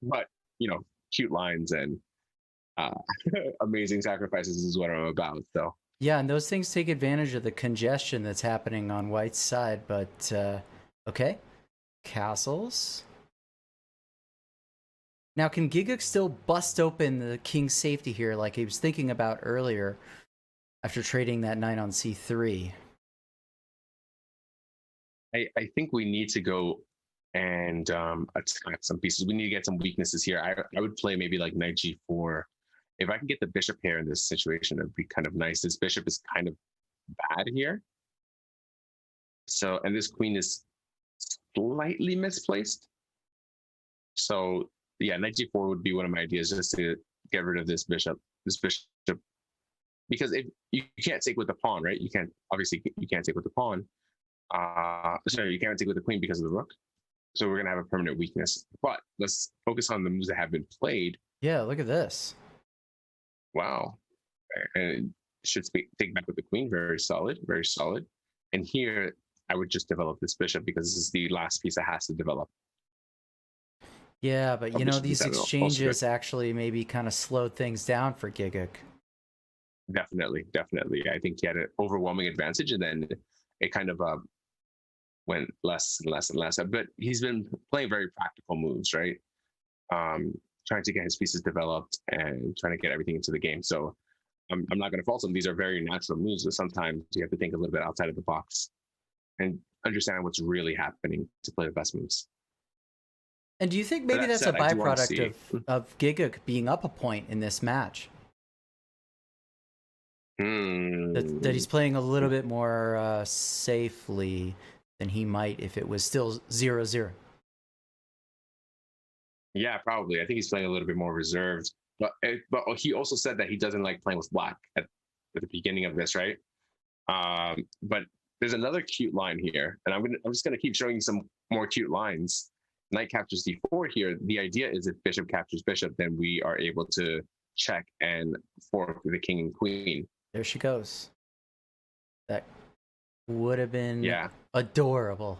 But cute lines and amazing sacrifices is what I'm about. So Yeah, and those things take advantage of the congestion that's happening on White's side, but okay. Castles. Now, can Gigguk still bust open the king's safety here like he was thinking about earlier after trading that knight on c3? I think we need to go and attack some pieces. We need to get some weaknesses here. I would play maybe like knight g4. If I can get the bishop here in this situation, it would be kind of nice. This bishop is kind of bad here. So, and this queen is slightly misplaced. So, yeah, knight g4 would be one of my ideas, just to get rid of this bishop. Because if you can't take with the pawn, right? You can't take with the pawn. Sorry, you can't take with the queen because of the rook. So we're gonna have a permanent weakness. But let's focus on the moves that have been played. Yeah, look at this. Wow. And should take back with the queen. Very solid, very solid. And here I would just develop this bishop because this is the last piece that has to develop. Yeah, but these also exchanges good. actually maybe kind of slowed things down for Gigguk. Definitely. I think he had an overwhelming advantage, and then it kind of went less and less and less. But he's been playing very practical moves, right? Trying to get his pieces developed and trying to get everything into the game. So I'm not going to fault him. These are very natural moves, but sometimes you have to think a little bit outside of the box and understand what's really happening to play the best moves. And do you think maybe that that's said, a I do wanna byproduct of Gigguk being up a point in this match? That he's playing a little bit more safely than he might if it was still 0-0. Yeah, probably. I think he's playing a little bit more reserved. But he also said that he doesn't like playing with black at the beginning of this, right? But there's another cute line here, and I'm just gonna keep showing you some more cute lines. Knight captures d4 here. The idea is if bishop captures bishop, then we are able to check and fork the king and queen. There she goes. That would have been adorable.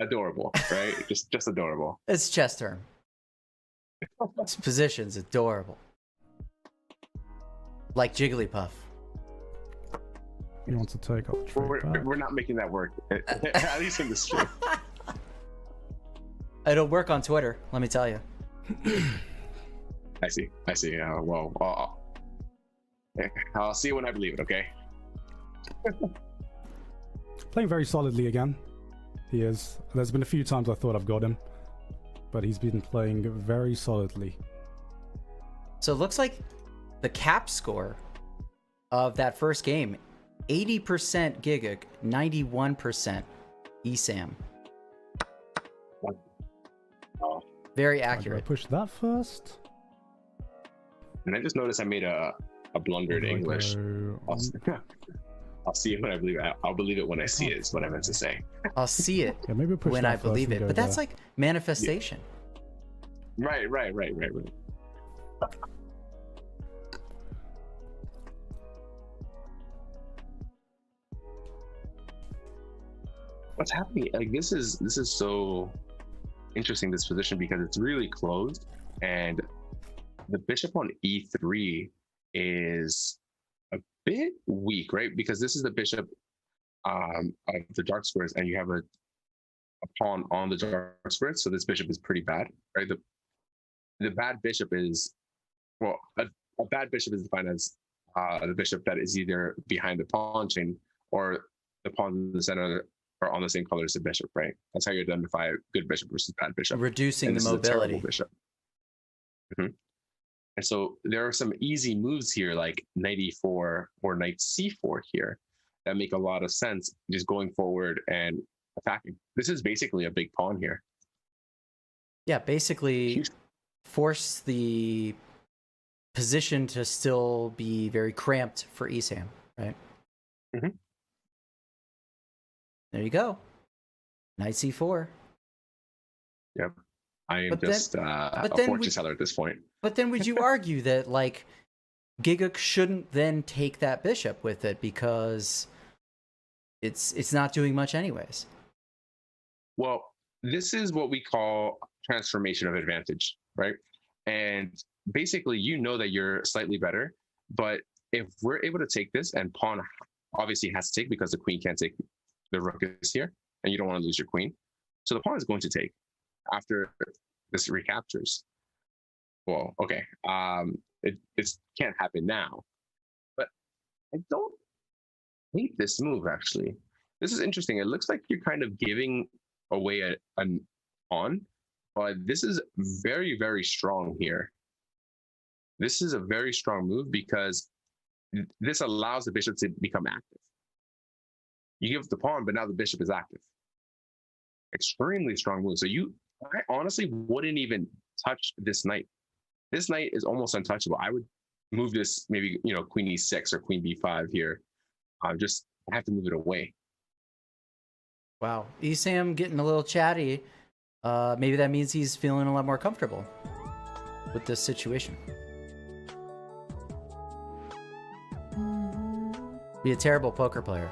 Adorable, right? just adorable. It's chess term. Its position's adorable. Like Jigglypuff. He wants to take up the trade back. We're not making that work. At least in this stream. It'll work on Twitter, let me tell you. I see. Well, I'll see it when I believe it, okay? Playing very solidly again. He is. There's been a few times I thought I've got him, but he's been playing very solidly. So it looks like the cap score of that first game, 80% Gigguk, 91% Esam. Very accurate. I push that first. And I just noticed I made a blunder in English. I'll see it when I believe it. I'll believe it when I see it, is what I meant to say. I'll see it maybe push when I first believe and it. go But that's there. like manifestation. Right. What's happening? Like this is so interesting, this position, because it's really closed, and the bishop on e3 is a bit weak, right? Because this is the bishop of the dark squares, and you have a pawn on the dark squares, so this bishop is pretty bad, right? The bad bishop is, well, a bad bishop is defined as the bishop that is either behind the pawn chain or the pawn in the center are on the same color as the bishop, right? That's how you identify a good bishop versus bad bishop. Reducing And the this is a terrible mobility. bishop. Mhm. And so there are some easy moves here, like knight e4 or knight c4 here, that make a lot of sense, just going forward and attacking. This is basically a big pawn here. Yeah, basically force the position to still be very cramped for Esam, right? Mm-hmm. There you go. Knight c4. Yep. I am But then- just a then fortune teller at this point. But then would you argue that, like, Gigguk shouldn't then take that bishop with it because it's not doing much anyways? Well, this is what we call transformation of advantage, right? And basically, you know that you're slightly better, but if we're able to take this, and pawn obviously has to take because the queen can't take, the rook is here, and you don't want to lose your queen. So the pawn is going to take after this recaptures. Well, okay, it can't happen now, but I don't hate this move, actually. This is interesting. It looks like you're kind of giving away an pawn, but this is very, very strong here. This is a very strong move because this allows the bishop to become active. You give the pawn, but now the bishop is active. Extremely strong move. So I honestly wouldn't even touch this knight. This knight is almost untouchable. I would move this maybe, queen e6 or queen b5 here. I have to move it away. Wow. Esam getting a little chatty. Maybe that means he's feeling a lot more comfortable with this situation. Be a terrible poker player.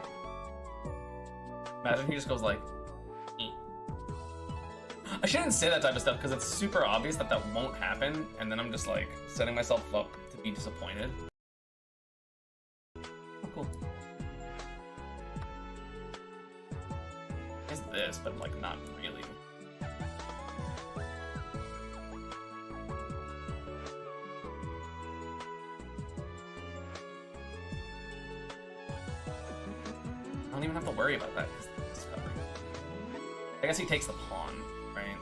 Imagine he just goes like, "Eh." I shouldn't say that type of stuff because it's super obvious that won't happen, and then I'm just like setting myself up to be disappointed. Oh, cool. It's this, but like not really. I don't even have to worry about that because it's covered. I guess he takes the pawn, right?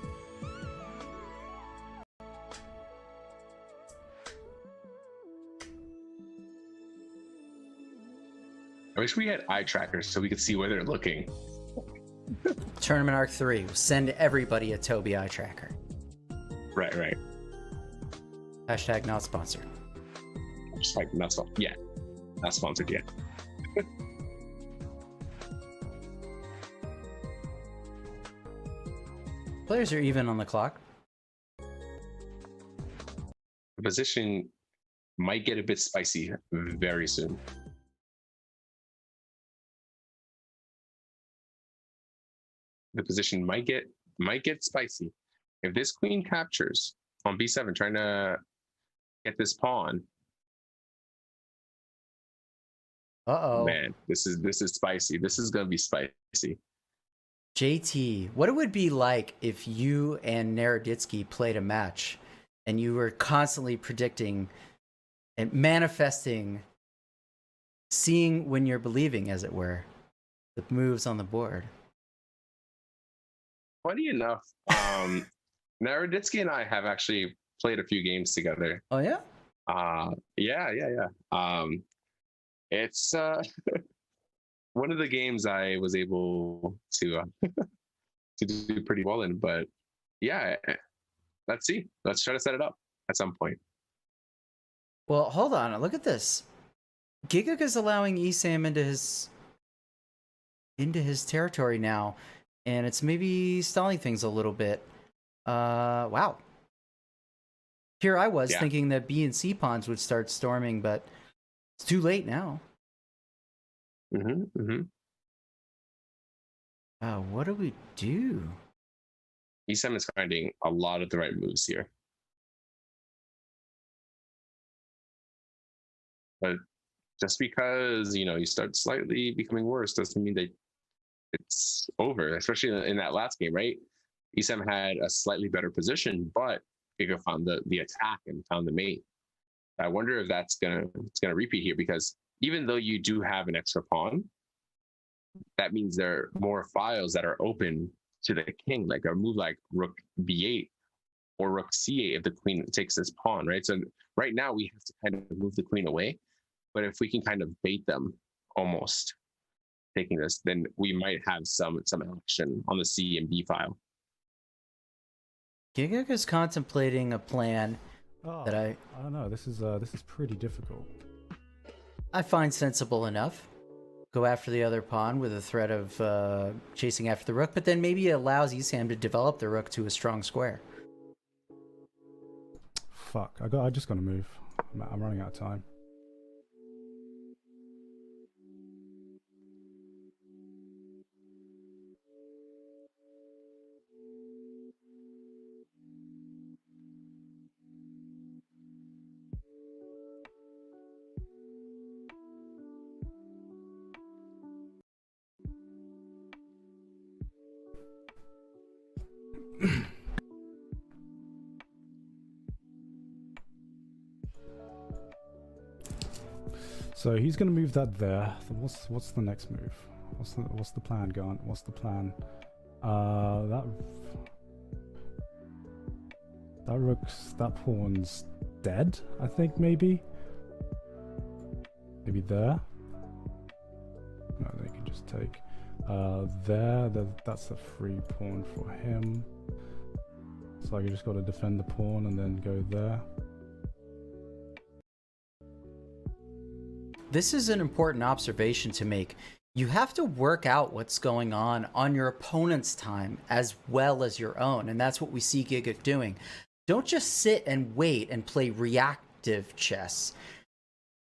I wish we had eye trackers so we could see where they're looking. Tournament Arc 3 will send everybody a Toby eye tracker. Right. Hashtag not sponsored. Hashtag not sponsored. Yeah, not sponsored yet. Players are even on the clock. The position might get a bit spicy very soon. The position might get spicy. If this queen captures on b7, trying to get this pawn. Uh-oh. Man, this is spicy. This is gonna be spicy. JT, what it would be like if you and Naroditsky played a match and you were constantly predicting and manifesting, seeing when you're believing, as it were, the moves on the board. Funny enough, Naroditsky and I have actually played a few games together. Oh yeah? Yeah. It's one of the games I was able to to do pretty well in, but yeah, let's see. Let's try to set it up at some point. Well, hold on. Look at this. Gigguk is allowing Esam into his territory now, and it's maybe stalling things a little bit. Wow. Here I was thinking that B and C pawns would start storming, but it's too late now. What do we do? Esam is finding a lot of the right moves here. But just because, you start slightly becoming worse doesn't mean that it's over, especially in that last game, right? Esam had a slightly better position, but Gigguk found the attack and found the mate. I wonder if it's gonna repeat here, because even though you do have an extra pawn, that means there are more files that are open to the king, like a move like rook b8 or rook c8 if the queen takes this pawn, right? So right now we have to kind of move the queen away, but if we can kind of bait them almost taking this, then we might have some action on the C and B file. Gigguk is contemplating a plan that I don't know. This is pretty difficult. I find sensible enough. Go after the other pawn with a threat of chasing after the rook, but then maybe it allows Esam to develop the rook to a strong square. Fuck! I just gotta move. I'm running out of time. So he's gonna move that there. What's the next move? What's the plan going? What's the plan? That pawn's dead, I think. Maybe there. No, they can just take that's a free pawn for him. So you just got to defend the pawn and then go there. This is an important observation to make. You have to work out what's going on your opponent's time as well as your own, and that's what we see Gigguk doing. Don't just sit and wait and play reactive chess.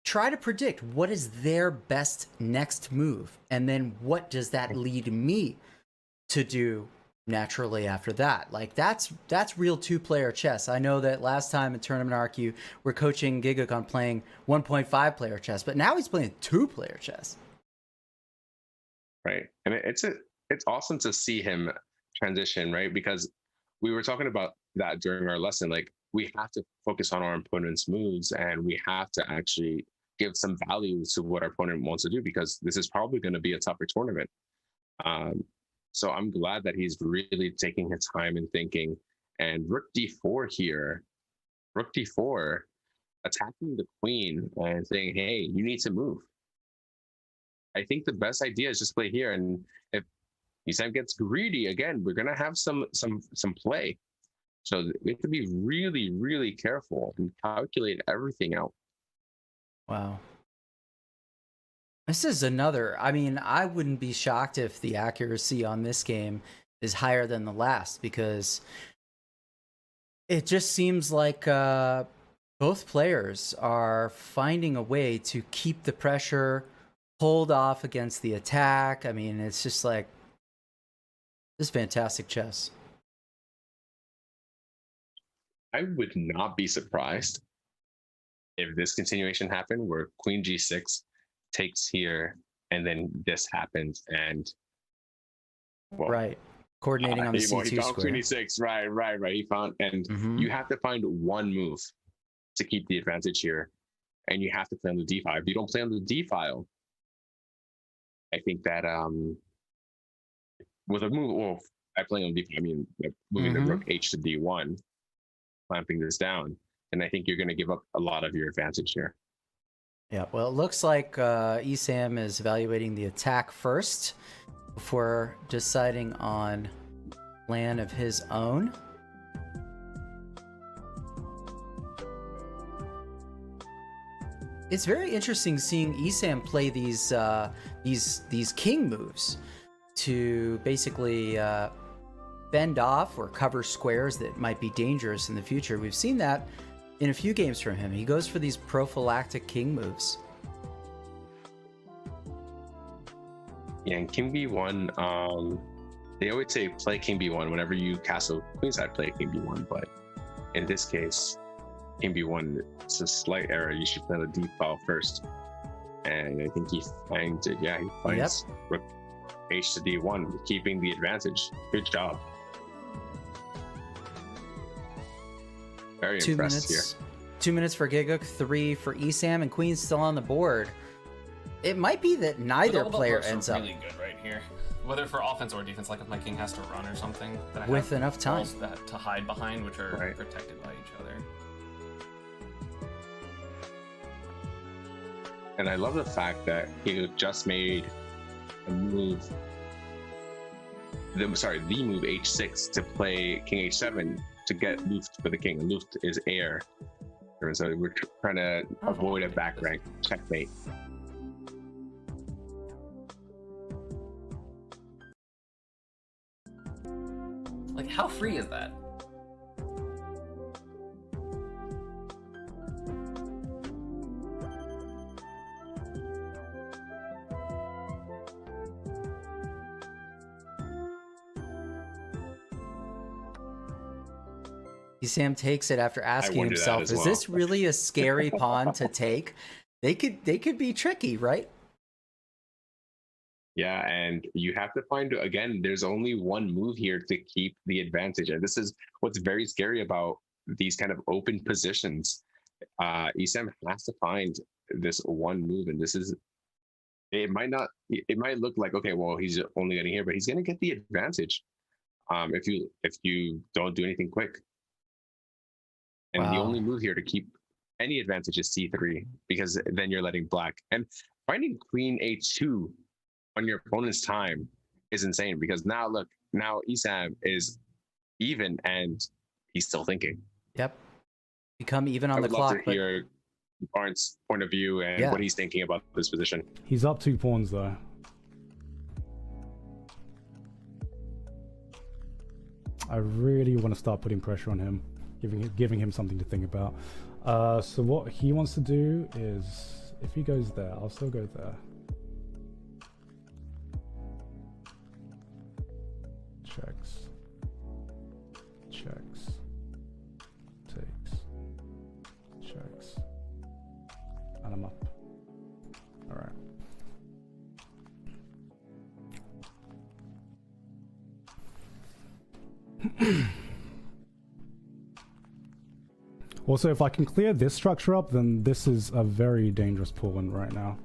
Try to predict what is their best next move, and then what does that lead me to do naturally after that. Like that's real two-player chess. I know that last time in Tournament RQ, we're coaching Gigguk on playing 1.5 player chess, but now he's playing 2-player chess. Right, and it's awesome to see him transition, right? Because we were talking about that during our lesson. Like, we have to focus on our opponent's moves, and we have to actually give some value to what our opponent wants to do, because this is probably going to be a tougher tournament. So I'm glad that he's really taking his time and thinking. And rook d4 here, rook d4, attacking the queen and saying, hey, you need to move. I think the best idea is just play here. And if Esam gets greedy, again, we're going to have some play. So we have to be really, really careful and calculate everything out. Wow. This is another, I mean, I wouldn't be shocked if the accuracy on this game is higher than the last, because it just seems like both players are finding a way to keep the pressure, hold off against the attack. I mean, it's just like, this is fantastic chess. I would not be surprised if this continuation happened where Queen G6 takes here and then this happens and well, right, coordinating on the C2 he found square. Queen E6, right. He found, and you have to find one move to keep the advantage here, and you have to play on the D file. If you don't play on the D file, I think that with a move, well, I play on D file, I mean moving the rook H to D1, clamping this down, and I think you're going to give up a lot of your advantage here. Yeah, well, it looks like Esam is evaluating the attack first before deciding on plan of his own. It's very interesting seeing Esam play these king moves to basically fend off or cover squares that might be dangerous in the future. We've seen that in a few games from him. He goes for these prophylactic king moves. Yeah, and King B1, they always say play King B1 whenever you castle queenside, play King B1, but in this case, King B1, it's a slight error. You should play the D file first. And I think he finds it. Yeah, he finds rook H to D1, keeping the advantage. Good job. Very impressed here. 2 minutes for Gigguk, 3 for Esam, and Queen's still on the board. It might be that neither player ends up really good right here, whether for offense or defense. Like if my king has to run or something, that I with have enough time walls that to hide behind, which are protected by each other. And I love the fact that he just made a move. The move H6 to play King H7 to get Luft for the king. And Luft is air, and so we're trying to avoid a back rank checkmate. Like, how free is that? Esam takes it after asking wonder that himself, as is well. this really a scary pawn to take? They could be tricky, right? Yeah, and you have to find, again, there's only one move here to keep the advantage. And this is what's very scary about these kind of open positions. Esam has to find this one move, and this is, it might look like, okay, well, he's only getting here, but he's going to get the advantage if you don't do anything quick. And the only move here to keep any advantage is C3, because then you're letting black. And finding Queen A2 on your opponent's time is insane, because now Esam is even and he's still thinking. Yep. Become even on the clock. I would love to hear Barnes' point of view and what he's thinking about this position. He's up 2 pawns though. I really want to start putting pressure on him, giving him something to think about. So what he wants to do is, if he goes there, I'll still go there. Checks. Checks. Takes. Checks. And I'm up. Alright. Also, if I can clear this structure up, then this is a very dangerous pawn right now.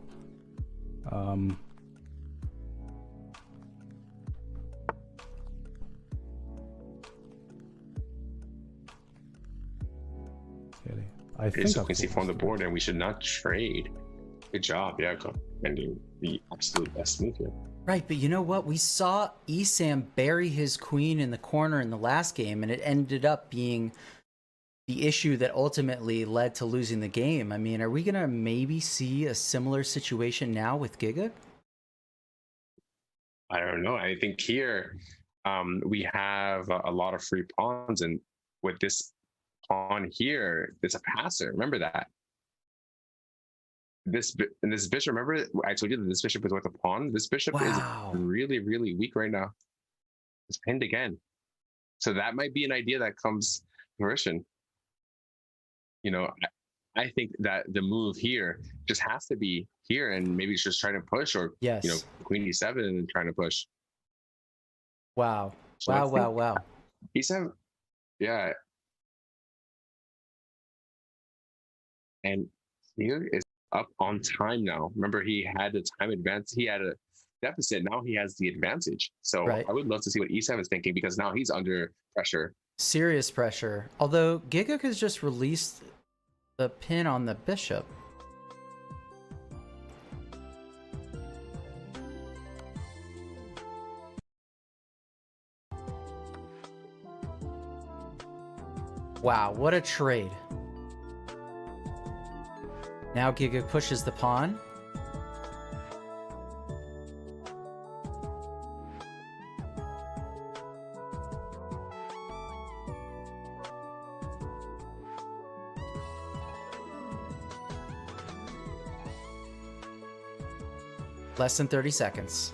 I think so Queen C4 on the board, and we should not trade. Good job, yeah, and the absolute best move here. Right, but you know what? We saw Esam bury his queen in the corner in the last game, and it ended up being the issue that ultimately led to losing the game. I mean, are we going to maybe see a similar situation now with Gigguk? I don't know. I think here we have a lot of free pawns, and with this pawn here, it's a passer. Remember that. This bishop, remember I told you that this bishop is worth a pawn? This bishop is really, really weak right now. It's pinned again. So that might be an idea that comes to fruition. You know, I think that the move here just has to be here, and maybe it's just trying to push, or you know, queen e7 and trying to push. Wow. So Wow. E7, yeah. And here is up on time now. Remember, he had the time advance. He had a deficit. Now he has the advantage. So I would love to see what E7 is thinking, because now he's under pressure. Serious pressure. Although Gigguk has just released the pin on the bishop. Wow, what a trade. Now Gigguk pushes the pawn. Less than 30 seconds.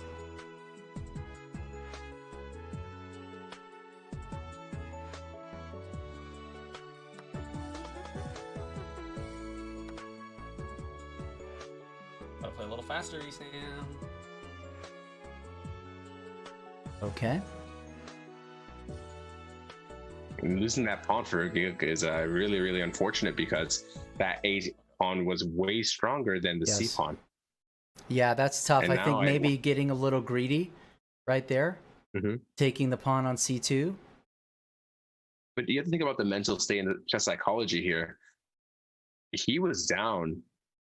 Gotta play a little faster, Esam. Okay. And losing that pawn for Gigguk is really, really unfortunate, because that A pawn was way stronger than the C pawn. Yeah, that's tough. And I think now maybe getting a little greedy right there. Taking the pawn on C2. But you have to think about the mental state and the chess psychology here. He was down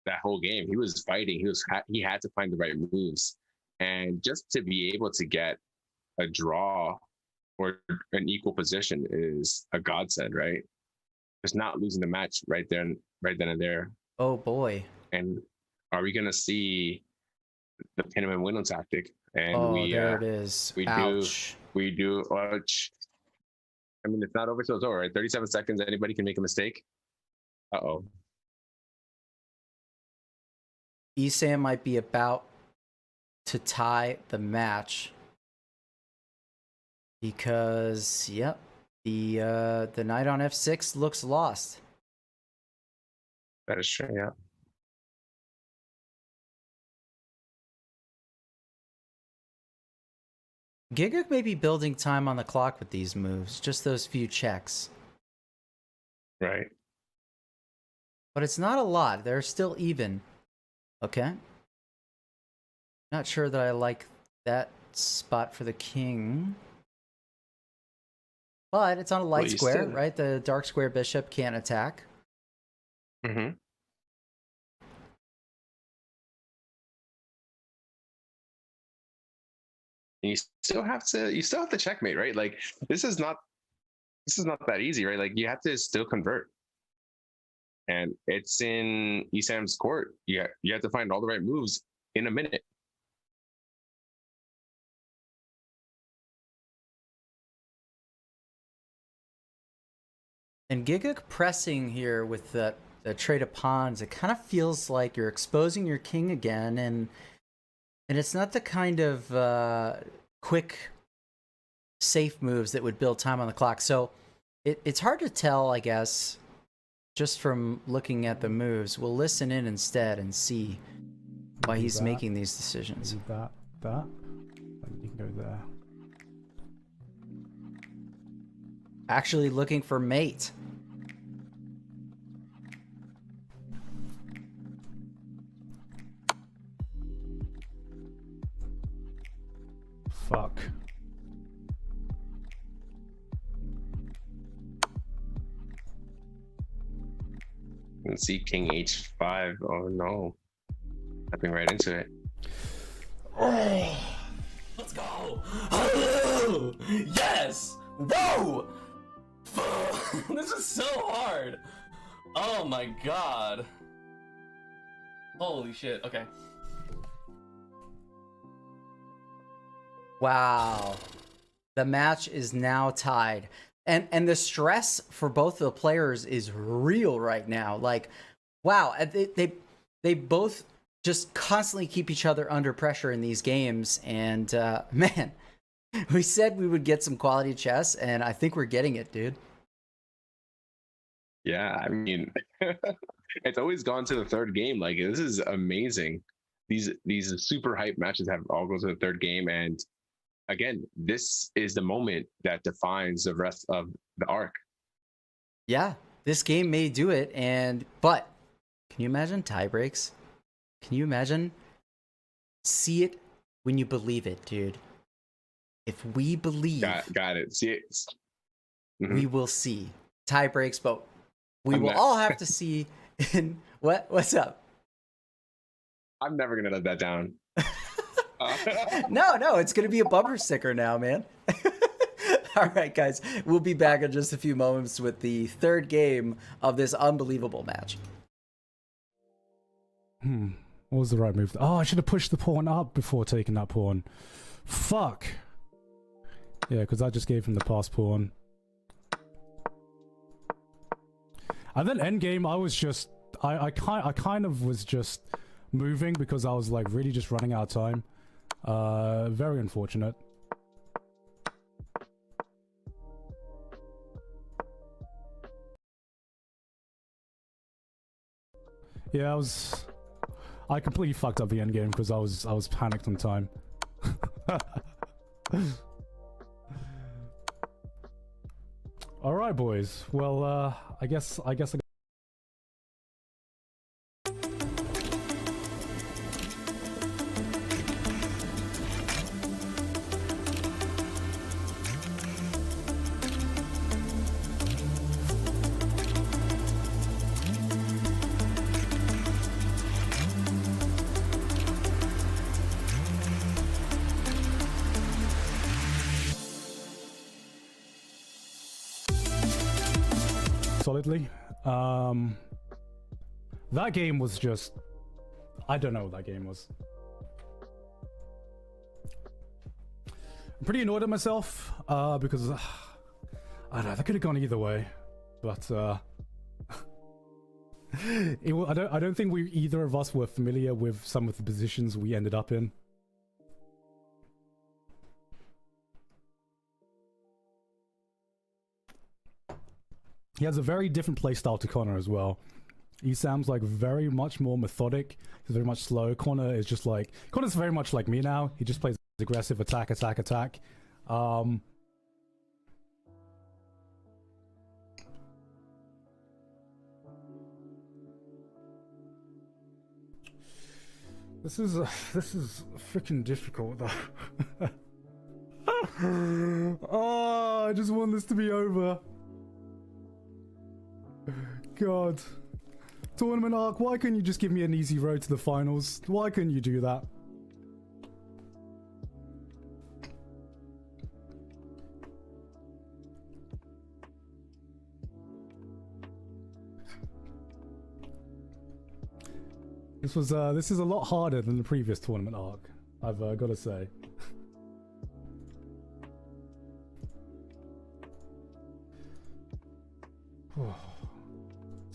that whole game. He was fighting. He had to find the right moves, and just to be able to get a draw or an equal position is a godsend, right? Just not losing the match right then and there. Oh boy! And are we gonna see the pin and win tactic? And there it is. We do. Ouch. I mean, it's not over till it's over, right? 37 seconds. Anybody can make a mistake. Uh-oh. Esam might be about to tie the match, because the knight on f6 looks lost. That is true, yeah. Gigguk may be building time on the clock with these moves, just those few checks. Right. But it's not a lot. They're still even. Okay. Not sure that I like that spot for the king. But it's on a light square, right? The dark square bishop can't attack. Mm-hmm. You still have to checkmate, right? Like, this is not that easy, right? Like, you have to still convert. And it's in Esam's court. You have to find all the right moves in a minute. And Gigguk pressing here with the trade of pawns, it kind of feels like you're exposing your king again, and it's not the kind of quick, safe moves that would build time on the clock. So it's hard to tell, I guess, just from looking at the moves. We'll listen in instead and see why he's making these decisions. That. You can go there. Actually looking for mate. Fuck. Let's see, king h5. Oh no. Stepping right into it. Oh, Yes! Whoa! This is so hard. Oh my god. Holy shit. Okay. Wow. The match is now tied. And the stress for both of the players is real right now. Like, wow, they both just constantly keep each other under pressure in these games. And man, we said we would get some quality chess, and I think we're getting it, dude. Yeah, I mean, it's always gone to the third game. Like, this is amazing. These super hype matches have all go to the third game, and again, this is the moment that defines the rest of the arc. Yeah, this game may do it, but can you imagine tie breaks? Can you imagine? See it when you believe it, dude. If we believe, got it. See it. Mm-hmm. We will see tie breaks, but we will all have to see. In what's up? I'm never gonna let that down. No, it's gonna be a bumper sticker now, man. All right, guys, we'll be back in just a few moments with the third game of this unbelievable match. What was the right move? Oh, I should have pushed the pawn up before taking that pawn. Fuck. Yeah, because I just gave him the pass pawn. And then endgame, I was just, I kind of was just moving because I was like really just running out of time. Very unfortunate. Yeah, I completely fucked up the endgame because I was panicked on time. All right, boys. Well, I guess I solidly. That game was just, I don't know what that game was. I'm pretty annoyed at myself because I don't know, that could have gone either way, but I don't think either of us were familiar with some of the positions we ended up in. He has a very different playstyle to Connor as well. Esam's like very much more methodic. He's very much slow. Connor is just like, Connor's very much like me now. He just plays aggressive, attack. This is freaking difficult though. Oh, I just want this to be over. God. Tournament arc, why couldn't you just give me an easy road to the finals? Why couldn't you do that? This is a lot harder than the previous tournament arc, I've got to say.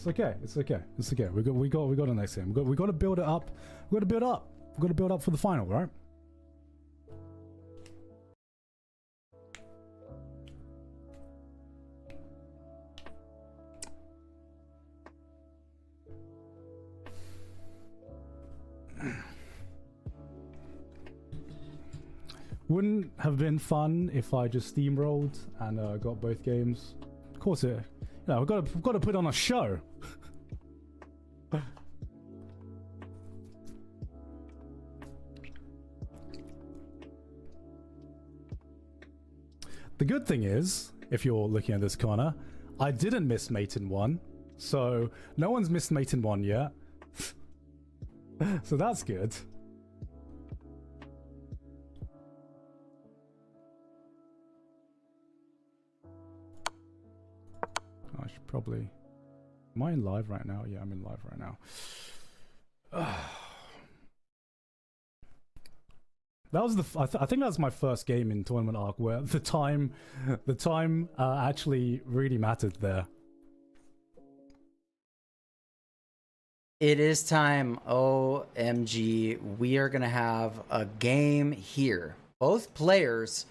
It's okay. We got a nice game. We got to build it up. We got to build up for the final, right? Wouldn't have been fun if I just steamrolled and got both games. Of course it. No, we've got to put on a show. The good thing is, if you're looking at this corner, I didn't miss mate in 1, so no one's missed mate in 1 yet. So that's good. probably. Am I in live right now? Yeah, I'm in live right now. That was I think that was my first game in Tournament Arc where the time actually really mattered there. It is time. OMG. We are going to have a game here. Both players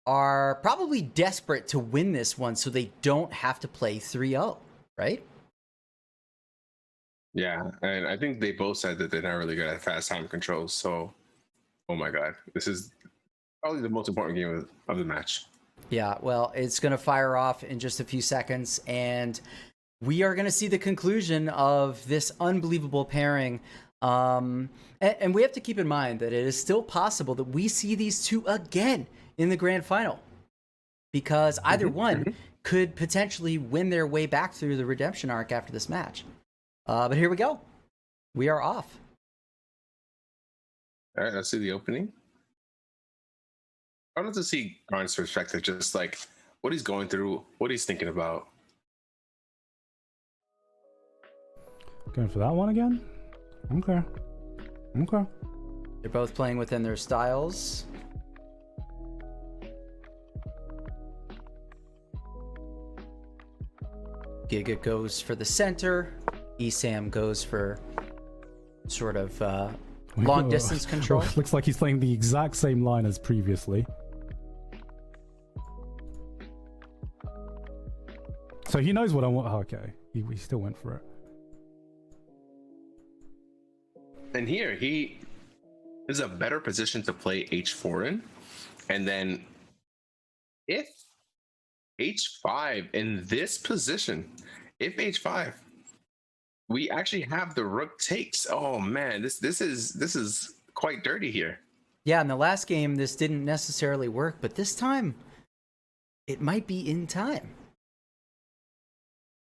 are probably desperate to win this one so they don't have to play 3-0, right? Yeah, and I think they both said that they're not really good at fast time controls. So, oh my god, this is probably the most important game of the match. Yeah, well, it's going to fire off in just a few seconds, and we are going to see the conclusion of this unbelievable pairing. And we have to keep in mind that it is still possible that we see these two again in the grand final, because either one could potentially win their way back through the redemption arc after this match. But here we go. We are off. All right, let's see the opening. I wanted to see Grant's perspective, just like what he's going through, what he's thinking about. Going for that one again? Okay. Okay. They're both playing within their styles. Gigguk goes for the center. Esam goes for sort of long distance control. Looks like he's playing the exact same line as previously. So he knows what I want. Oh, okay, he still went for it. And here he is a better position to play h4 in, and then if h5 in this position, if h5, we actually have the rook takes. Oh man, this is quite dirty here. Yeah, in the last game this didn't necessarily work, but this time it might be in time.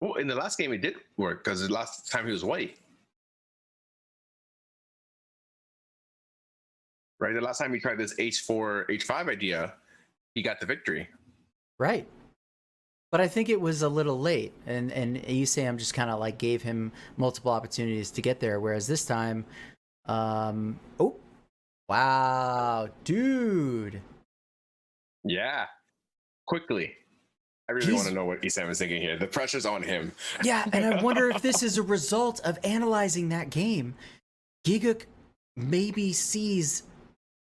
Well, in the last game it did work because the last time he was white. Right, the last time he tried this h4, h5 idea, he got the victory. Right. But I think it was a little late, and Esam just kind of like gave him multiple opportunities to get there, whereas this time, oh, wow, dude. Yeah, quickly. I really want to know what Esam is thinking here. The pressure's on him. Yeah, and I wonder if this is a result of analyzing that game. Gigguk maybe sees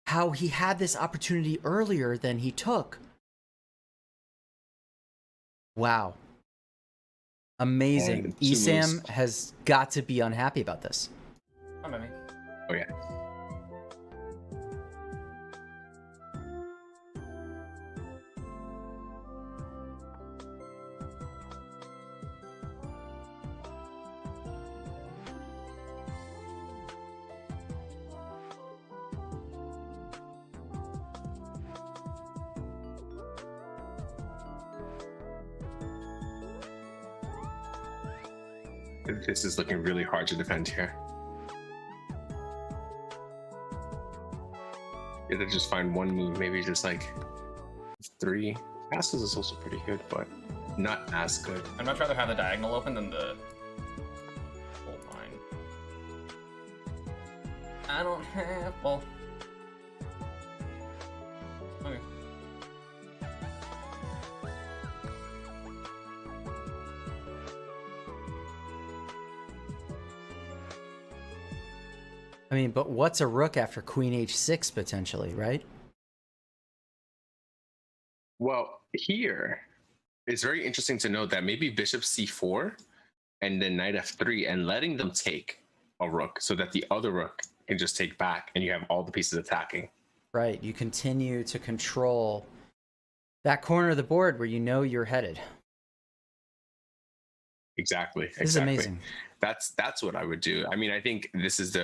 how he had this opportunity earlier than he took. Wow. Amazing. Esam has got to be unhappy about this. Oh, yeah. This is looking really hard to defend here. You have to just find one move, maybe just like 3. Passes is also pretty good, but not as good. I'd much rather have the diagonal open than the whole line. I don't have, well. Okay. I mean, but what's a rook after queen h6 potentially, right? Well, here it's very interesting to note that maybe bishop c4 and then knight f3 and letting them take a rook so that the other rook can just take back and you have all the pieces attacking. Right. You continue to control that corner of the board where you know you're headed. Exactly. This is amazing. That's what I would do. I mean, I think this is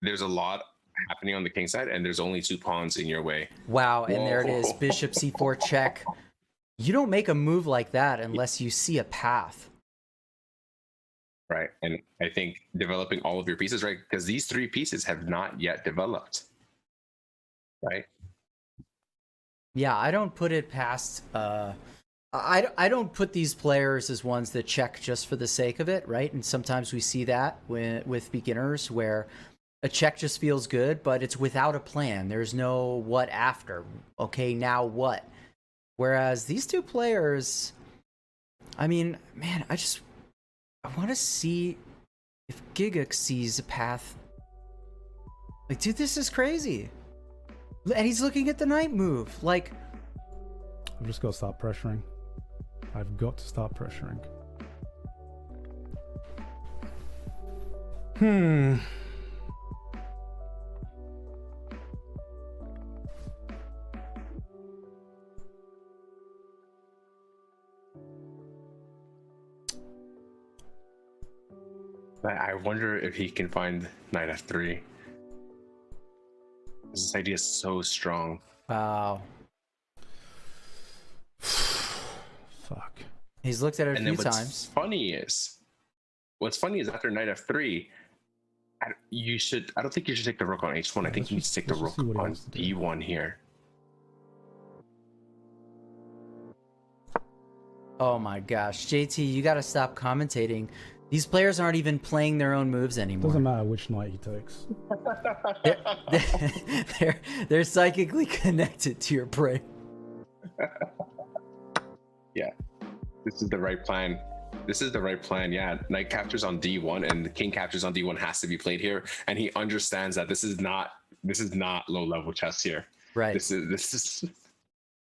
there's a lot happening on the king side and there's only 2 pawns in your way. Wow, and there it is. Bishop c4 check. You don't make a move like that unless you see a path. Right. And I think developing all of your pieces, right? Because these 3 pieces have not yet developed. Right? Yeah, I don't put it past I don't put these players as ones that check just for the sake of it, right? And sometimes we see that with beginners where a check just feels good, but it's without a plan. There's no what after. Okay, now what? Whereas these two players, I mean, man, I want to see if Gigguk sees a path. Like, dude, this is crazy. And he's looking at the knight move. Like, I'm just gonna start pressuring. I've got to start pressuring. I wonder if he can find knight f3. This idea is so strong. Wow. Fuck. He's looked at it a few times. What's funny is after knight f3, I don't think you should take the rook on h1. I think you need to take the rook on d1 here. Oh my gosh, JT, you gotta stop commentating. These players aren't even playing their own moves anymore. Doesn't matter which knight he takes. They're psychically connected to your brain. Yeah, this is the right plan. Yeah, knight captures on d1 and the king captures on d1 has to be played here, and he understands that this is not low level chess here. Right. This is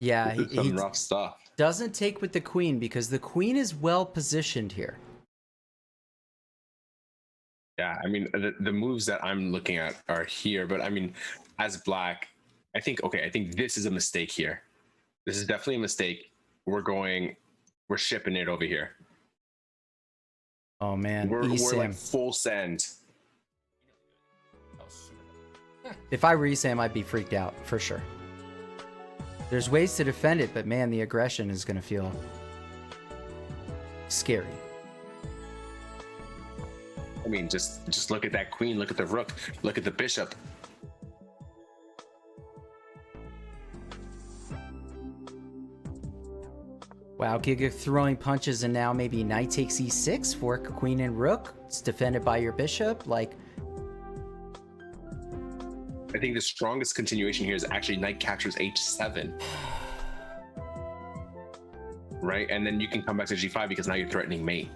yeah. This is some rough stuff. Doesn't take with the queen because the queen is well positioned here. Yeah, I mean the moves that I'm looking at are here, but I mean, as black, I think this is a mistake here. This is definitely a mistake. We're shipping it over here. Oh man, we're like full send. If I were Esam, I'd be freaked out for sure. There's ways to defend it, but man, the aggression is gonna feel scary. I mean, just look at that queen, look at the rook, look at the bishop. Wow, Gigguk throwing punches, and now maybe knight takes e6 for queen and rook. It's defended by your bishop. Like, I think the strongest continuation here is actually knight captures h7. Right? And then you can come back to g5 because now you're threatening mate.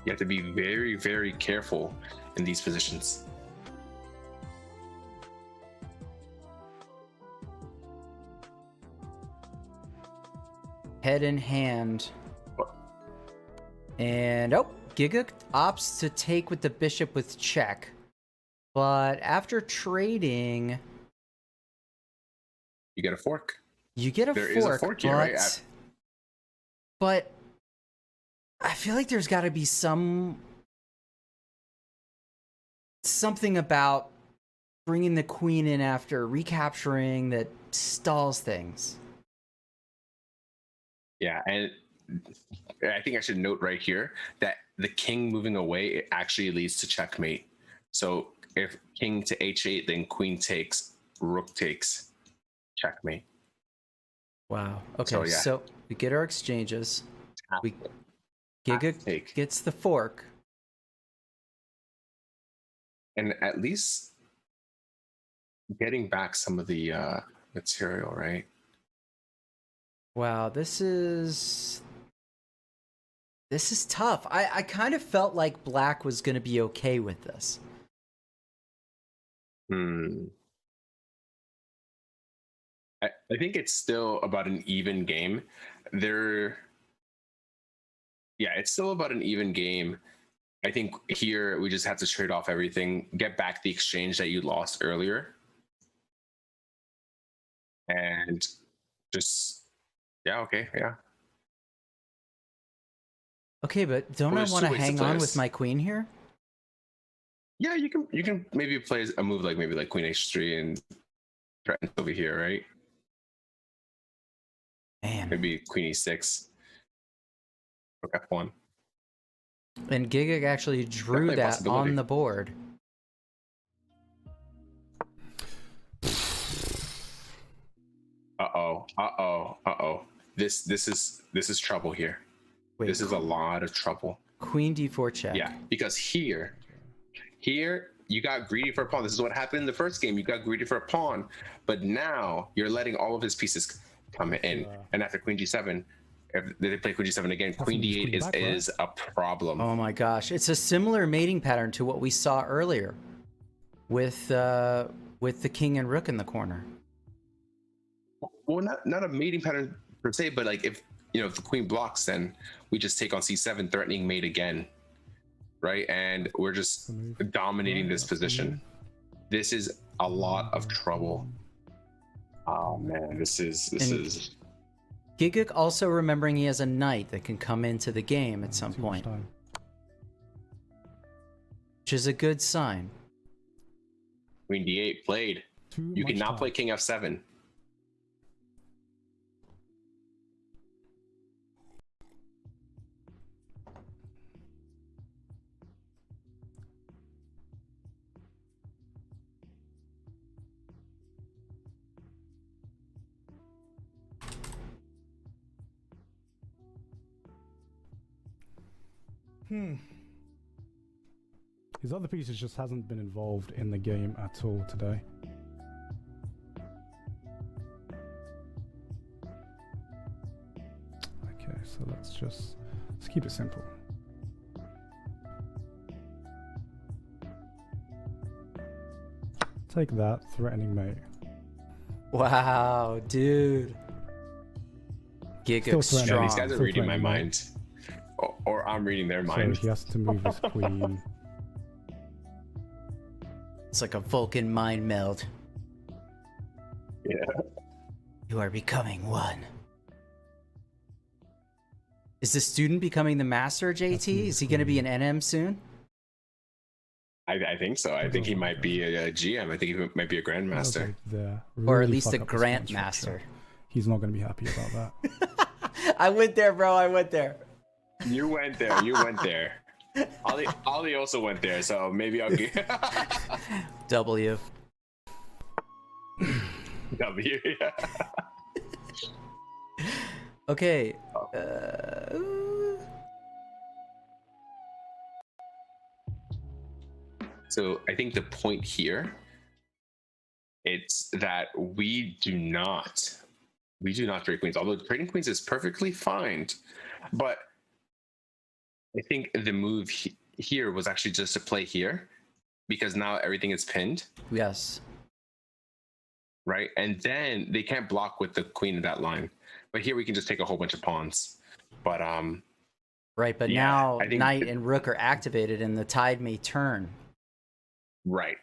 You have to be very, very careful in these positions. head in hand. And Gigguk opts to take with the bishop with check. But after trading, you get a fork. You get a there fork. There is a fork here, right? But I feel like there's got to be something about bringing the queen in after recapturing that stalls things. Yeah, and I think I should note right here that the king moving away, it actually leads to checkmate. So if king to h8, then queen takes, rook takes, checkmate. Wow. Okay, so we get our exchanges. Gigguk gets the fork. And at least getting back some of the material, right? Wow, this is tough. I kind of felt like black was going to be okay with this. I think it's still about an even game. It's still about an even game. I think here we just have to trade off everything, get back the exchange that you lost earlier, and just Okay, but don't I want to hang on with my queen here? Yeah, you can maybe play a move like queen h3 and threaten over here, right? Man, maybe queen e6, rook f1. And Gigguk actually drew that on the board. This is trouble here. Wait, this is a lot of trouble. Queen d4 check. Yeah, because here you got greedy for a pawn. This is what happened in the first game. You got greedy for a pawn, but now you're letting all of his pieces come in. And after queen g7, if they play queen g7 again, queen d8 is a problem. Oh my gosh, it's a similar mating pattern to what we saw earlier with the king and rook in the corner. Well, not a mating pattern per se, but like if if the queen blocks, then we just take on c7, threatening mate again, right? And we're just dominating this position. This is a lot of trouble. Oh man, this is. Gigguk also remembering he has a knight that can come into the game at some point, which is a good sign. Queen d8 played. You cannot play king f7. His other pieces just hasn't been involved in the game at all today. Okay, so let's keep it simple. Take that, threatening mate. Wow, dude. Gigguk strong. Yeah, these guys are reading my mind. Or I'm reading their mind. So he has to move his queen. It's like a Vulcan mind meld. Yeah. You are becoming one. Is the student becoming the master, JT? Is he going to be an NM soon? I think so. I think he might be a GM. I think he might be a grandmaster. Or at least a grant master. He's not going to be happy about that. I went there, bro. I went there. You went there. You went there. Ollie also went there, so maybe I'll get W. W. Yeah. Okay. So I think the point here, it's that we do not trade queens. Although trading queens is perfectly fine, but I think the move here was actually just to play here, because now everything is pinned. Yes. Right, and then they can't block with the queen in that line. But here we can just take a whole bunch of pawns. But right, but yeah, now I think knight and rook are activated, and the tide may turn. Right.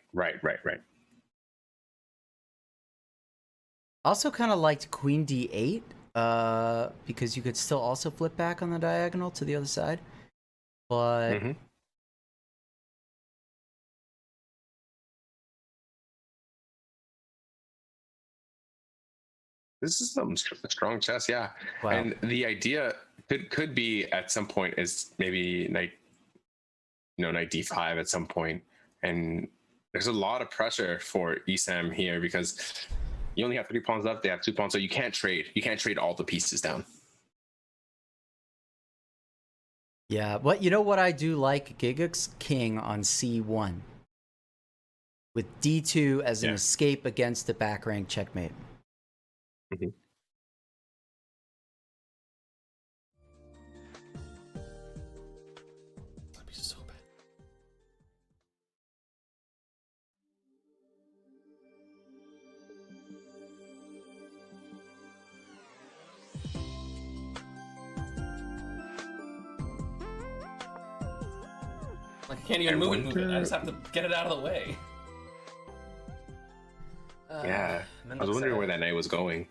Also, kind of liked queen d8, because you could still also flip back on the diagonal to the other side. But this is some strong chess, yeah. Wow. And the idea could be at some point is maybe knight d5 at some point. And there's a lot of pressure for Esam here because you only have 3 pawns left. They have 2 pawns, so you can't trade. You can't trade all the pieces down. yeah, but you know what I do like? Gigguk's king on c1 with d2 as an escape against the back rank checkmate. Mm-hmm. That'd be so bad. Like, I can't even move it. I just have to get it out of the way. Yeah, I was wondering where that knight was going.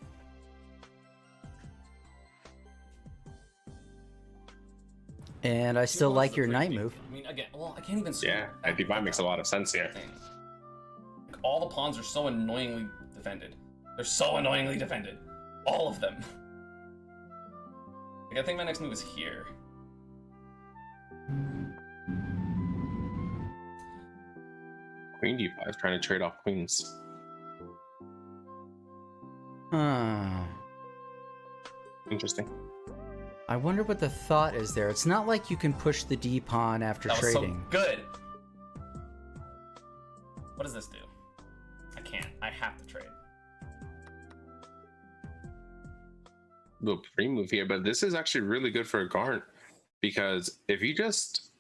And I still like your knight move. I mean, again, well, I can't even. Yeah, d5 makes a lot of sense here. Like, all the pawns are so annoyingly defended. They're so annoyingly defended. All of them. Like, I think my next move is here. Queen d5 is trying to trade off queens. Huh. Interesting. I wonder what the thought is there. It's not like you can push the D pawn after That was trading. so good. What does this do? I can't. I have to trade. Little pre-move here, but this is actually really good for Garnt because if you just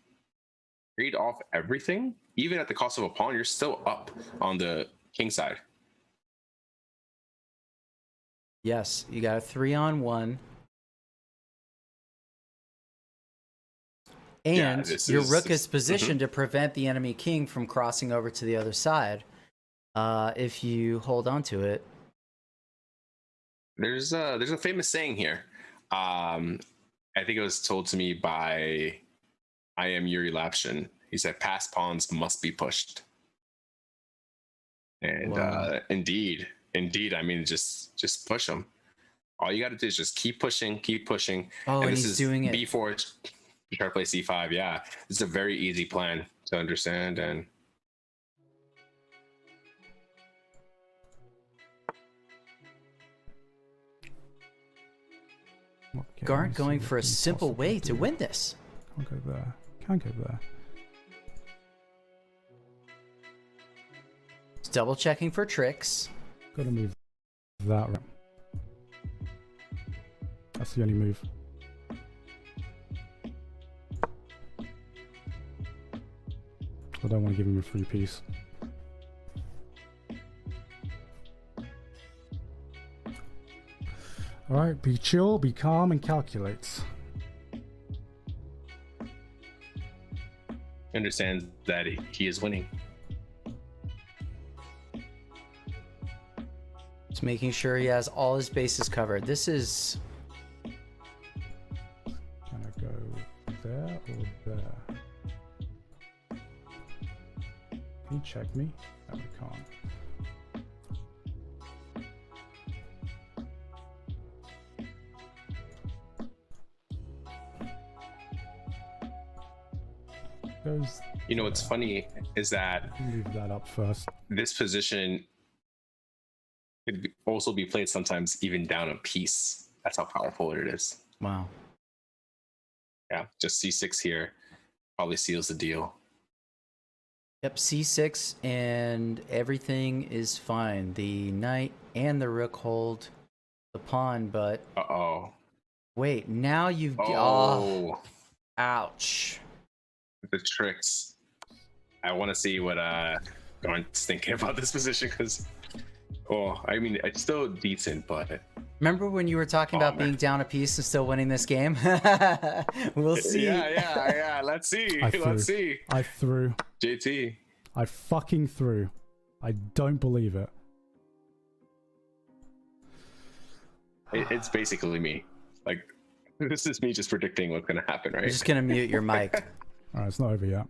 trade off everything, even at the cost of a pawn, you're still up on the king side. Yes, you got a 3-on-1. And your rook is positioned to prevent the enemy king from crossing over to the other side. If you hold on to it. There's a famous saying here. I think it was told to me by I am Yuri Lapshin. He said, "Past pawns must be pushed." And Wow. indeed, I mean, just push them. All you got to do is just keep pushing, keep pushing. Oh, and this he's is doing it. B4. You try to play C5. Yeah, it's a very easy plan to understand and. Garnt going for a simple way to win this. Can't go there. Can't go there. It's double checking for tricks. Gotta move that route. That's the only move. I don't want to give him a free piece. Alright, be chill, be calm, and calculate. Understands that he is winning. Just making sure he has all his bases covered. This is... Can I go there or there? Can you check me? No, we can't. Goes You know what's funny is that move that up first. this position could also be played sometimes even down a piece. That's how powerful it is. Wow. Yeah, just C6 here probably seals the deal. Yep, C6 and everything is fine. The knight and the rook hold the pawn, but... Uh-oh. Wait, now you've... Oh. Ouch. The tricks. I want to see what Garnt's thinking about this position because, I mean, it's still decent, but... Remember when you were talking about being down a piece and still winning this game? We'll see. Yeah. Let's see. Let's see. I threw. JT. I fucking threw. I don't believe it. It's basically me. Like, this is me just predicting what's going to happen, right? You're just going to mute your mic. Alright, it's not over yet.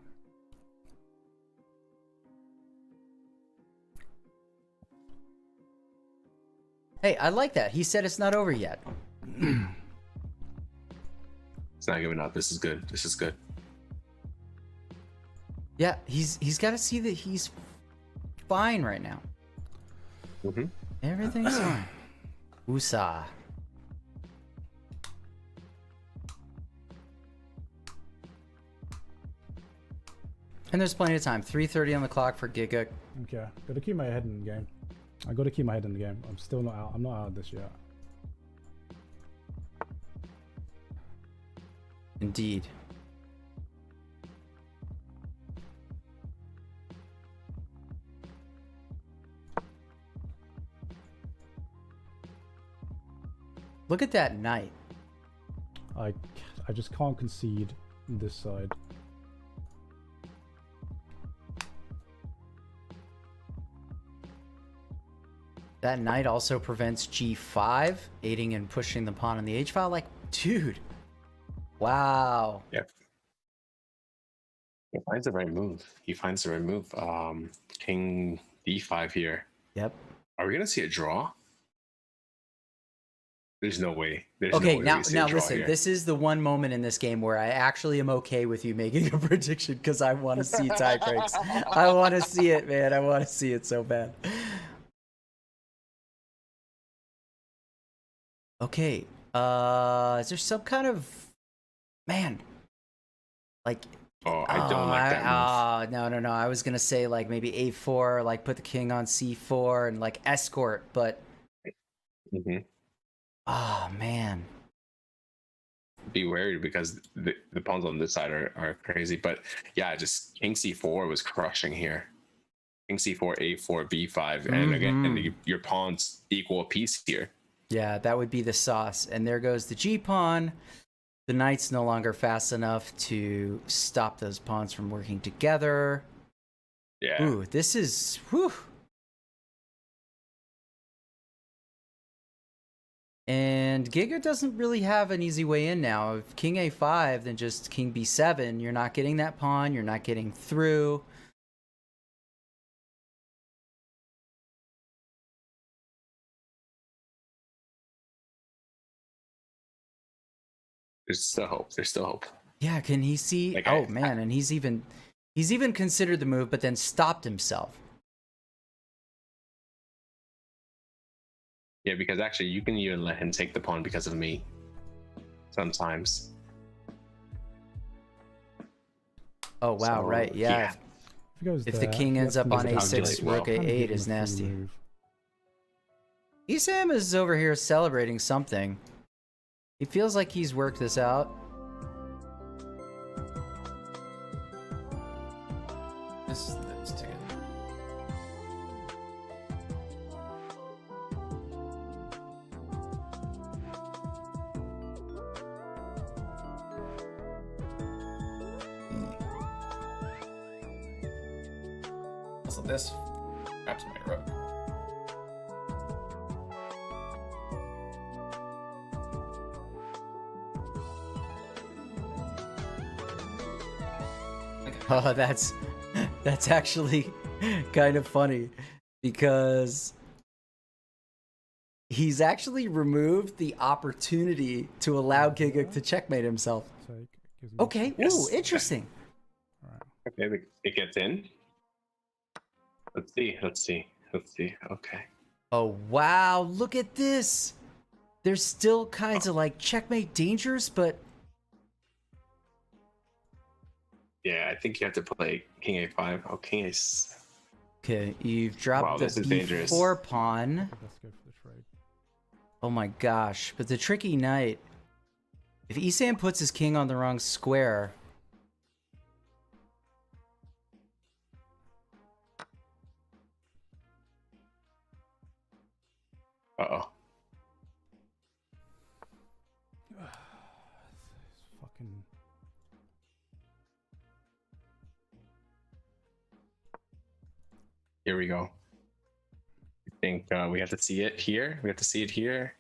Hey, I like that. He said it's not over yet. It's not giving up. This is good. This is good. Yeah, he's got to see that he's fine right now. Mm-hmm. Everything's fine. Woosah. And there's plenty of time. 3:30 on the clock for Gigguk. Okay, gotta keep my head in the game. I gotta keep my head in the game. I'm still not out. I'm not out of this yet. Indeed. Look at that knight. I just can't concede this side. That knight also prevents g5, aiding and pushing the pawn on the h file. Like, dude. Wow. Yep. He finds the right move. King d5 here. Yep. Are we gonna see a draw? There's no way. Okay, no way now we listen. here. This is the one moment in this game where I actually am okay with you making a prediction because I want to see tie breaks. I want to see it, man. I want to see it so bad. Okay. Is there some kind of man? Like. Oh, I don't like that move. No. I was gonna say like maybe a4, like put the king on c4 and like escort, but. Oh man. Be wary because the pawns on this side are crazy. But yeah, just king c4 was crushing here. King c4, a4, b5, and again, your pawns equal a piece here. Yeah, that would be the sauce. And there goes the G pawn. The knight's no longer fast enough to stop those pawns from working together. Yeah. Ooh, this is whew. And Gigguk doesn't really have an easy way in now. If king a5, then just king b7. You're not getting that pawn. You're not getting through. There's still hope. There's still hope. Yeah, can he see? Like man, and he's even considered the move, but then stopped himself. Yeah, because actually you can even let him take the pawn because of me. Sometimes. Oh wow, right, yeah. If the king ends up on a6, rook a8 is nasty. Esam is over here celebrating something. He feels like he's worked this out. This ticket. Also, this wraps my rook. Oh, that's actually kind of funny because he's actually removed the opportunity to allow Gigguk to checkmate himself. Okay, ooh, interesting. Okay, it gets in. Let's see. Okay. Oh, wow, look at this. There's still kinds of like checkmate dangers, but Yeah, I think you have to play king a5. Oh, king a6. okay, you've dropped the b4 pawn. Oh my gosh, but the tricky knight. If Esam puts his king on the wrong square. Uh-oh. Fucking. Here we go. I think we have to see it here. We have to see it here.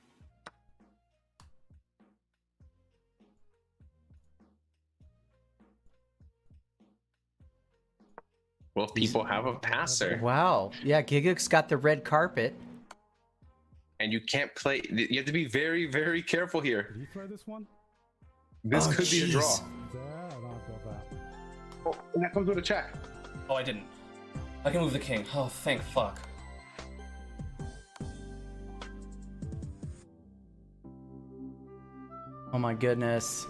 Well, people have a passer. Wow. Yeah, Gigguk's got the red carpet. And you can't play. You have to be very, very careful here. Did you throw this one? This could be a draw. Yeah, no, I've got that. Oh, and that comes with a check. Oh, I didn't. I can move the king. Oh, thank fuck. Oh my goodness.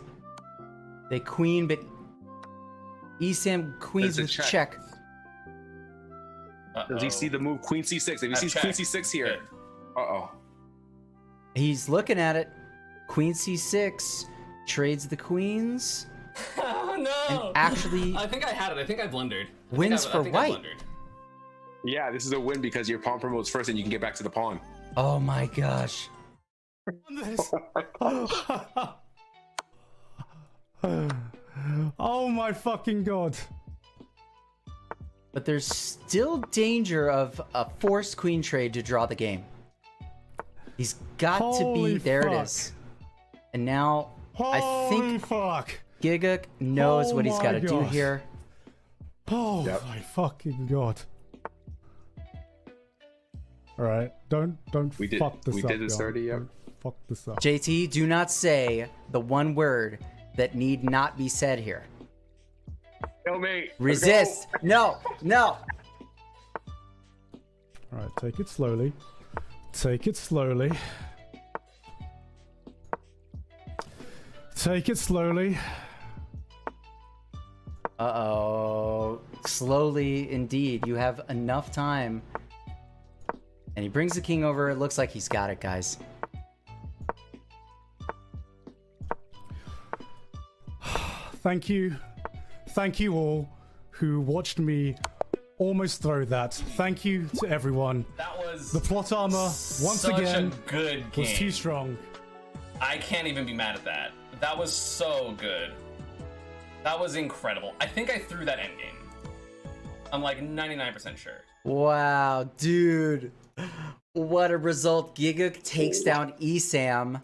They queen, but Esam queens with check. Does he see the move queen c6? If he sees queen c6 here. Uh-oh. He's looking at it. Queen c6 trades the queens. Oh no! And actually, I think I had it. I think I blundered. Wins for white. Yeah, this is a win because your pawn promotes first and you can get back to the pawn. Oh my gosh. Oh my fucking god. But there's still danger of a forced queen trade to draw the game. He's got to be there. It is. And now I think Gigguk knows what he's got to do here. Oh my fucking god. Alright, don't fuck this up. We did this already, yeah. Fuck this up. JT, do not say the one word that need not be said here. No, mate. Resist. No. Alright, take it slowly. Take it slowly. Take it slowly. Uh-oh. Slowly, indeed. You have enough time. And he brings the king over. It looks like he's got it, guys. Thank you. Thank you all who watched me almost throw that. Thank you to everyone. That was the plot armor once such again a good game. was too strong. I can't even be mad at that. That was so good. That was incredible. I think I threw that endgame. I'm like 99% sure. Wow, dude. What a result. Gigguk takes down Esam,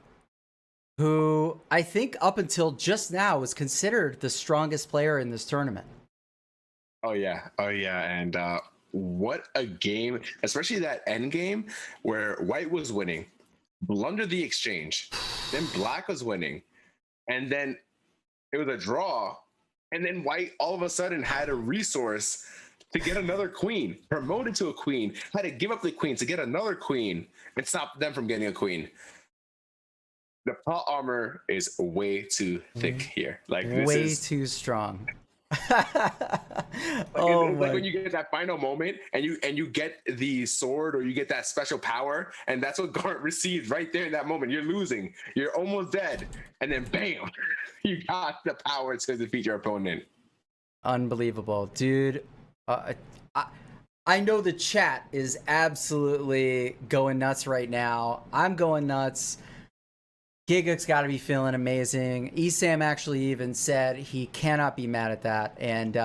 who I think up until just now was considered the strongest player in this tournament. Oh yeah, and what a game! Especially that end game where White was winning, blundered the exchange, then Black was winning, and then it was a draw, and then White all of a sudden had a resource to get another queen, promoted to a queen, had to give up the queen to get another queen, and stop them from getting a queen. The plot armor is way too thick here. Like this way is too strong. It's like when you get that final moment and you get the sword or you get that special power, and that's what Gaunt received right there in that moment. You're losing, you're almost dead, and then bam, you got the power to defeat your opponent. Unbelievable, dude. I know the chat is absolutely going nuts right now. I'm going nuts. Gigguk's got to be feeling amazing. Esam actually even said he cannot be mad at that. And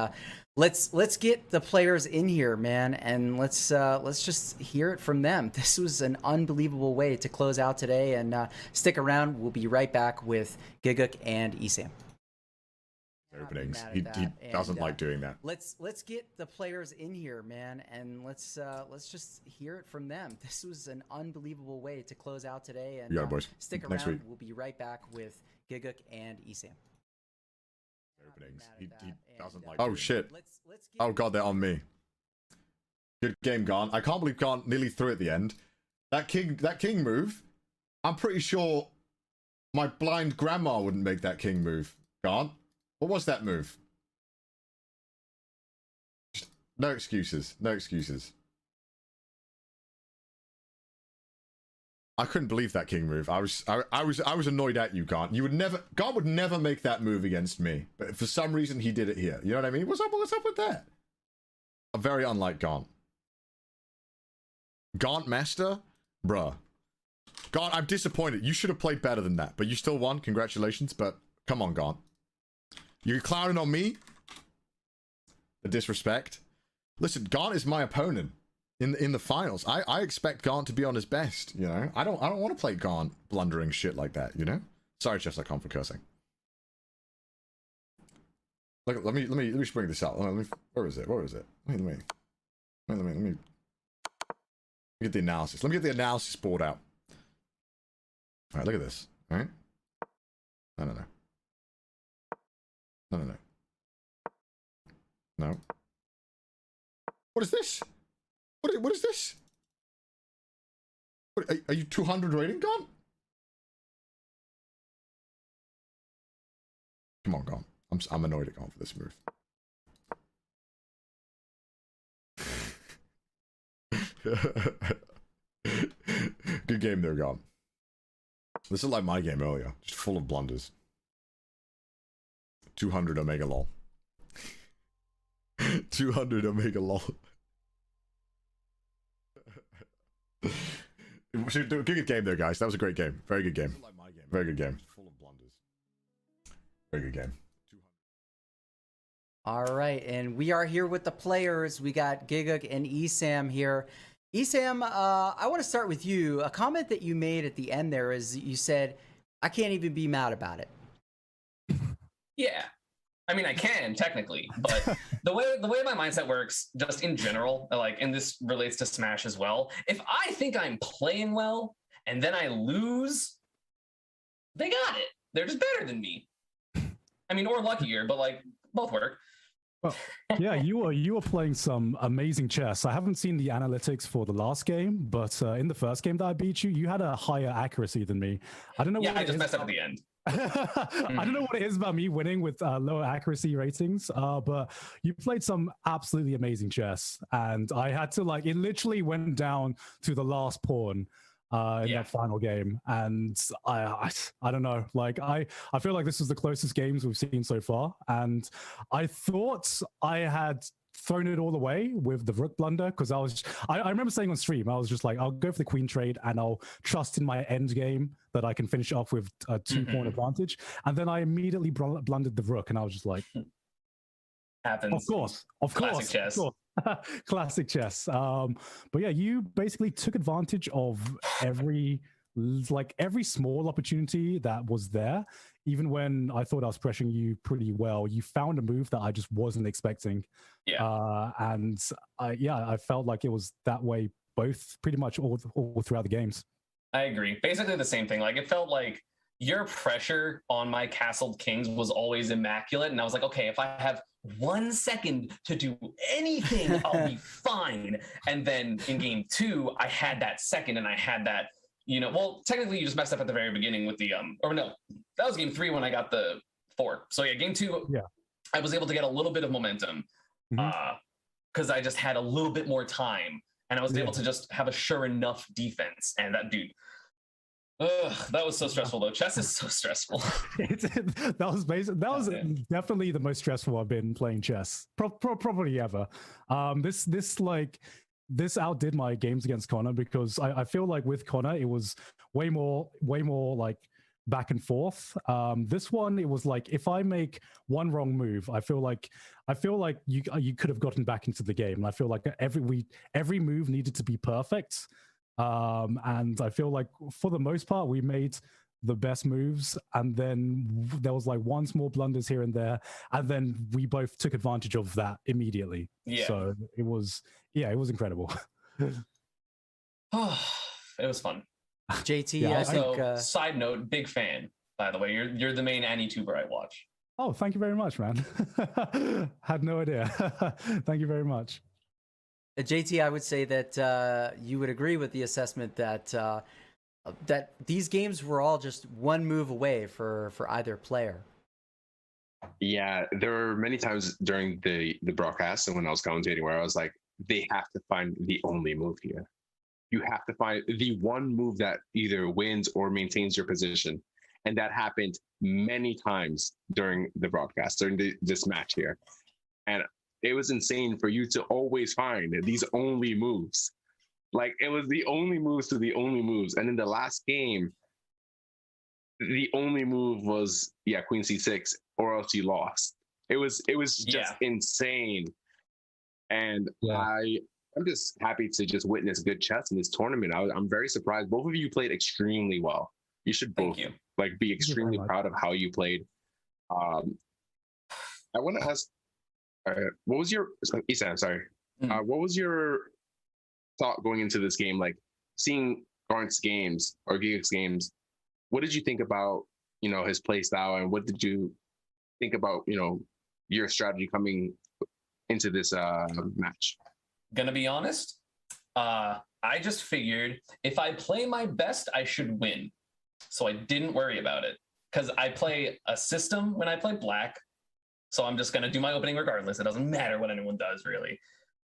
let's get the players in here, man, and let's just hear it from them. This was an unbelievable way to close out today. And stick around. We'll be right back with Gigguk and Esam. Openings. He doesn't like doing that. Let's get the players in here, man, and let's just hear it from them. This was an unbelievable way to close out today. And You got it, boys. Stick Next around. week. We'll be right back with Gigguk and Esam. Openings. He doesn't like. Oh shit. Oh god, they're on me. Good game, Gaunt. I can't believe Gaunt nearly threw at the end. That king move. I'm pretty sure my blind grandma wouldn't make that king move. Gaunt. What was that move? No excuses. No excuses. I couldn't believe that king move. I was annoyed at you, Gaunt. Gaunt would never make that move against me. But for some reason he did it here. You know what I mean? What's up with that? Very unlike Gaunt. Gaunt master? Bruh. Gaunt, I'm disappointed. You should have played better than that. But you still won. Congratulations. But come on, Gaunt. You're clowning on me? The disrespect. Listen, Gaunt is my opponent in the finals. I expect Gaunt to be on his best, you know? I don't want to play Gaunt blundering shit like that, you know? Sorry, Chess.com for cursing. Look, let me bring this out. Where is it? Let me get the analysis. Let me get the analysis board out. Alright, look at this. Alright? No. No. What is this? What is this? What, are you 200 rating, Gaunt? Come on, Gaunt. I'm annoyed at Gaunt for this move. Good game there, Gaunt. This is like my game earlier, just full of blunders. 200 Omega lol. 200 Omega lol. Good game there, guys. That was a great game. Very good game. Very good game. Full of blunders. Very good game. All right, and we are here with the players. We got Gigguk and Esam here. Esam, I want to start with you. A comment that you made at the end there is you said, I can't even be mad about it. Yeah. I mean, I can technically, but the way my mindset works, just in general, like, and this relates to Smash as well. If I think I'm playing well and then I lose, they got it. They're just better than me. I mean, or luckier, but like both work. Well, yeah, you were playing some amazing chess. I haven't seen the analytics for the last game, but in the first game that I beat you, you had a higher accuracy than me. I don't know. Yeah, I just messed up at the end. I don't know what it is about me winning with lower accuracy ratings, but you played some absolutely amazing chess, and I had to it literally went down to the last pawn in that final game, and I don't know, I feel like this was the closest games we've seen so far, and I thought I had thrown it all away with the rook blunder, because I remember saying on stream, I was just like, I'll go for the queen trade and I'll trust in my end game that I can finish off with a 2-pawn advantage, and then I immediately blundered the rook, and I was just like, happens. Of Classic course, chess. Classic chess. But yeah, you basically took advantage of every small opportunity that was there. Even when I thought I was pressuring you pretty well, you found a move that I just wasn't expecting. Yeah. And I felt like it was that way pretty much all throughout the games. I agree. Basically the same thing. Like, it felt like your pressure on my castled kings was always immaculate, and I was like, okay, if I have 1 second to do anything, I'll be fine. And then in game 2, I had that second, and I had that, well, technically you just messed up at the very beginning with the or no, that was game 3 when I got the 4. So yeah, game 2, I was able to get a little bit of momentum because I just had a little bit more time, and I was able to just have a sure enough defense. And that dude, that was so stressful though. Chess is so stressful. That was definitely the most stressful I've been playing chess, probably ever. This outdid my games against Connor, because I feel like with Connor it was way more like back and forth. This one, it was like, if I make one wrong move, I feel like you could have gotten back into the game, and I feel like every move needed to be perfect. And I feel like for the most part we made the best moves, and then there was like one small blunders here and there, and then we both took advantage of that immediately. So it was incredible. It was fun. JT, I think, think side note, big fan, by the way. You're the main AnyTuber I watch. Oh, thank you very much, man. Had no idea. Thank you very much. JT, I would say that you would agree with the assessment that that these games were all just one move away for either player. Yeah, there were many times during the broadcast and when I was commentating where I was like, they have to find the only move here. You have to find the one move that either wins or maintains your position. And that happened many times during the broadcast, during this match here. And it was insane for you to always find these only moves. Like, it was the only moves to the only moves. And in the last game, the only move was, Queen C6, or else you lost. It was just insane. And I'm just happy to just witness good chess in this tournament. I'm very surprised. Both of you played extremely well. You should both be extremely proud of how you played. I want to ask, what was your Esam? Sorry, what was your thought going into this game? Like, seeing Garnt's games or Gigguk's games, what did you think about his play style, and what did you think about your strategy coming into this match? Gonna be honest, I just figured if I play my best, I should win. So I didn't worry about it, because I play a system when I play black. So I'm just gonna do my opening regardless. It doesn't matter what anyone does, really.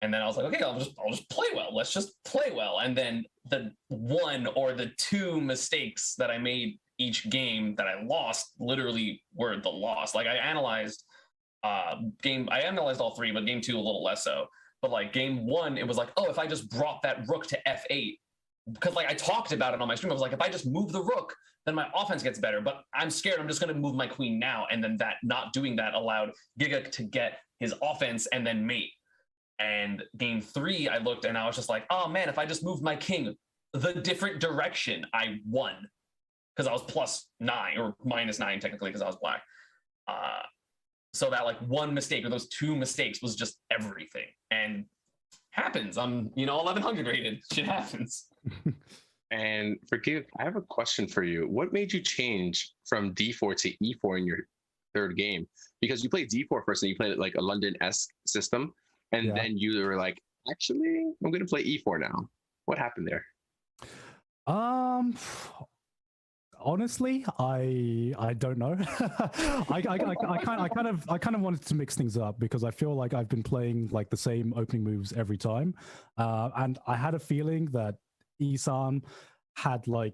And then I was like, okay, I'll just play well. Let's just play well. And then the one or the two mistakes that I made each game that I lost literally were the loss. Like, I analyzed all three, but game 2 a little less so. But like game 1, it was like, oh, if I just brought that rook to f8, because like I talked about it on my stream, I was like, if I just move the rook, then my offense gets better. But I'm scared. I'm just going to move my queen now. And then that not doing that allowed Gigguk to get his offense and then mate. And game 3, I looked and I was just like, oh man, if I just moved my king the different direction, I won. Because I was +9 or -9 technically, because I was black. So that like one mistake or those 2 mistakes was just everything. And happens. I'm 1100 rated. Shit happens. And for Gigguk, I have a question for you. What made you change from d4 to e4 in your third game? Because you played d4 first and you played like a London-esque system. And then you were like, actually, I'm going to play e4 now. What happened there? honestly, I don't know. I kind of wanted to mix things up because I feel like I've been playing like the same opening moves every time, and I had a feeling that Esam had like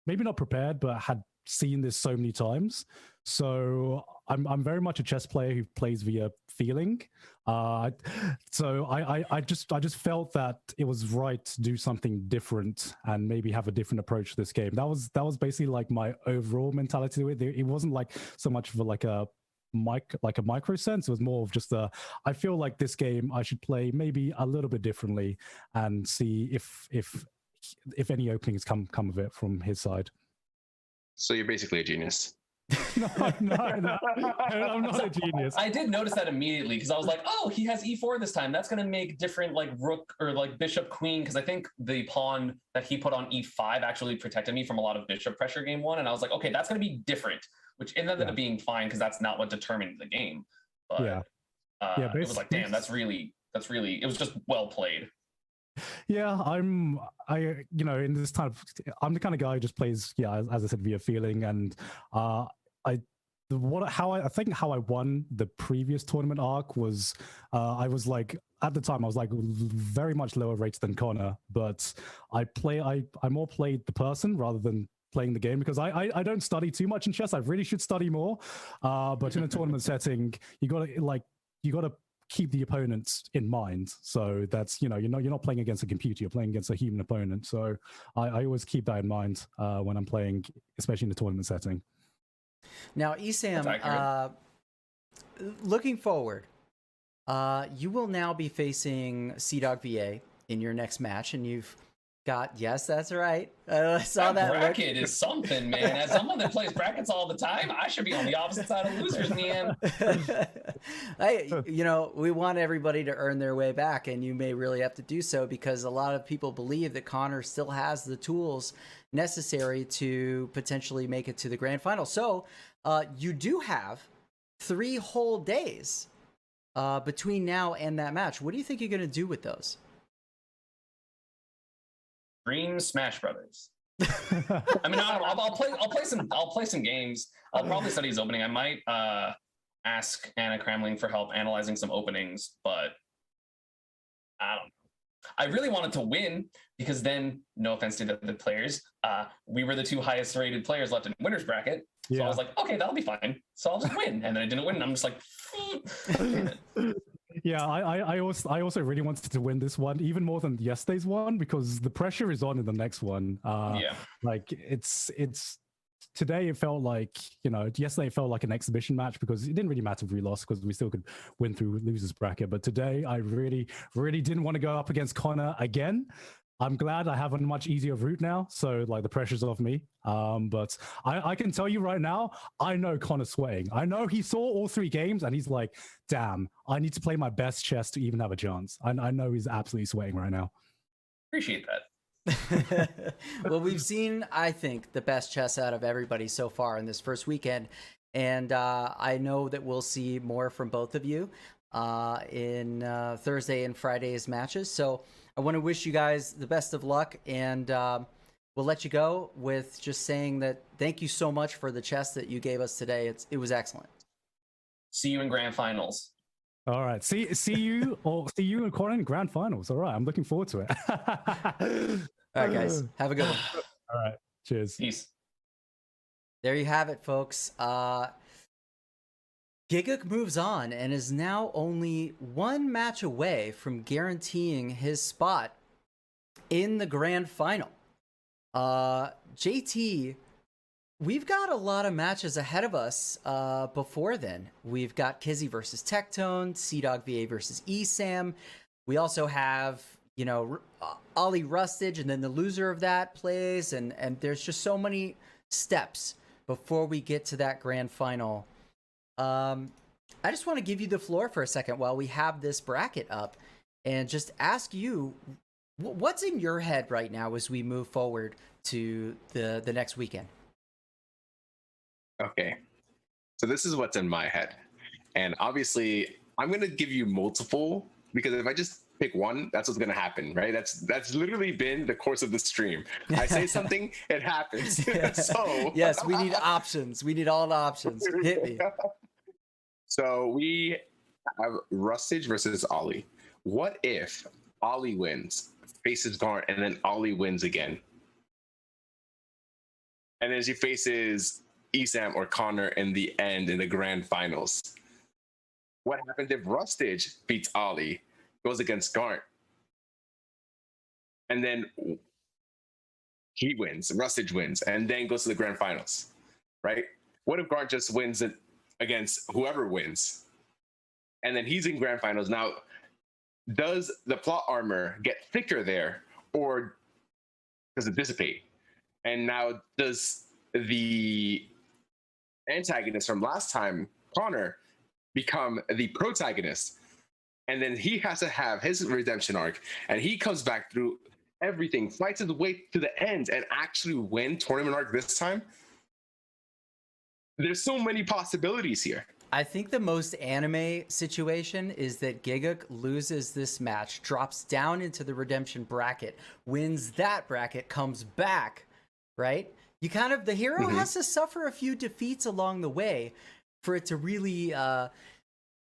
maybe not prepared, but had seen this so many times. So I'm very much a chess player who plays via feeling. So I just felt that it was right to do something different and maybe have a different approach to this game. That was basically like my overall mentality to it. It wasn't like so much of like a micro sense. It was more of just I feel like this game I should play maybe a little bit differently and see if any openings come of it from his side. So you're basically a genius. No, I'm not a genius. I did notice that immediately because I was like, oh, he has e4 this time. That's going to make different like rook or like bishop queen, because I think the pawn that he put on e5 actually protected me from a lot of bishop pressure game one. And I was like, okay, that's going to be different, which ended up being fine because that's not what determined the game. But it was like, damn, that's really, it was just well played. Yeah, in this type of, I'm the kind of guy who just plays, as I said, via feeling. And how I won the previous tournament arc was, I was like, at the time, I was like very much lower rated than Connor, but I more played the person rather than playing the game, because I don't study too much in chess. I really should study more. But in a tournament setting, you gotta keep the opponents in mind. So that's, you're not playing against a computer, you're playing against a human opponent. So I always keep that in mind when I'm playing, especially in the tournament setting. Now, Esam, looking forward, you will now be facing CDawgVA in your next match, and you've got, yes, that's right. I saw that bracket is something, man. As someone that plays brackets all the time, I should be on the opposite side of losers in the end. Hey, we want everybody to earn their way back, and you may really have to do so because a lot of people believe that Connor still has the tools necessary to potentially make it to the grand final. So you do have 3 whole days between now and that match. What do you think you're going to do with those? Dream Smash Brothers. I mean, I'll play some games. I'll probably study his opening. I might ask Anna Kramling for help analyzing some openings, but I don't know. I really wanted to win because then, no offense to the players, we were the 2 highest rated players left in winner's bracket. So I was like, okay, that'll be fine. So I'll just win. And then I didn't win. And I'm just like, damn it. Yeah, I also really wanted to win this one even more than yesterday's one because the pressure is on in the next one. Like it's today it felt like, yesterday it felt like an exhibition match because it didn't really matter if we lost because we still could win through losers bracket. But today I really didn't want to go up against Connor again. I'm glad I have a much easier route now, so like the pressure's off me. But I can tell you right now, I know Connor's sweating. I know he saw all 3 games and he's like, damn, I need to play my best chess to even have a chance. I know he's absolutely sweating right now. Appreciate that. Well, we've seen, I think, the best chess out of everybody so far in this first weekend. And I know that we'll see more from both of you in Thursday and Friday's matches. So I want to wish you guys the best of luck, and we'll let you go with just saying that thank you so much for the chess that you gave us today. It was excellent. See you in grand finals. All right. See you in Connor in grand finals. All right. I'm looking forward to it. All right, guys. Have a good one. All right. Cheers. Peace. There you have it, folks. Gigguk moves on and is now only 1 match away from guaranteeing his spot in the grand final. JT, we've got a lot of matches ahead of us before then. We've got Kizzy versus Tectone, CDawgVA versus Esam. We also have, Ollie Rustage, and then the loser of that plays, and there's just so many steps before we get to that grand final. I just want to give you the floor for a second while we have this bracket up and just ask you, what's in your head right now as we move forward to the next weekend? Okay, so this is what's in my head. And obviously, I'm going to give you multiple, because if I just pick one, that's what's gonna happen, right? That's literally been the course of the stream. I say something, it happens. So yes, we need options. We need all the options. Hit me. So we have Rustage versus Ollie. What if Ollie wins, faces Garnt, and then Ollie wins again? And then she faces Esam or Connor in the end in the grand finals. What happens if Rustage beats Ollie, goes against Garnt, and then he wins, Rustage wins, and then goes to the grand finals, right? What if Garnt just wins it against whoever wins, and then he's in grand finals? Now, does the plot armor get thicker there, or does it dissipate? And now, does the antagonist from last time, Connor, become the protagonist? And then he has to have his redemption arc, and he comes back through everything, fights his way to the end, and actually win tournament arc this time? There's so many possibilities here. I think the most anime situation is that Gigguk loses this match, drops down into the redemption bracket, wins that bracket, comes back, right? You kind of, the hero has to suffer a few defeats along the way for it to really,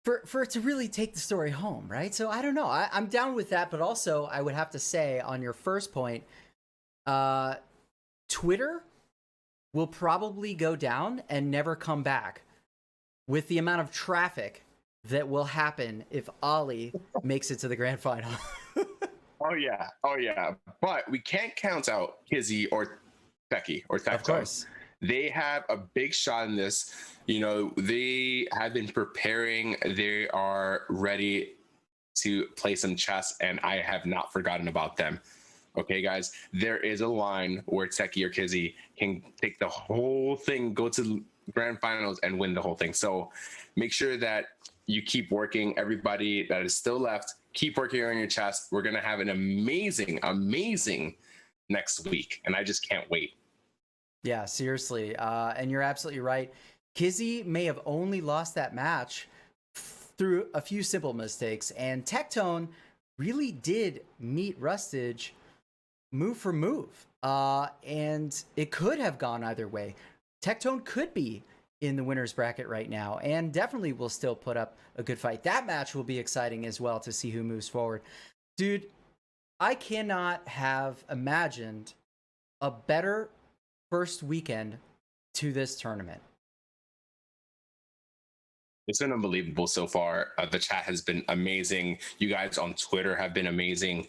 for it to really take the story home, right? So I don't know. I'm down with that, but also I would have to say on your first point, Twitter will probably go down and never come back with the amount of traffic that will happen if Ollie makes it to the grand final. Oh yeah. But we can't count out Kizzy or Becky or Tecto. Of course. They have a big shot in this. You know, they have been preparing. They are ready to play some chess, and I have not forgotten about them. Okay, guys, there is a line where Teki or Kizzy can take the whole thing, go to grand finals, and win the whole thing. So make sure that you keep working. Everybody that is still left, keep working on your chess. We're going to have an amazing next week, and I just can't wait. Yeah, seriously. And you're absolutely right. Kizzy may have only lost that match through a few simple mistakes, and Tectone really did meet Rustage move for move. And it could have gone either way. Tectone could be in the winner's bracket right now, and definitely will still put up a good fight. That match will be exciting as well to see who moves forward. Dude, I cannot have imagined a better first weekend to this tournament. It's been unbelievable so far. The chat has been amazing. You guys on Twitter have been amazing.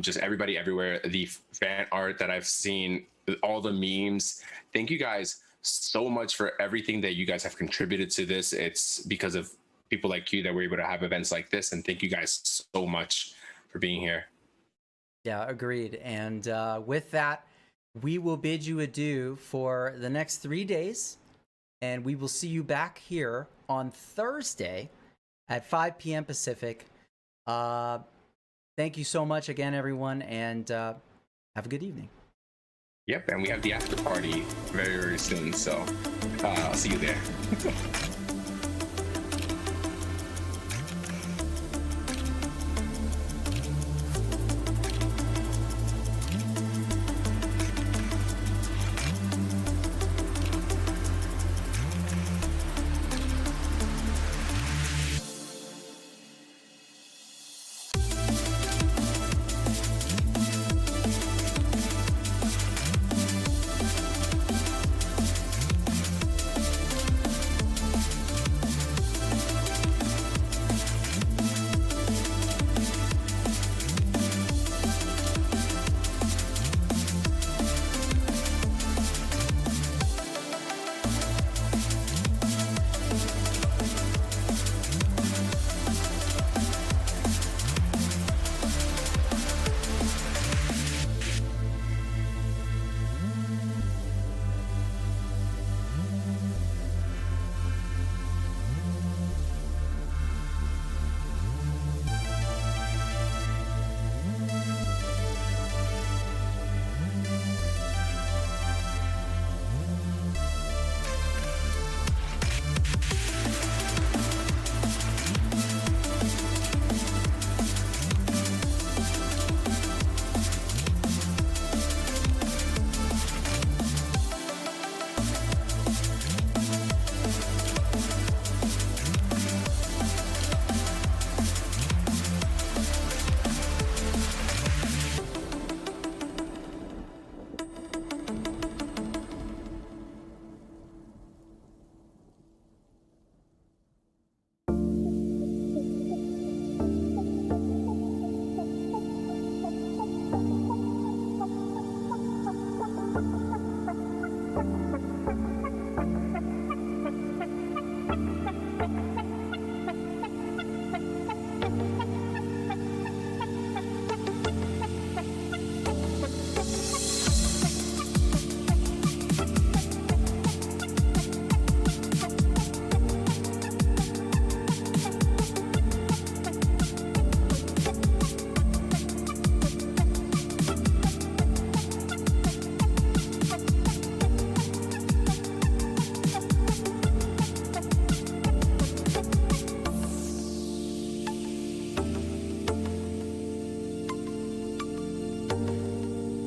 Just everybody everywhere. The fan art that I've seen, all the memes. Thank you guys so much for everything that you guys have contributed to this. It's because of people like you that we're able to have events like this. And thank you guys so much for being here. Yeah, agreed. And with that, we will bid you adieu for the next 3 days. And we will see you back here on Thursday at 5 p.m. Pacific. Thank you so much again, everyone, and have a good evening. Yep, and we have the after party very, very soon. So I'll see you there.